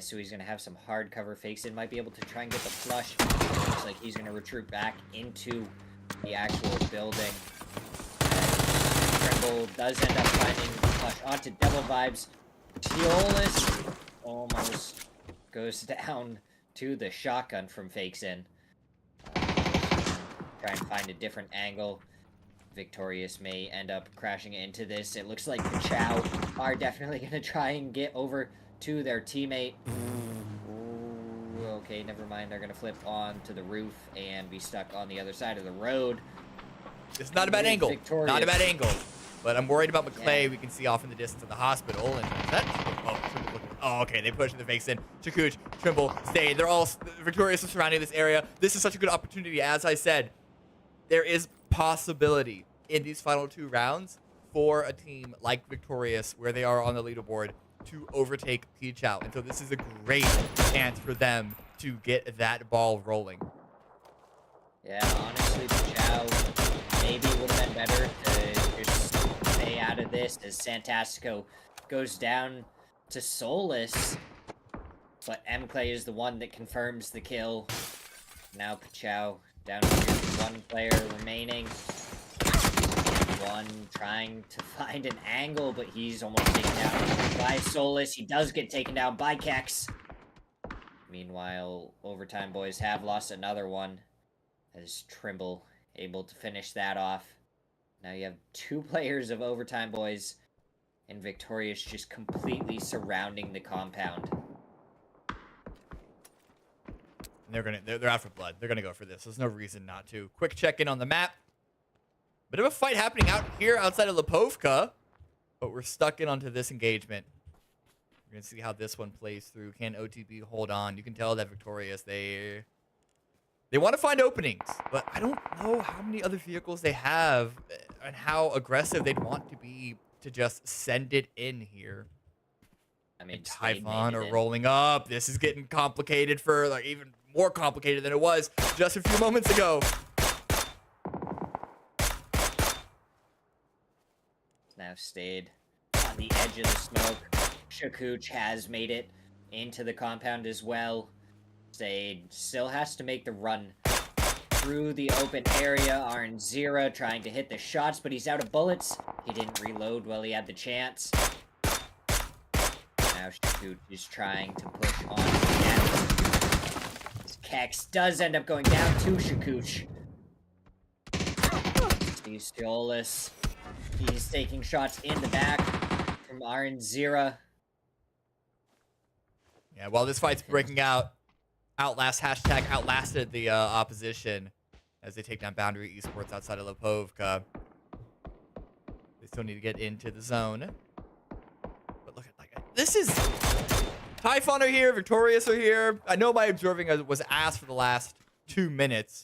so he's going to have some hard cover. Fakeson might be able to try and get the flush. Looks like he's going to retreat back into the actual building. Trimble does end up finding the flush onto Devil Vibes. Teolis almost goes down to the shotgun from Fakeson. Try and find a different angle. Victorious may end up crashing into this. It looks like the Chow are definitely going to try and get over to their teammate. Ooh, okay, never mind. They're going to flip on to the roof and be stuck on the other side of the road. It's not a bad angle. Victorious. Not a bad angle. But I'm worried about McClay. Yeah. We can see off in the distance of the hospital. And is that... Oh, okay. They push the fakes in. Chakooch, Trimble, stay. They're all Victorious surrounding this area. This is such a good opportunity. As I said, there is possibility in these final 2 rounds for a team like Victorious, where they are on the leaderboard, to overtake Pichao. And so this is a great chance for them to get that ball rolling. Yeah, honestly, Pichao maybe would have been better to just stay out of this as Santastico goes down to Solus. But M-Clay is the one that confirms the kill. Now Pichao down to 1 player remaining. One trying to find an angle, but he's almost taken down by Solus. He does get taken down by Kex. Meanwhile, Overtime Boys have lost another one, as Trimble able to finish that off. Now you have 2 players of Overtime Boys and Victorious just completely surrounding the compound. They're out for blood. They're gonna go for this. There's no reason not to. Quick check in on the map. Bit of a fight happening out here outside of Lipovka, but we're stuck in onto this engagement. We're gonna see how this one plays through. Can OTB hold on? You can tell that Victorious, they want to find openings, but I don't know how many other vehicles they have and how aggressive they'd want to be to just send it in here. I mean, Typhon are rolling up. This is getting complicated for, like, even more complicated than it was just a few moments ago. Now stayed on the edge of the smoke. Shakuch has made it into the compound as well. Stayed still has to make the run through the open area. Arnzira trying to hit the shots, but he's out of bullets. He didn't reload while he had the chance. Now Shakuch is trying to push on again. This Kex does end up going down to Shakuch. Steve Stiolis. He's taking shots in the back from Arnzira. Yeah, while this fight's breaking out, outlasted the opposition as they take down Boundary Esports outside of Lipovka. They still need to get into the zone. But look at, this is... Typhon are here, Victorious are here. I know my observing was asked for the last 2 minutes.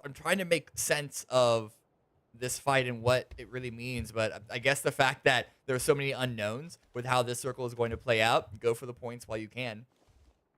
I'm trying to make sense of this fight and what it really means, but I guess the fact that there are so many unknowns with how this circle is going to play out, go for the points while you can.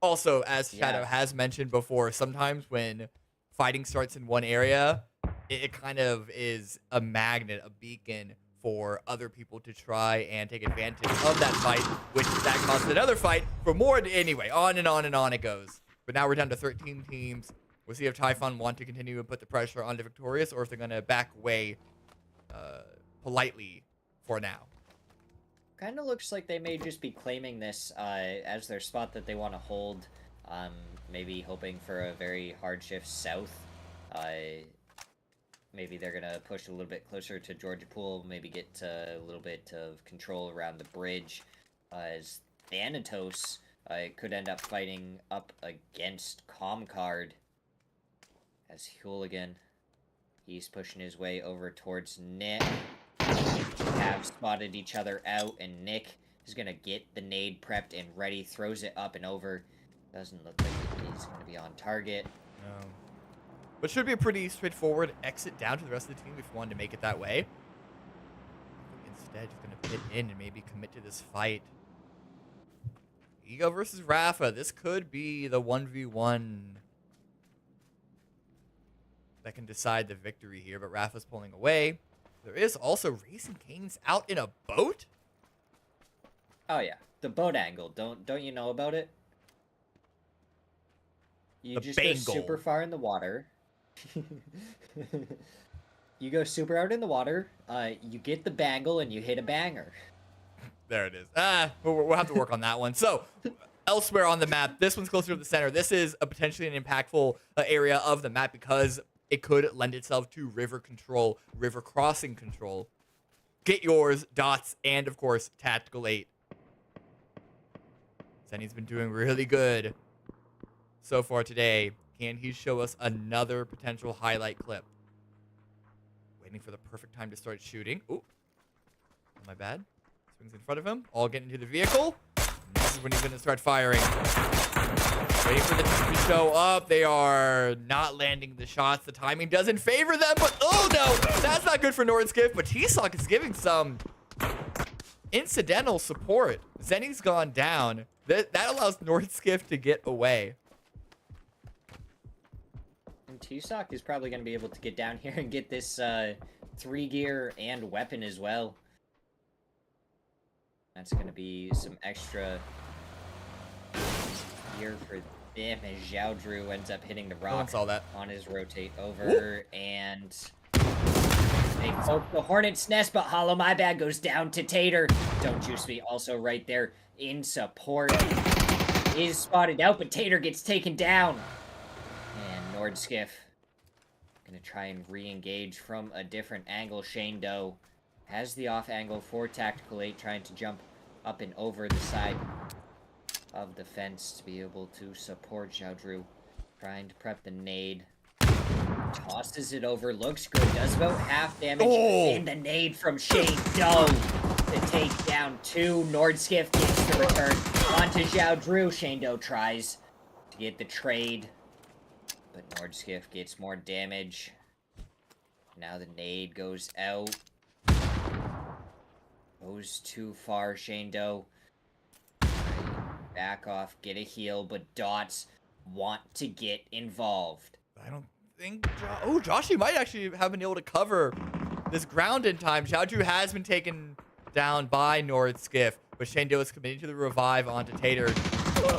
Also, as Shadow has mentioned before, sometimes when fighting starts in one area, it kind of is a magnet, a beacon for other people to try and take advantage of that fight, which that causes another fight for more. Anyway, on and on and on it goes. But now we're down to 13 teams. We'll see if Typhon want to continue to put the pressure onto Victorious or if they're going to back away politely for now. Kind of looks like they may just be claiming this as their spot that they want to hold. Maybe hoping for a very hard shift south. Maybe they're going to push a little bit closer to Georgia Pool. Maybe get a little bit of control around the bridge. As Thanatos could end up fighting up against Comcard. As Hooligan, he's pushing his way over towards Nick. Have spotted each other out, and Nick is going to get the nade prepped and ready, throws it up and over. Doesn't look like he's going to be on target. No. But should be a pretty straightforward exit down to the rest of the team if you wanted to make it that way. Instead, he's going to pit in and maybe commit to this fight. Ego versus Rafa. This could be the 1v1 that can decide the victory here, but Rafa's pulling away. There is also Racing Canes out in a boat? Oh yeah, the boat angle. Don't you know about it? You just go super far in the water. You go super out in the water, you get the bangle, and you hit a banger. There it is. We'll have to work on that one. So, elsewhere on the map, this one's closer to the center. This is a potentially an impactful area of the map because it could lend itself to river control, river crossing control. Get yours, Dots, and of course, Tactical 8. Zenny's been doing really good so far today. Can he show us another potential highlight clip? Waiting for the perfect time to start shooting. Ooh. My bad. Swings in front of him. All get into the vehicle. And this is when he's going to start firing. Waiting for the team to show up. They are not landing the shots. The timing doesn't favor them, but oh no, that's not good for Nordskiff. But T-Sock is giving some incidental support. Zenny's gone down. That allows Nordskiff to get away. And T-Sock is probably going to be able to get down here and get this 3 gear and weapon as well. That's going to be some extra gear for them as Zhao Drew ends up hitting the rock on his rotate over. Ooh. And they poke the Hornet's Nest, but Hollow My Bad goes down to Tater. Don't Juice Me also right there in support. Is spotted out, but Tater gets taken down. And Nordskiff gonna try and re-engage from a different angle. Shane Doe Has the off angle for Tactical 8, trying to jump up and over the side of the fence to be able to support Xiaodru. Trying to prep the nade. Tosses it over, looks good, does about half damage. And the nade from Shane Doe to take down 2. Nordskiff gets the return onto Xiaodru. Shane Doe tries to get the trade, but Nordskiff gets more damage. Now the nade goes out. Goes too far, Shane Doe. Back off, get a heal, but Dots want to get involved. I don't think... Joshy might actually have been able to cover this ground in time. Xiaodru has been taken down by Nordskiff, but Shane Doe is committing to the revive onto Tater.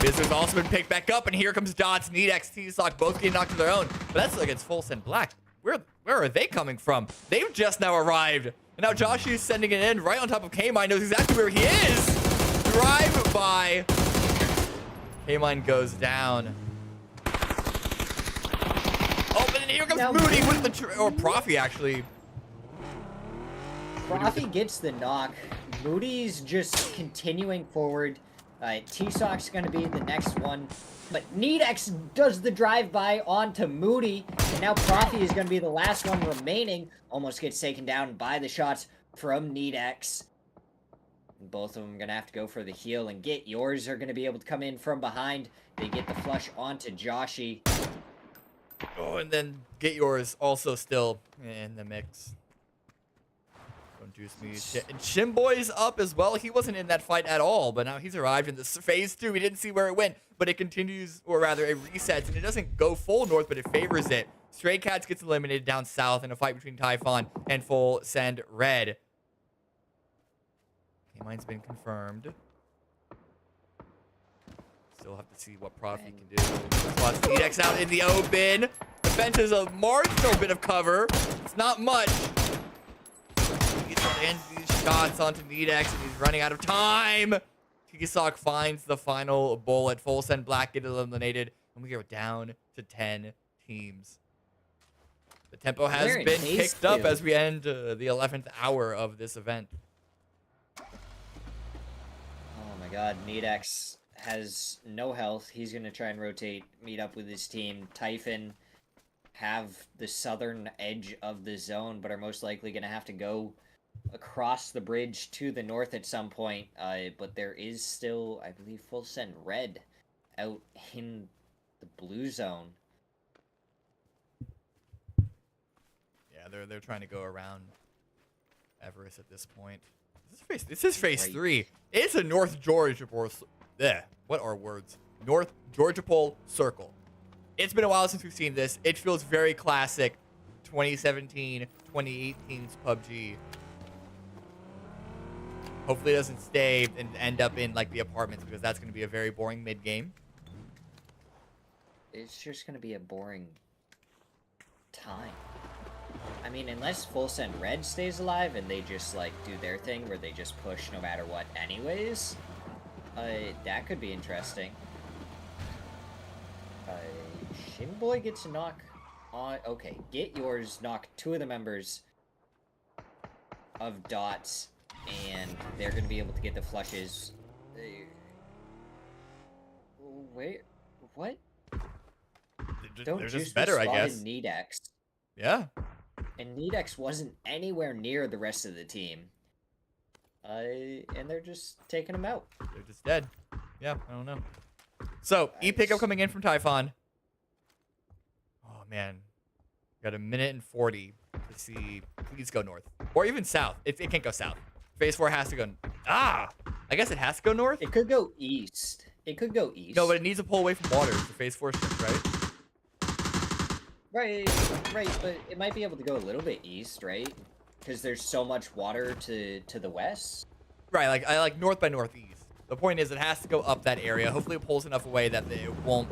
Bizar's also been picked back up, and here comes Dots, Nedex, T-Sock, both getting knocked to their own. But that's against Full Send Black. Where are they coming from? They've just now arrived. And now Joshy is sending it in right on top of K-Mine, knows exactly where he is. Drive by. K-Mine goes down. Oh, but then here comes Moody with the... or Profi, actually. Profi gets the knock. Moody's just continuing forward. T-Sock's going to be the next one. But Nedex does the drive-by onto Moody. And now Profi is going to be the last one remaining. Almost gets taken down by the shots from Nedex. Both of them going to have to go for the heal. And Get Yours are going to be able to come in from behind. They get the flush onto Joshy. Oh, and then Get Yours also still in the mix. Don't juice me. And Shimboy's up as well. He wasn't in that fight at all, but now he's arrived in this phase 2. We didn't see where it went, but it continues, or rather it resets, and it doesn't go full north, but it favors it. Stray Cats gets eliminated down south in a fight between Typhon and Full Send Red. K-Mine's been confirmed. Still have to see what Profi can do. Spots Nedex out in the open. The fence is a marginal bit of cover. It's not much. He gets to land these shots onto Nedex, and he's running out of time. T-Sock finds the final bullet. Full Send Black get eliminated, and we are down to 10 teams. The tempo has been picked up as we end the 11th hour of this event. Oh my god, Nedex has no health. He's going to try and rotate, meet up with his team. Typhon have the southern edge of the zone, but are most likely going to have to go across the bridge to the north at some point. But there is still, I believe, Full Send Red out in the blue zone. Yeah, they're trying to go around Everest at this point. This is phase 3. It's a North Georgia Pole. What are words? North Georgia Pole Circle. It's been a while since we've seen this. It feels very classic 2017, 2018's PUBG. Hopefully it doesn't stay and end up in like the apartments, because that's going to be a very boring mid game. It's just going to be a boring time. I mean, unless Full Send Red stays alive and they just like do their thing where they just push no matter what anyways, that could be interesting. Shimboy gets a knock on... Okay, Get Yours knock 2 of the members of Dots, and they're going to be able to get the flushes. Wait, what? They're just better, I guess. Nedex. Yeah. And Nedex wasn't anywhere near the rest of the team. And they're just taking him out. They're just dead. Yeah, I don't know. So, E-pickup coming in from Typhon. Oh, man. Got a minute and 40 to see. Please go north. Or even south. It can't go south. Phase 4 has to go... I guess it has to go north? It could go east. It could go east. No, but it needs to pull away from water. It's the phase 4 ship, right? Right, but it might be able to go a little bit east, right? Because there's so much water to the west. Right, I like north by northeast. The point is it has to go up that area. Hopefully it pulls enough away that it won't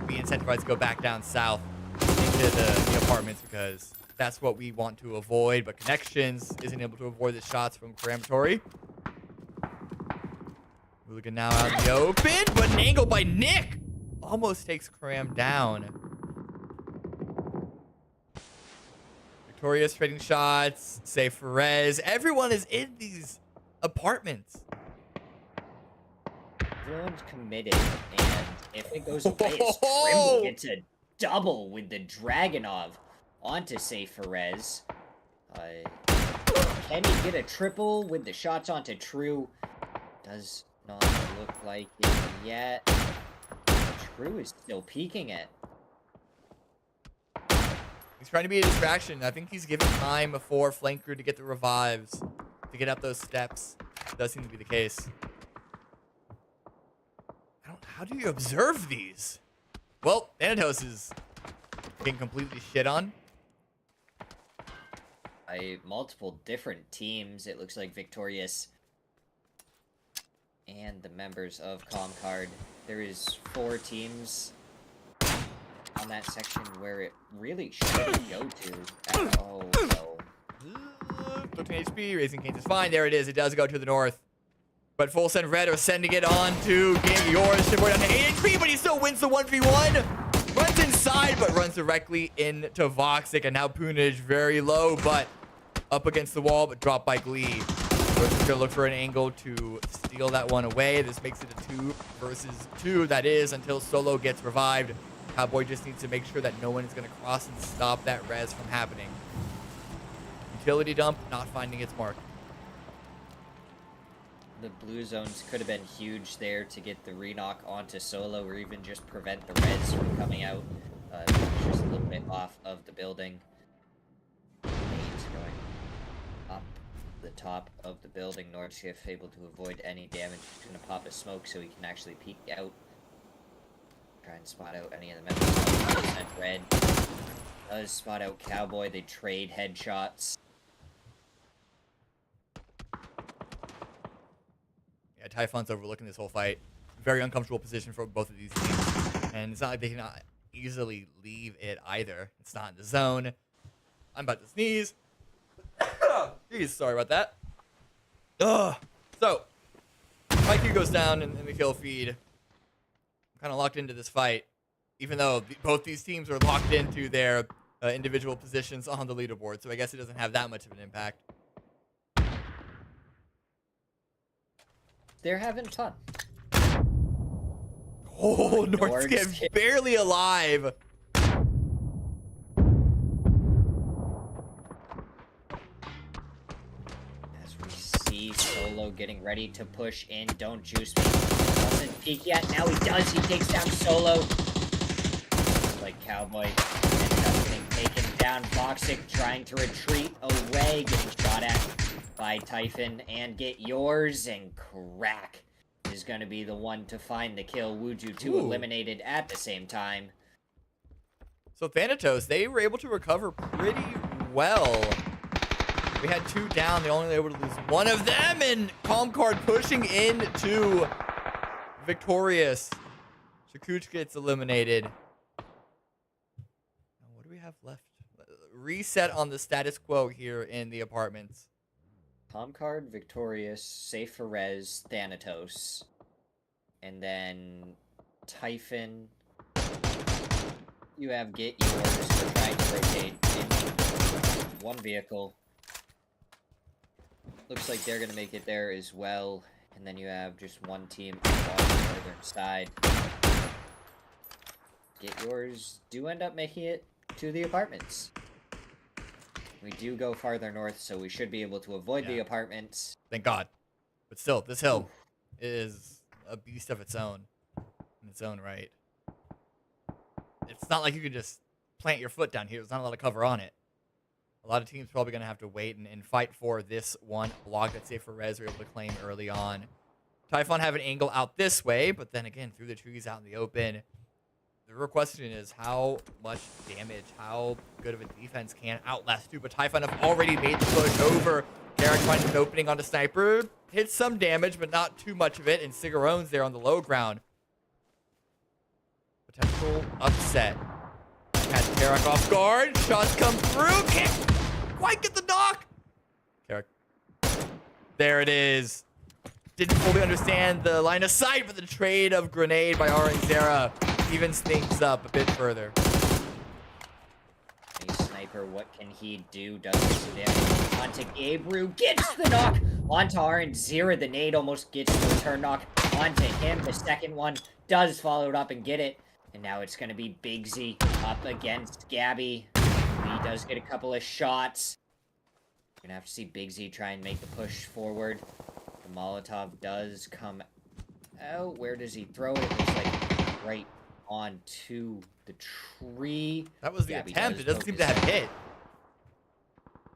be incentivized to go back down south into the apartments, because that's what we want to avoid. But Connections isn't able to avoid the shots from Caramatory. Hooligan now out in the open, but an angle by Nick almost takes Cram down. Victorious trading shots. Safe for Rez. Everyone is in these apartments. Everyone's committed, and if it goes away, it's Trimble gets a double with the Dragonov onto Safe Ferez. Can he get a triple with the shots onto True? Does not look like it yet. True is still peeking it. He's trying to be a distraction. I think he's giving time for Flanker to get the revives, to get up those steps. Does seem to be the case. How do you observe these? Well, Thanatos is getting completely shit on. By multiple different teams, it looks like Victorious and the members of Comcard. There is 4 teams on that section where it really shouldn't go to. Oh, no. 13 HP, Raising Canes is fine. There it is. It does go to the north. But Full Send Red are sending it on to get yours. Shipboard down to 8 HP, but he still wins the 1v1. Runs inside, but runs directly into Voxic. And now Punage very low, but up against the wall, but dropped by Glee. We're just gonna look for an angle to steal that one away. This makes it a 2 versus 2. That is until Solo gets revived. Cowboy just needs to make sure that no one is gonna cross and stop that res from happening. Utility dump, not finding its mark. The blue zones could have been huge there to get the re-knock onto Solo, or even just prevent the reds from coming out. Just a little bit off of the building. Nades going up the top of the building. Nordshift able to avoid any damage. He's going to pop a smoke so he can actually peek out. Try and spot out any of the members. Red does spot out Cowboy. They trade headshots. Yeah, Typhon's overlooking this whole fight. Very uncomfortable position for both of these teams. And it's not like they can easily leave it either. It's not in the zone. I'm about to sneeze. Jeez, sorry about that. Ugh. So, Mikey goes down in the kill feed. I'm kind of locked into this fight. Even though both these teams are locked into their individual positions on the leaderboard. So I guess it doesn't have that much of an impact. They're having fun. Oh, Nordscape barely alive. As we see Solo getting ready to push in. Don't juice me. Doesn't peek yet. Now he does. He takes down Solo. Like Cowboy ended up getting taken down. Voxic trying to retreat away. Getting shot at by Typhon, and get yours, and Crack is going to be the one to find the kill. Wuju 2 eliminated at the same time. So Thanatos, they were able to recover pretty well. We had 2 down. They only were able to lose 1 of them, and Comcard pushing into Victorious. Shakuch gets eliminated. Now, what do we have left? Reset on the status quo here in the apartments. Comcard, Victorious, Safe for Rez, Thanatos, and then Typhon. You have Get Yours for trying to rotate in 1 vehicle. Looks like they're going to make it there as well. And then you have just 1 team on the northern side. Get Yours do end up making it to the apartments. We do go farther north, so we should be able to avoid the apartments. Thank God. But still, this hill is a beast of its own. In its own right. It's not like you can just plant your foot down here. There's not a lot of cover on it. A lot of teams probably going to have to wait and fight for this one block that Safe for Rez were able to claim early on. Typhon have an angle out this way, but then again, through the trees out in the open. The real question is how much damage, how good of a defense can outlast 2, but Typhon have already made the push over. Carrick finds an opening on the sniper. Hits some damage, but not too much of it, and Cigarone's there on the low ground. Potential upset. Catch Carrick off guard. Shots come through. Can't quite get the knock. Carrick. There it is. Didn't fully understand the line of sight, but the trade of grenade by Aranzera evens things up a bit further. He's sniper. What can he do? Does it there. Onto Gabriel. Gets the knock. Onto Zira. The nade almost gets the return knock. Onto him. The second one does follow it up and get it. And now it's going to be Big Z up against Gabby. He does get a couple of shots. We're going to have to see Big Z try and make the push forward. The Molotov does come out. Where does he throw it? It looks like right onto the tree. That was the attempt. It doesn't seem to have hit.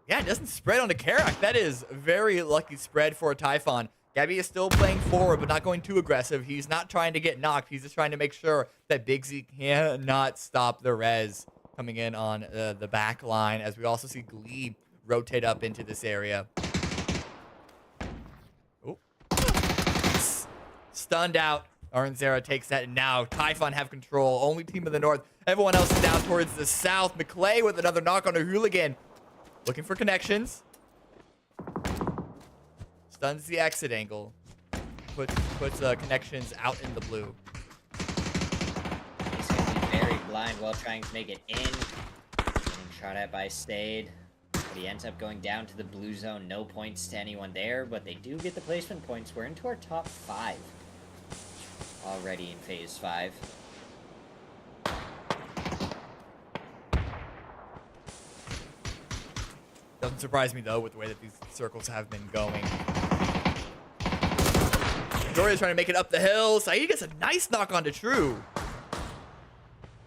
Yeah, it doesn't spread onto Karak. That is a very lucky spread for Typhon. Gabby is still playing forward, but not going too aggressive. He's not trying to get knocked. He's just trying to make sure that Big Z cannot stop the res coming in on the back line, as we also see Glee rotate up into this area. Oh. Stunned out. Zera takes that, and now Typhon have control. Only team in the north. Everyone else is down towards the south. McClay with another knock on a hooligan. Looking for connections. Stuns the exit angle. Puts connections out in the blue. He's going to be very blind while trying to make it in. Getting shot at by Stade. But he ends up going down to the blue zone. No points to anyone there, but they do get the placement points. We're into our top 5. Already in phase 5. Doesn't surprise me, though, with the way that these circles have been going. Doria's trying to make it up the hill. Saeed gets a nice knock onto True.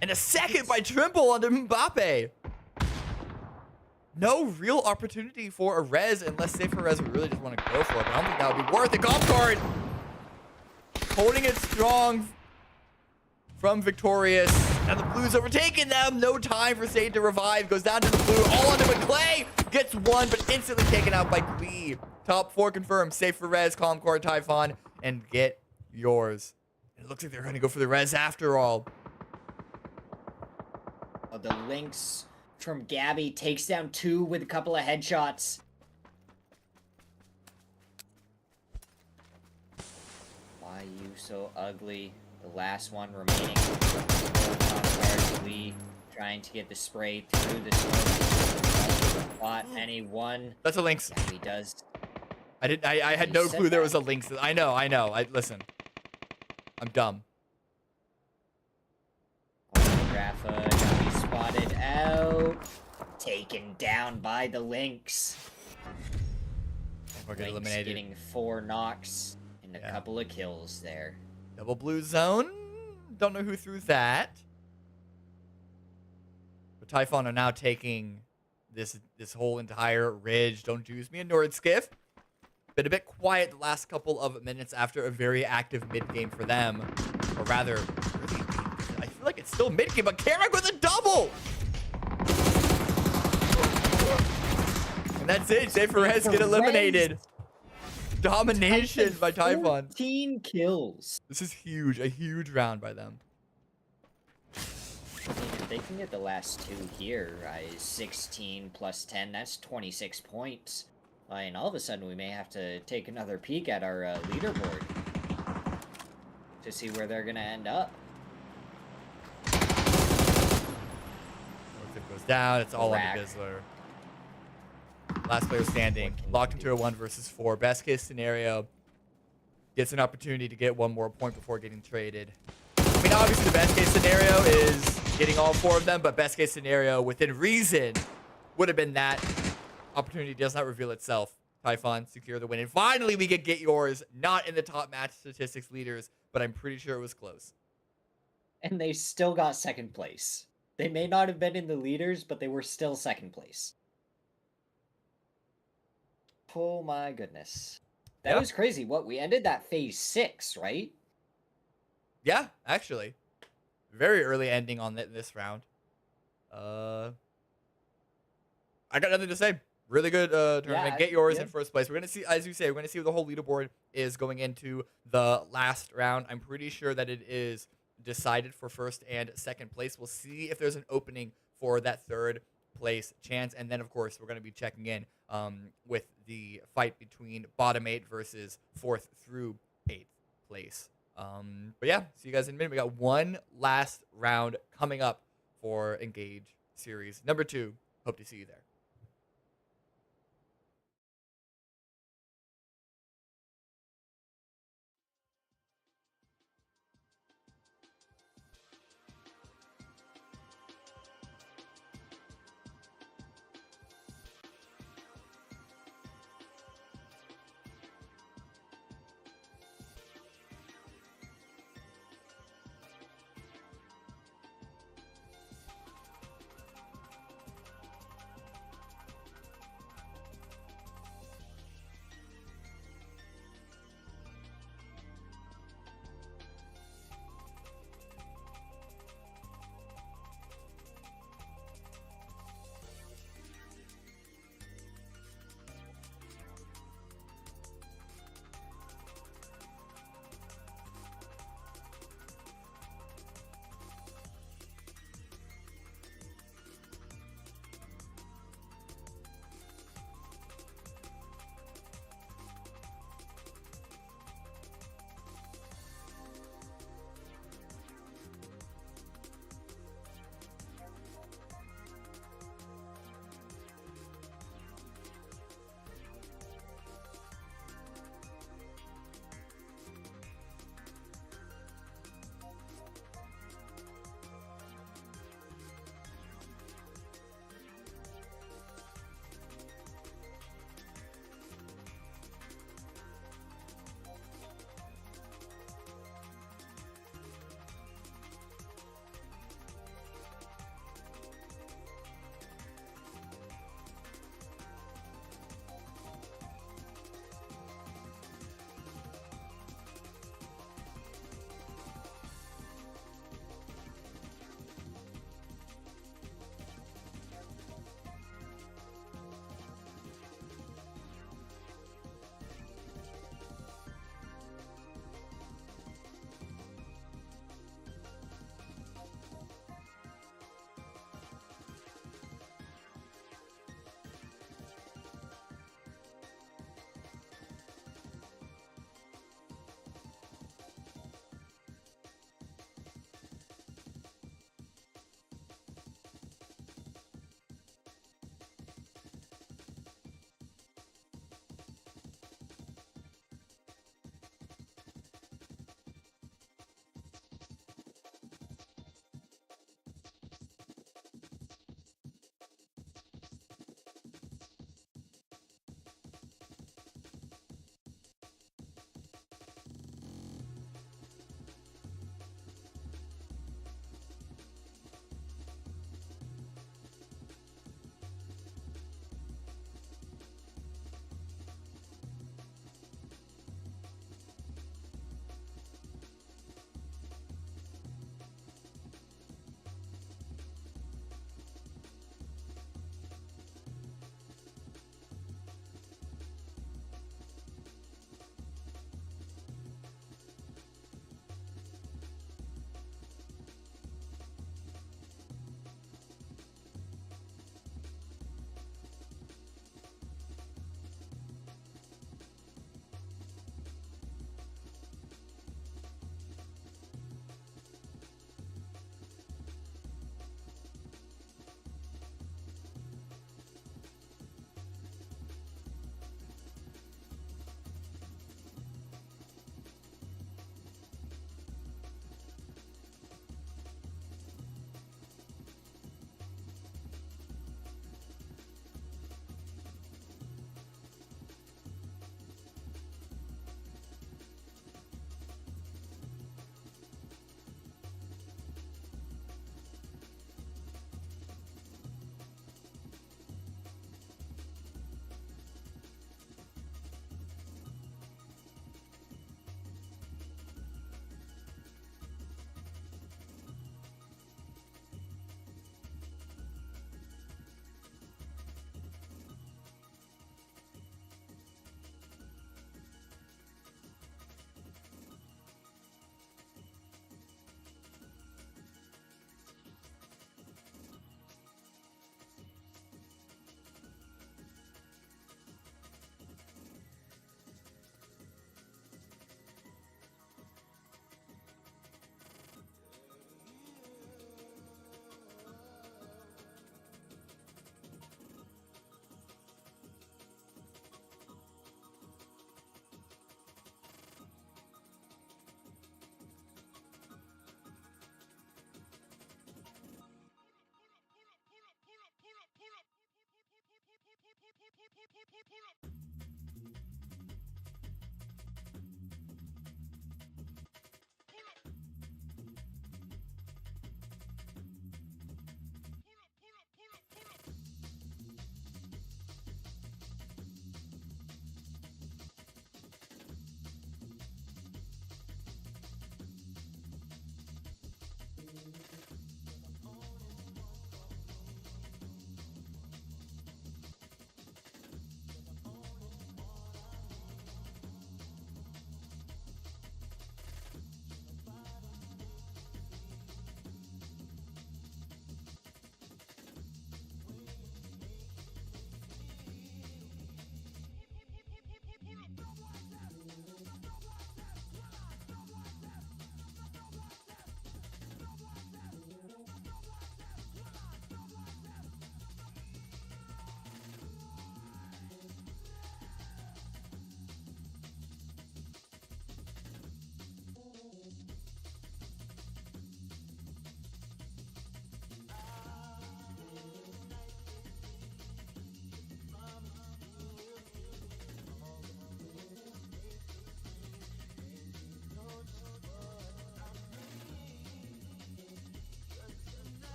And a second by Trimble onto Mbappe. No real opportunity for a res unless Safer Res would really just want to go for it. But I don't think that would be worth it. Golf cart holding it strong from Victorious. Now the Blues overtaking them. No time for Sade to revive. Goes down to the blue. All onto McClay. Gets one, but instantly taken out by Glee. Top 4 confirmed. Safe for res, Calm Core, Typhon, and get yours. It looks like they're going to go for the res after all. Oh, the Lynx from Gabby takes down 2 with a couple of headshots. Why you so ugly? The last one remaining. Glee trying to get the spray through the smoke. Spot anyone. That's a Lynx. Gabby does. I had no clue there was a Lynx. I know. Listen. I'm dumb. Rafa got me spotted out. Taken down by the Lynx. Or get Lynx eliminated. getting 4 knocks and a couple of kills there. Double blue zone. Don't know who threw that. But Typhon are now taking this whole entire ridge. Don't juice me in Nordskiff. Been a bit quiet the last couple of minutes after a very active mid-game for them. Or rather, really, I feel like it's still mid-game, but Karak with a double! And that's it. Safer Res get eliminated. Domination by Typhon. 14 kills. This is huge. A huge round by them. If they can get the last 2 here, 16 plus 10, that's 26 points. And all of a sudden, we may have to take another peek at our leaderboard to see where they're going to end up. If it goes down, it's all on the Bizzler. Last player standing. Locked into a 1 versus 4. Best case scenario, gets an opportunity to get 1 more point before getting traded. I mean, obviously, the best case scenario is getting all 4 of them, but best case scenario, within reason, would have been that. Opportunity does not reveal itself. Typhon secure the win. And finally, we get yours. Not in the top match statistics leaders, but I'm pretty sure it was close. And they still got 2nd place. They may not have been in the leaders, but they were still 2nd place. Oh my goodness. That was crazy. What, we ended that phase 6, right? Yeah, actually. Very early ending on this round. I got nothing to say. Really good tournament. Get yours in first place. We're going to see, as you say, we're going to see what the whole leaderboard is going into the last round. I'm pretty sure that it is decided for 1st and 2nd place. We'll see if there's an opening for that 3rd place chance. And then, of course, we're going to be checking in with the fight between bottom 8 versus 4th through 8th place. But yeah, see you guys in a minute. We got one last round coming up for Engage Series number 2. Hope to see you there.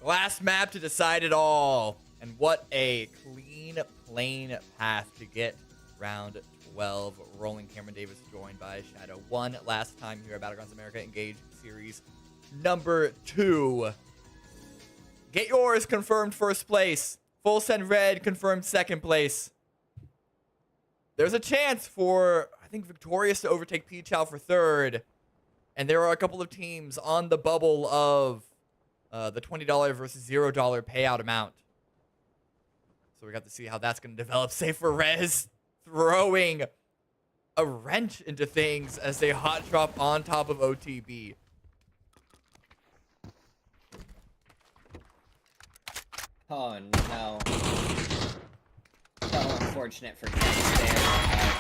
Last map to decide it all. And what a clean, plain path to get round 12. Rolling Cameron Davis joined by Shadow. One last time here at Battlegrounds America Engage Series number 2. Get yours confirmed first place. Full Send Red confirmed second place. There's a chance for, I think, Victorious to overtake P-Chow for third. And there are a couple of teams on the bubble of the $20 versus $0 payout amount. So we got to see how that's going to develop. Safe for Rez throwing a wrench into things as they hot drop on top of OTB. Oh no. So unfortunate for Ken there.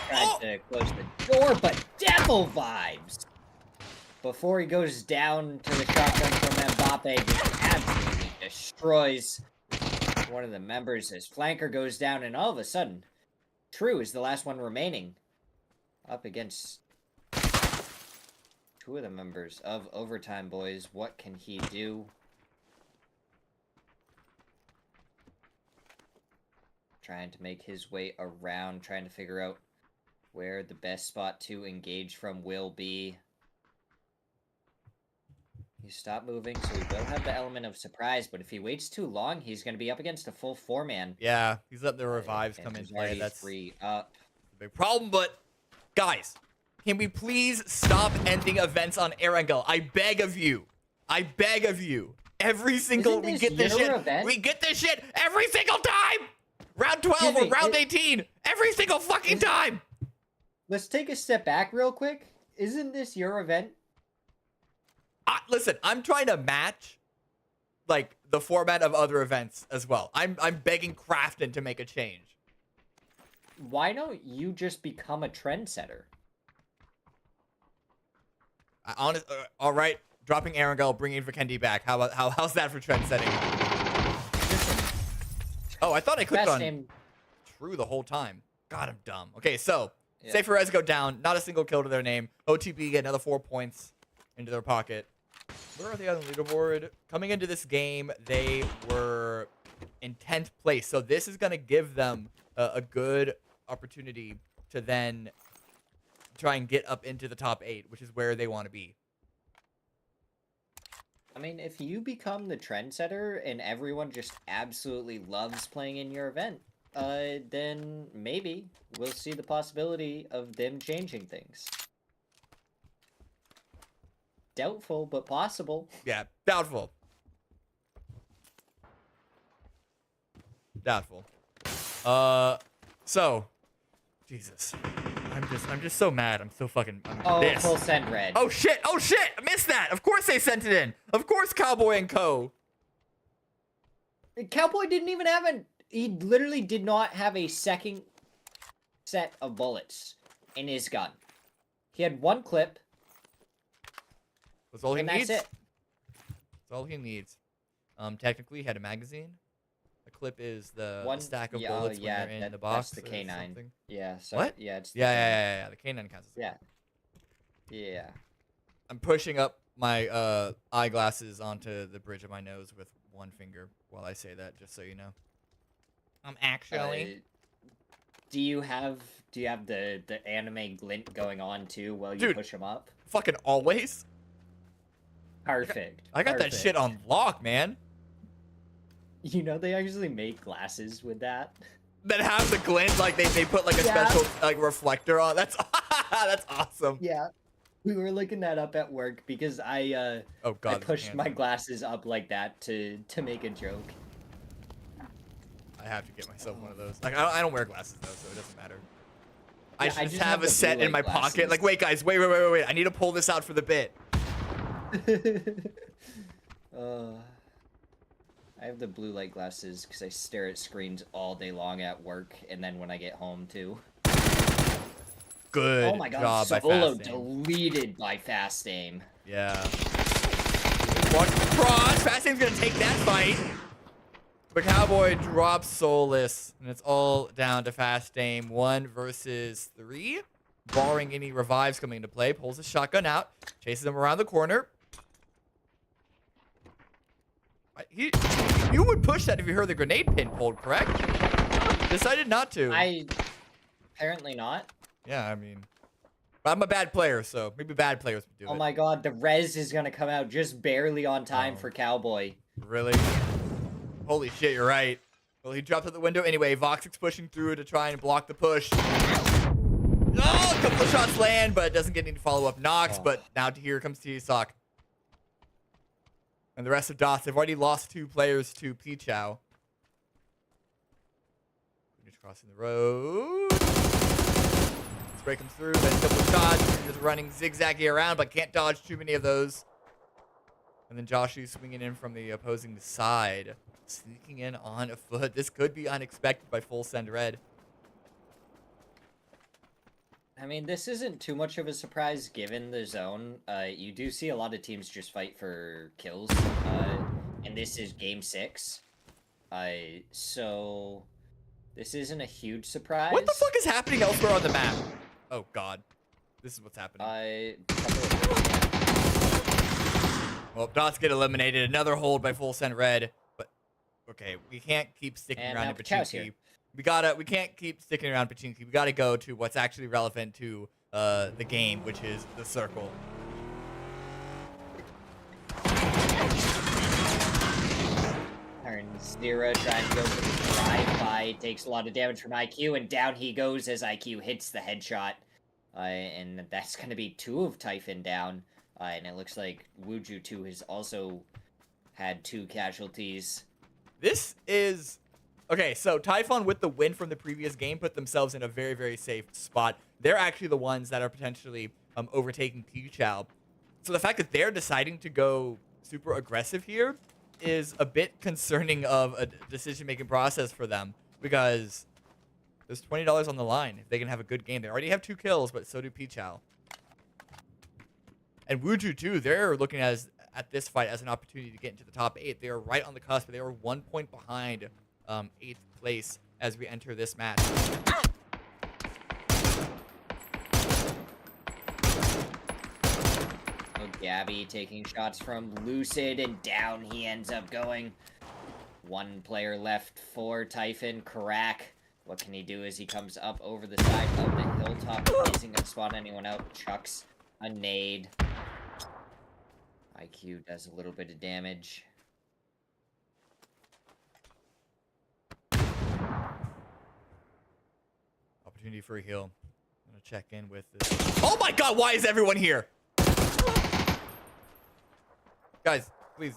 Tried to close the door, but devil vibes! Before he goes down to the shotgun from Mbappe, just absolutely destroys one of the members. His flanker goes down, and all of a sudden, True is the last one remaining. Up against 2 of the members of Overtime Boys. What can he do? Trying to make his way around, trying to figure out where the best spot to engage from will be. He stopped moving, so he will have the element of surprise, but if he waits too long, he's going to be up against a full 4-man. Yeah, he's letting the revives come in play. That's 3 up. a big problem, but guys, can we please stop ending events on Erangel? I beg of you. I beg of you. Every single we get this shit. Event? We get this shit every single time. Round 12 or round 18. Every single fucking time. Let's take a step back real quick. Isn't this your event? Listen, I'm trying to match like the format of other events as well. I'm begging Crafton to make a change. Why don't you just become a trendsetter? All right, dropping Erangel, bringing Vikendi back. How's that for trend setting? Oh, I thought I clicked on True the whole time. God, I'm dumb. Okay, so Safe for Rez go down. Not a single kill to their name. OTB get another 4 points into their pocket. Where are they on the leaderboard? Coming into this game, they were in 10th place. So this is going to give them a good opportunity to then try and get up into the top 8, which is where they want to be. I mean, if you become the trendsetter and everyone just absolutely loves playing in your event, then maybe we'll see the possibility of them changing things. Doubtful, but possible. Yeah, doubtful. Doubtful. So, Jesus, I'm just so mad. I'm so fucking. Full send red. Oh shit! Oh shit! I missed that. Of course they sent it in. Of course, Cowboy and Co. Cowboy didn't even have he literally did not have a second set of bullets in his gun. He had one clip. That's all he needs. That's it. That's all he needs. Technically, he had a magazine. A clip is the stack of bullets when they're in the box. That's the K9. Yeah. So, what? Yeah. It's yeah. The K9 counts. Yeah. I'm pushing up my eyeglasses onto the bridge of my nose with one finger while I say that, just so you know. I'm actually. Do you have the anime glint going on too while you push them up? Fucking always. Perfect. I got that shit on lock, man. You know they actually make glasses with that. That have the glint, like they put like a special like reflector on. That's that's awesome. Yeah. We were looking that up at work because I pushed my glasses up like that to make a joke. I have to get myself one of those. Like I don't wear glasses though, so it doesn't matter. Yeah, I just have a set in my pocket. Like, wait guys, wait. I need to pull this out for the bit. I have the blue light glasses because I stare at screens all day long at work, and then when I get home too. Good. Oh my god, Solo deleted by fast aim. Yeah. Watch the cross. Fast aim's gonna take that fight. But Cowboy drops Soulless, and it's all down to fast aim. 1 versus 3. Barring any revives coming into play. Pulls his shotgun out. Chases him around the corner. You would push that if you heard the grenade pin pulled, correct? Decided not to. Apparently not. Yeah, I mean, I'm a bad player, so maybe bad players would do it. Oh my god, the res is gonna come out just barely on time for Cowboy. Really? Holy shit, you're right. Well, he dropped out the window anyway. Voxic's pushing through to try and block the push. Oh, a couple of shots land, but doesn't get any follow-up knocks. But now here comes T-Sock. And the rest of DOS, they've already lost 2 players to Pichao. Just crossing the road. Spray comes through, then a couple of shots. Just running zigzaggy around, but can't dodge too many of those. And then Joshy swinging in from the opposing side. Sneaking in on a foot. This could be unexpected by full send red. I mean, this isn't too much of a surprise given the zone. You do see a lot of teams just fight for kills. And this is game 6. So this isn't a huge surprise. What the fuck is happening elsewhere on the map? Oh god. This is what's happening. Well, dots get eliminated. Another hold by full send red. But okay, we can't keep sticking around in Pachinki. We can't keep sticking around Pachinki. We gotta go to what's actually relevant to the game, which is the circle. Turns 0, trying to go for the drive-by, takes a lot of damage from IQ, and down he goes as IQ hits the headshot. And that's gonna be 2 of Typhon down. And it looks like Wuju 2 has also had 2 casualties. This is... Okay, so Typhon, with the win from the previous game, put themselves in a very, very safe spot. They're actually the ones that are potentially overtaking Pichao. So the fact that they're deciding to go super aggressive here is a bit concerning of a decision-making process for them, because there's $20 on the line if they can have a good game. They already have 2 kills, but so do Pichao. And Wuju, too, they're looking at this fight as an opportunity to get into the top 8. They are right on the cusp. They are 1 point behind 8th place as we enter this match. Gabby taking shots from Lucid, and down he ends up going. 1 player left for Typhon. Crack. What can he do as he comes up over the side of the hilltop? Isn't going to spot anyone out. Chucks a nade. IQ does a little bit of damage. Opportunity for a heal. I'm gonna check in with this. Oh my god, why is everyone here? Guys, please.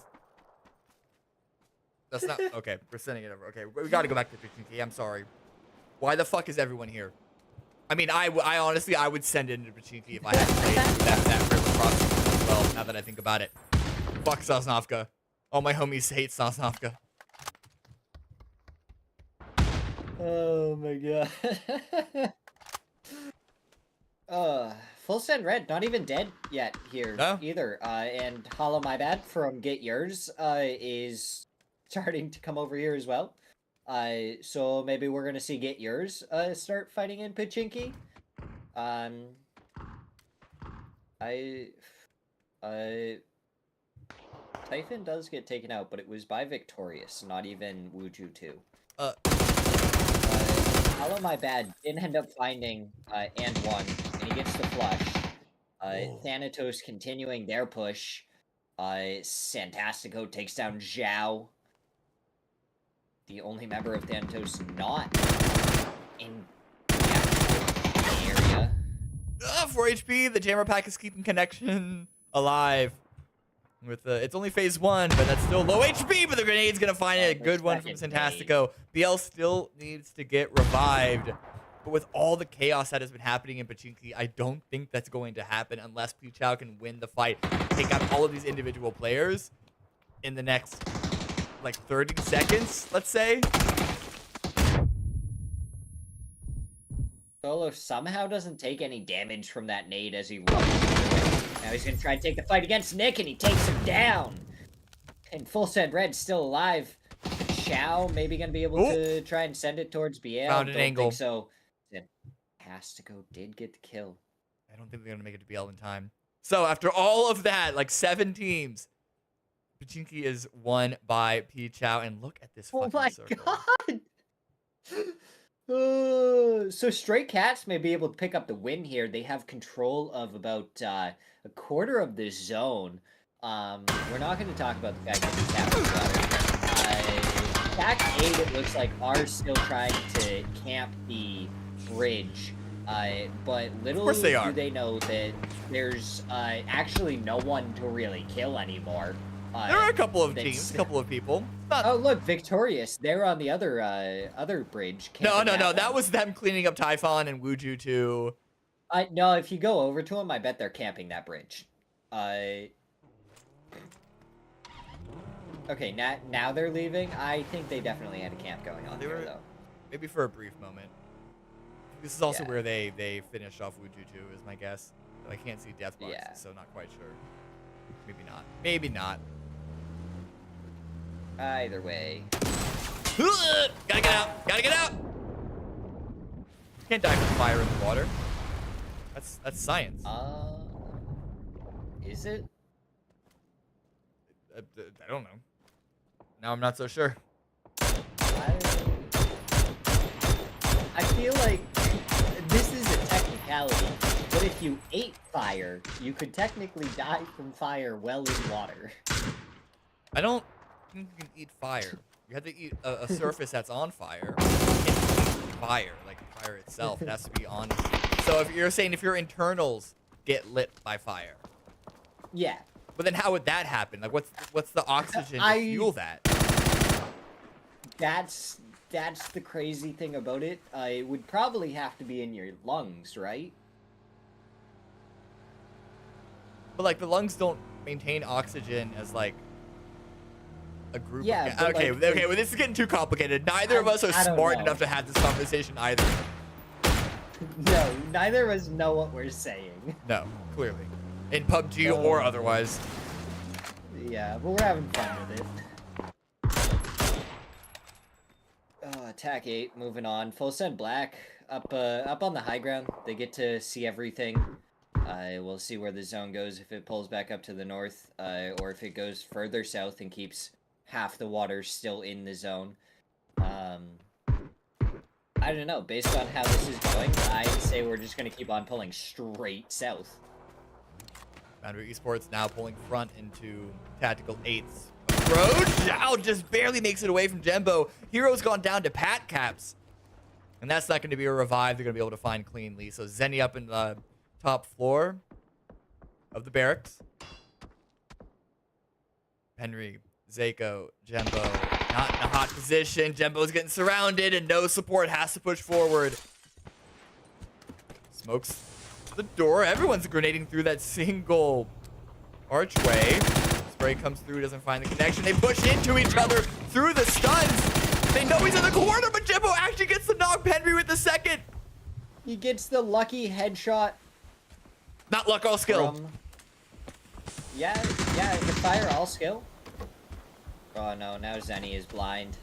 That's not okay. We're sending it over. Okay, we gotta go back to 15K. I'm sorry. Why the fuck is everyone here? I mean, I honestly, I would send it into Pachinki if I had to play that river crossing as well, now that I think about it. Fuck Sosnovka. All my homies hate Sosnovka. Oh my god. Full send red, not even dead yet here either. And Hollow My Bad from Get Yours is starting to come over here as well. So maybe we're gonna see Get Yours start fighting in Pachinki. Typhon does get taken out, but it was by Victorious, not even Wuju 2. Hollow My Bad did end up finding and won, and he gets the flush. Thanatos continuing their push. Santastico takes down Zhao. The only member of Thanatos not in the area. 4 HP. The jammer pack is keeping connection alive. With it's only phase 1, but that's still low HP. But the grenade's gonna find a good one from Santastico. BL still needs to get revived. But with all the chaos that has been happening in Pachinki, I don't think that's going to happen unless Pichao can win the fight, take out all of these individual players in the next like 30 seconds, let's say. Solo somehow doesn't take any damage from that nade as he runs. Now he's going to try and take the fight against Nick, and he takes him down. And Full Send Red's still alive. Shao maybe going to be able to try and send it towards BL. Found an angle. Think so. Santastico did get the kill. I don't think they're going to make it to BL in time. So after all of that, like 7 teams, Pachinki is won by Pichao. And look at this fucking circle. God! So Stray Cats may be able to pick up the win here. They have control of about a quarter of the zone. We're not going to talk about the fact that he's happening water. Back 8, it looks like, are still trying to camp the bridge. But little do they know that there's actually no one to really kill anymore. There are a couple of teams, a couple of people. Oh, look, Victorious. They're on the other bridge. No. That was them cleaning up Typhon and Wuju too. No, if you go over to them, I bet they're camping that bridge. Okay, now they're leaving. I think they definitely had a camp going on there, though. Maybe for a brief moment. This is also where they finished off Wuju too, is my guess. But I can't see death boxes, so not quite sure. Maybe not. Maybe not. Either way. Gotta get out! Gotta get out! Can't die from fire in the water. That's science. Is it? I don't know. Now I'm not so sure. I feel like this is a technicality, but if you ate fire, you could technically die from fire well in water. I don't think you can eat fire. You have to eat a surface that's on fire. You can't eat fire, like fire itself. It has to be on. So if you're saying if your internals get lit by fire. Yeah. But then how would that happen? Like what's the oxygen to fuel that? That's the crazy thing about it. It would probably have to be in your lungs, right? But like the lungs don't maintain oxygen as like a group. Yeah. Of okay. Well, this is getting too complicated. Neither of us are smart enough to have this conversation either. No, neither of us know what we're saying. No, clearly, in PUBG or otherwise. Yeah, but we're having fun with it. Attack 8, moving on. Full Send Black up on the high ground. They get to see everything. We'll see where the zone goes, if it pulls back up to the north, or if it goes further south and keeps half the water still in the zone. I don't know. Based on how this is going, I'd say we're just going to keep on pulling straight south. Boundary Esports now pulling front into Tactical 8's approach. Zhao just barely makes it away from Jembo. Hero's gone down to Pat Caps. And that's not going to be a revive they're going to be able to find cleanly. So Zenny up in the top floor of the barracks. Henry, Zako, Jembo, not in a hot position. Jembo's getting surrounded and no support, has to push forward. Smokes the door. Everyone's grenading through that single archway. Spray comes through, doesn't find the connection. They push into each other through the stuns. They know he's in the corner, but Jimbo actually gets the knock. Henry with the second. He gets the lucky headshot. Not luck, all skill. Yeah, the fire all skill. Oh no, now Zenny is blind.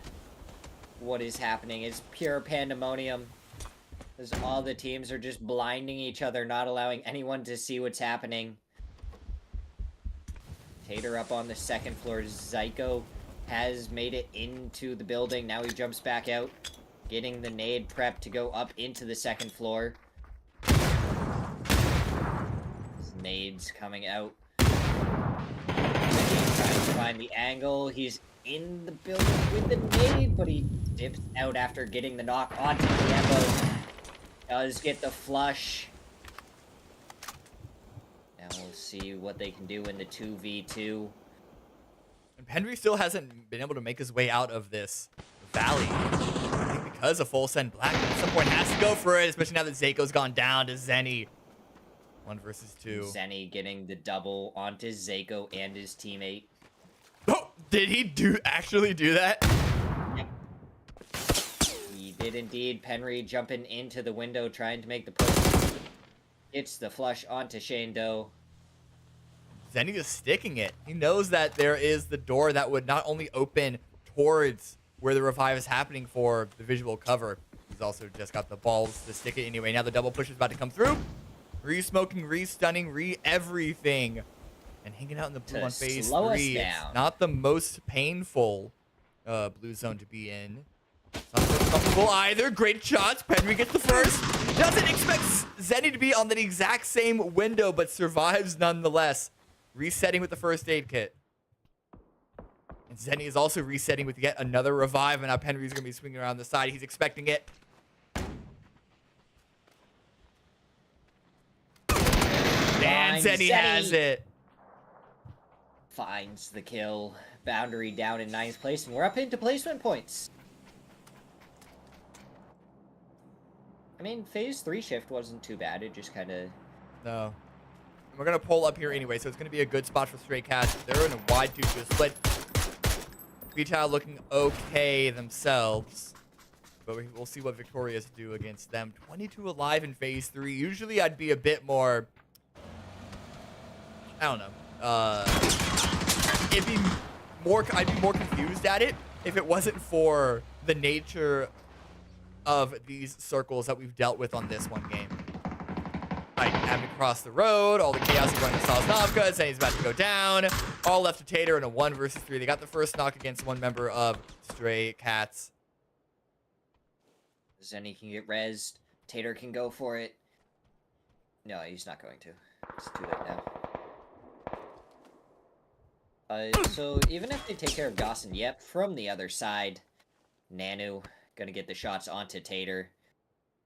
What is happening? It's pure pandemonium. As all the teams are just blinding each other, not allowing anyone to see what's happening. Tater up on the second floor. Zyko has made it into the building. Now he jumps back out, getting the nade prep to go up into the second floor. Nades coming out. He's trying to find the angle. He's in the building with the nade, but he dips out after getting the knock onto Diego. Does get the flush. Now we'll see what they can do in the 2v2. And Henry still hasn't been able to make his way out of this valley. I think because of full send black, at some point has to go for it, especially now that Zako's gone down to Zenny. 1 versus 2. Zenny getting the double onto Zako and his teammate. Oh, did he actually do that? Yep. He did indeed. Penry jumping into the window, trying to make the push. It's the flush onto Shane Doe. Zenny is sticking it. He knows that there is the door that would not only open towards where the revive is happening for the visual cover. He's also just got the balls to stick it anyway. Now the double push is about to come through. Re-smoking, re-stunning, re-everything. And hanging out in the blue on phase 3. It's not the most painful blue zone to be in. It's not the most comfortable either. Great shots. Penry gets the first. Doesn't expect Zenny to be on the exact same window, but survives nonetheless. Resetting with the first aid kit. And Zenny is also resetting with yet another revive, and now Penry's going to be swinging around the side. He's expecting it. And Zenny has it. Finds the kill. Boundary down in 9th place, and we're up into placement points. I mean, phase 3 shift wasn't too bad. It just kind of... No. We're going to pull up here anyway, so it's going to be a good spot for Stray Cats. They're in a wide 2-2 split. B-Child looking okay themselves. But we'll see what Victorious do against them. 22 alive in phase 3. Usually I'd be a bit more... I don't know. I'd be more confused at it if it wasn't for the nature of these circles that we've dealt with on this one game. Like having to cross the road, all the chaos of running to Sosnovka, saying he's about to go down. All left to Tater in a 1 versus 3. They got the first knock against one member of Stray Cats. Zenny can get rezzed. Tater can go for it. No, he's not going to. It's too late now. So even if they take care of Goss and Yep from the other side, Nanu gonna get the shots onto Tater.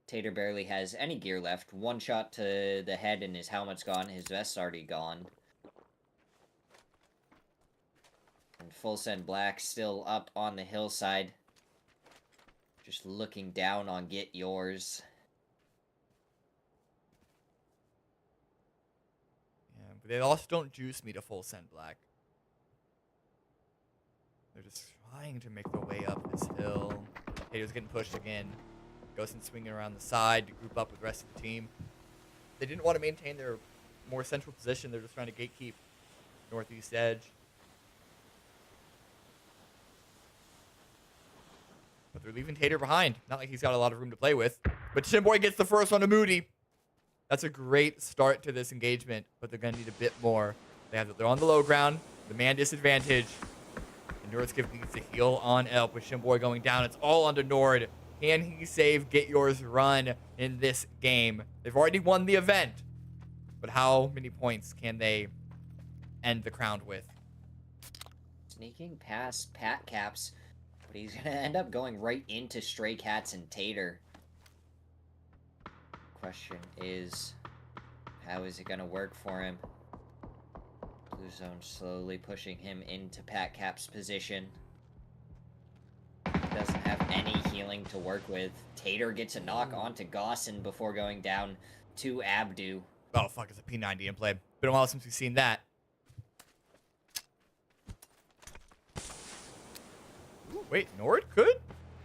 Tater barely has any gear left. 1 shot to the head and his helmet's gone. His vest's already gone. And Full Send Black still up on the hillside. Just looking down on Get Yours. Yeah, but they also don't juice me to Full Send Black. They're just trying to make their way up this hill. Tater's getting pushed again. Ghost swinging around the side to group up with the rest of the team. They didn't want to maintain their more central position. They're just trying to gatekeep northeast edge. But they're leaving Tater behind. Not like he's got a lot of room to play with. But Shimboy gets the first one to Moody. That's a great start to this engagement, but they're going to need a bit more. They're on the low ground. The man disadvantage. And Nordskip needs to heal on Elp with Shimboy going down. It's all under Nord. Can he save Get Yours run in this game? They've already won the event. But how many points can they end the crown with? Sneaking past Pat Caps, but he's going to end up going right into Stray Cats and Tater. question is, how is it going to work for him? Blue zone slowly pushing him into Pat Cap's position. Doesn't have any healing to work with. Tater gets a knock onto Gossin before going down to Abdu. Oh, fuck, it's a P90 in play. Been a while since we've seen that. Ooh, wait, Nord could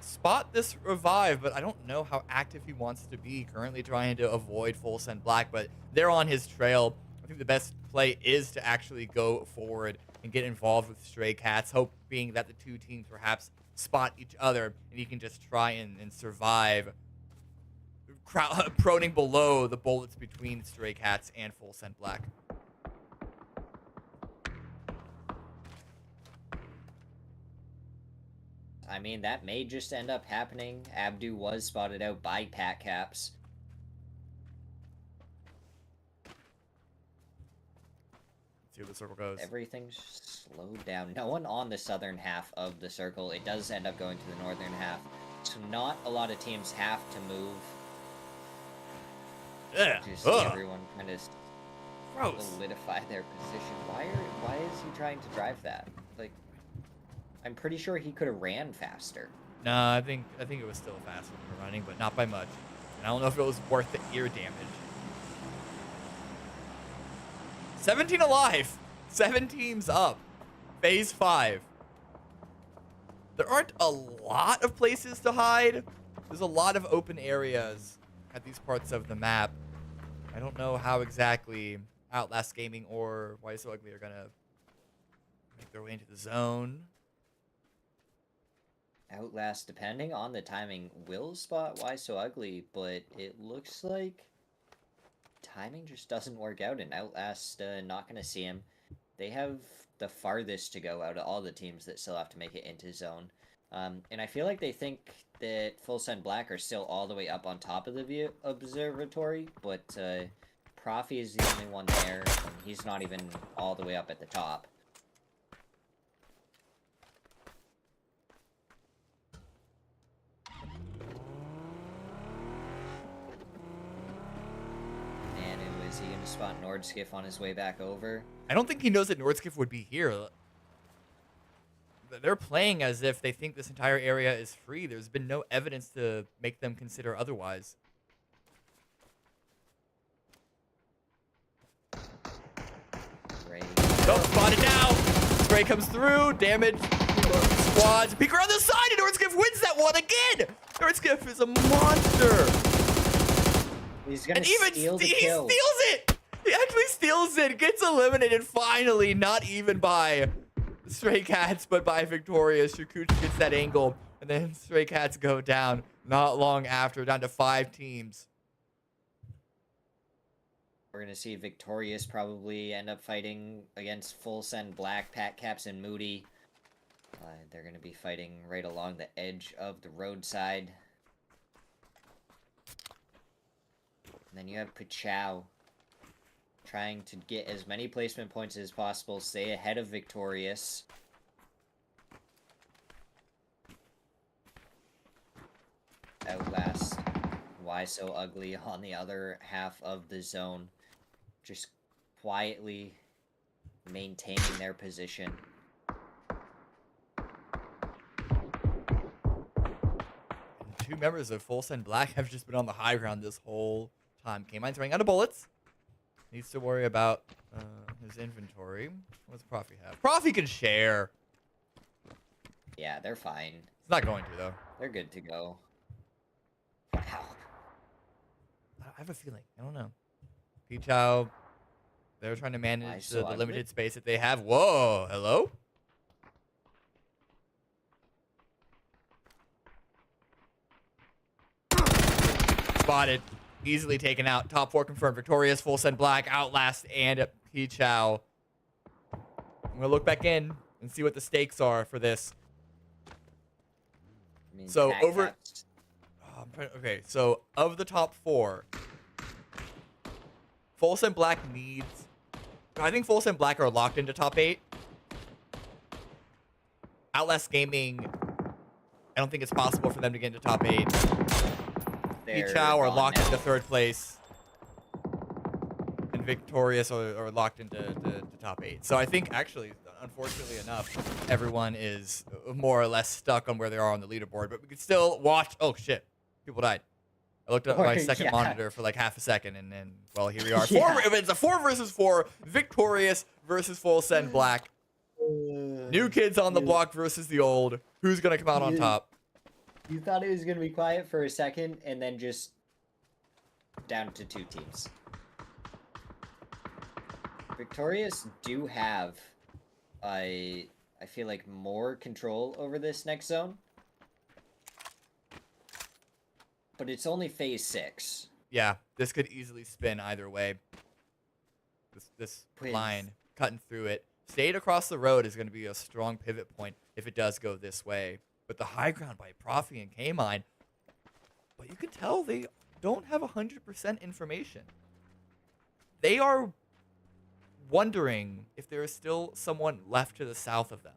spot this revive, but I don't know how active he wants to be. Currently trying to avoid full send black, but they're on his trail. I think the best play is to actually go forward and get involved with Stray Cats, hoping that the two teams perhaps spot each other and you can just try and survive proning below the bullets between Stray Cats and full send black. I mean, that may just end up happening. Abdu was spotted out by Pat Caps. Let's see where the circle goes. Everything's slowed down. No one on the southern half of the circle. It does end up going to the northern half. So not a lot of teams have to move. Yeah. To see everyone kind of Gross. solidify their position. Why is he trying to drive that? Like, I'm pretty sure he could have ran faster. No, I think it was still faster than we're running, but not by much. And I don't know if it was worth the ear damage. 17 alive. 7 teams up. Phase 5. There aren't a lot of places to hide. There's a lot of open areas at these parts of the map. I don't know how exactly Outlast Gaming or Why So Ugly are going to make their way into the zone. Outlast, depending on the timing, will spot Why So Ugly, but it looks like timing just doesn't work out, and Outlast not going to see him. They have the farthest to go out of all the teams that still have to make it into zone. And I feel like they think that Full Send Black are still all the way up on top of the observatory, but Profi is the only one there, and he's not even all the way up at the top. Is he going to spot Nordskiff on his way back over? I don't think he knows that Nordskiff would be here. They're playing as if they think this entire area is free. There's been no evidence to make them consider otherwise. Ray. Nope, spotted now. Spray comes through. Damage. Squads. Peek around the side, and Nordskiff wins that one again. Nordskiff is a monster. He's gonna steal the kill. He steals it! He actually steals it. Gets eliminated finally. Not even by Stray Cats, but by Victorious. Shakuchi gets that angle. And then Stray Cats go down not long after, down to 5 teams. We're gonna see Victorious probably end up fighting against Full Send Black, Pat Caps, and Moody. They're gonna be fighting right along the edge of the roadside. And then you have Pachow trying to get as many placement points as possible, stay ahead of Victorious. Outlast Why So Ugly on the other half of the zone, just quietly maintaining their position. And 2 members of Full Send Black have just been on the high ground this whole time. K-Mine's running out of bullets. Needs to worry about his inventory. What does Profi have? Profi can share. Yeah, they're fine. It's not going to, though. They're good to go. Wow. I have a feeling. I don't know. Pichao, they're trying to manage the limited space that they have. Whoa, hello? Spotted. Easily taken out. Top 4 confirmed. Victorious, Full Send Black, Outlast, and Pichao. I'm going to look back in and see what the stakes are for this. So over... Oh, okay, so of the top 4, Full Send Black needs... I think Full Send Black are locked into top 8. Outlast Gaming, I don't think it's possible for them to get into top 8. They're Chow are gone locked now. into third place, and Victorious are locked into to top 8. So I think, actually, unfortunately enough, everyone is more or less stuck on where they are on the leaderboard. But we can still watch. Oh, shit. People died. I looked at my second Yeah. monitor for like half a second, and then, well, here we are. Yeah. It's a 4 versus 4. Victorious versus Full Send Black. New kids on the block versus the old. Who's going to come out on top? You thought it was going to be quiet for a second, and then just down to 2 teams. Victorious do have, I feel like, more control over this next zone. But it's only phase 6. Yeah, this could easily spin either way. This line cutting through it. Stayed across the road is going to be a strong pivot point if it does go this way. But the high ground by Profi and K-Mine, but you can tell they don't have 100% information. They are wondering if there is still someone left to the south of them.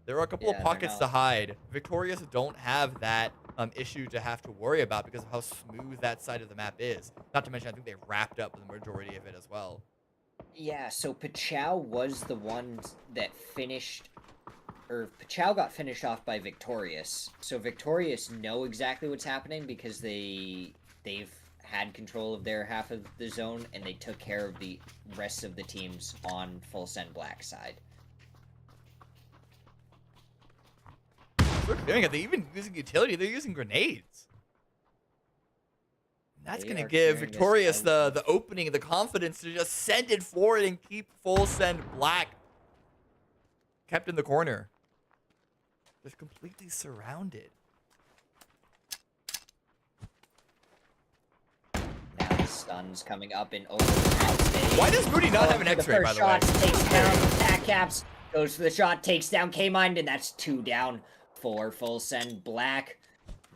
There are a couple of pockets to hide. Victorious don't have that issue to have to worry about because of how smooth that side of the map is. Not to mention, I think they've wrapped up the majority of it as well. Yeah, so Pachow was the one that finished, or Pachow got finished off by Victorious. So Victorious know exactly what's happening because they've had control of their half of the zone, and they took care of the rest of the teams on Full Send Black side. They're doing it. They're even using utility. They're using grenades. That's going to give Victorious the opening, the confidence to just send it forward and keep Full Send Black kept in the corner. They're completely surrounded. Now the stun's coming up and over the map stage. Why does Moody not have an X-ray, by the way? The first shot takes down Back Caps, goes for the shot, takes down K-Mind, and that's 2 down for Full Send Black.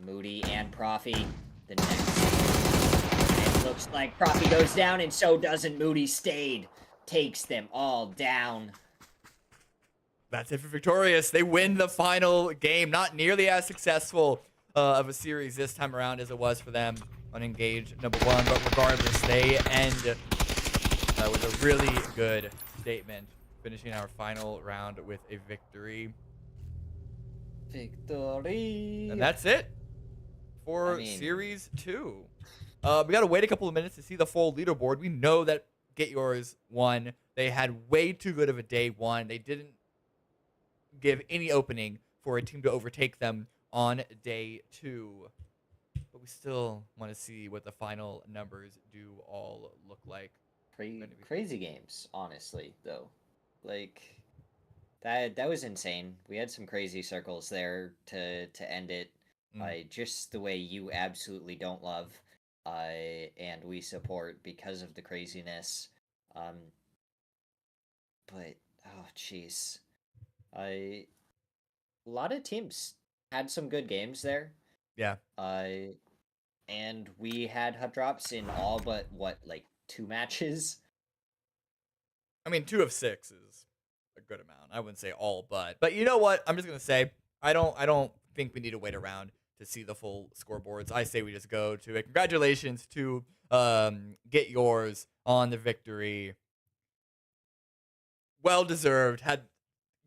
Moody and Profi. The next. It looks like Profi goes down, and so doesn't Moody. Stayed. Takes them all down. That's it for Victorious. They win the final game. Not nearly as successful of a series this time around as it was for them on Engage number 1. But regardless, they end with a really good statement, finishing our final round with a victory. Victory. And that's it for Series 2. We got to wait a couple of minutes to see the full leaderboard. We know that Get Yours won. They had way too good of a day 1. They didn't give any opening for a team to overtake them on day 2. But we still want to see what the final numbers do all look like. Crazy games, honestly, though. Like, that was insane. We had some crazy circles there to end it. Just the way you absolutely don't love, and we support because of the craziness. But oh jeez, a lot of teams had some good games there. Yeah. And we had hut drops in all but like 2 matches. I mean, 2 of 6 is a good amount. I wouldn't say all, but you know what? I'm just gonna say I don't think we need to wait around to see the full scoreboards. I say we just go to it. Congratulations to Get Yours on the victory. Well deserved. Had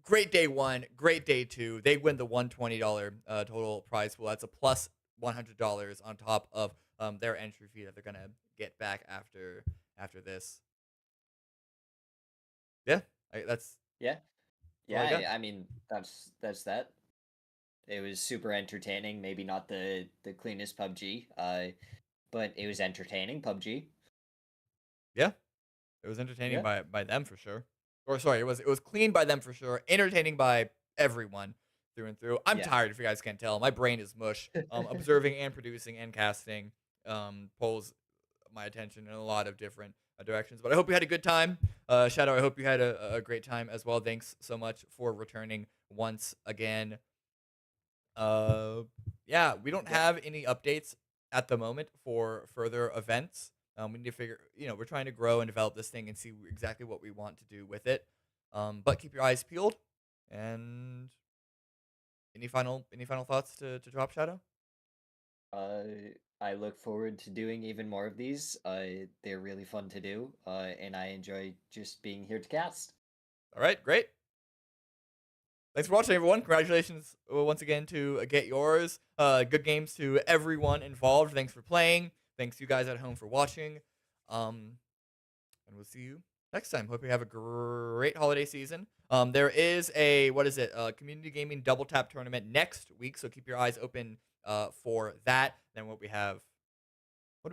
great day 1, great day 2. They win the $120 total prize pool. That's a plus $100 on top of their entry fee that they're gonna get back after this. Yeah, that's I mean that's that. It was super entertaining. Maybe not the cleanest PUBG, but it was entertaining PUBG. Yeah, it was entertaining by them for sure. Or sorry, it was clean by them for sure. Entertaining by everyone through and through. I'm tired, if you guys can't tell. My brain is mush. Observing and producing and casting pulls my attention in a lot of different directions. But I hope you had a good time. Shadow, I hope you had a great time as well. Thanks so much for returning once again. Yeah, we don't have any updates at the moment for further events. We need to figure, we're trying to grow and develop this thing and see exactly what we want to do with it. But keep your eyes peeled. And any final thoughts to drop, Shadow? I look forward to doing even more of these. They're really fun to do, and I enjoy just being here to cast. All right, great. Thanks for watching, everyone. Congratulations once again to Get Yours. Good games to everyone involved. Thanks for playing. Thanks you guys at home for watching. And we'll see you next time. Hope you have a great holiday season. There is a community gaming double tap tournament next week, so keep your eyes open for that. Then what do we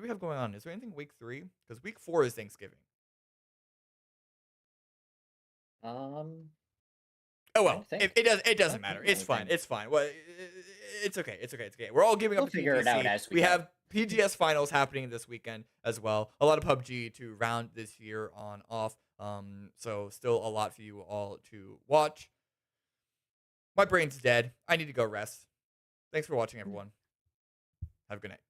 have going on? Is there anything week 3? Because week 4 is Thanksgiving. Oh well, it doesn't matter. It's fine. It's fine. Well, it's okay. It's okay. It's okay. We're all giving up We'll figure it out as we go. have PGS finals happening this weekend as well. A lot of PUBG to round this year on off. So still a lot for you all to watch. My brain's dead. I need to go rest. Thanks for watching, everyone. Have a good night.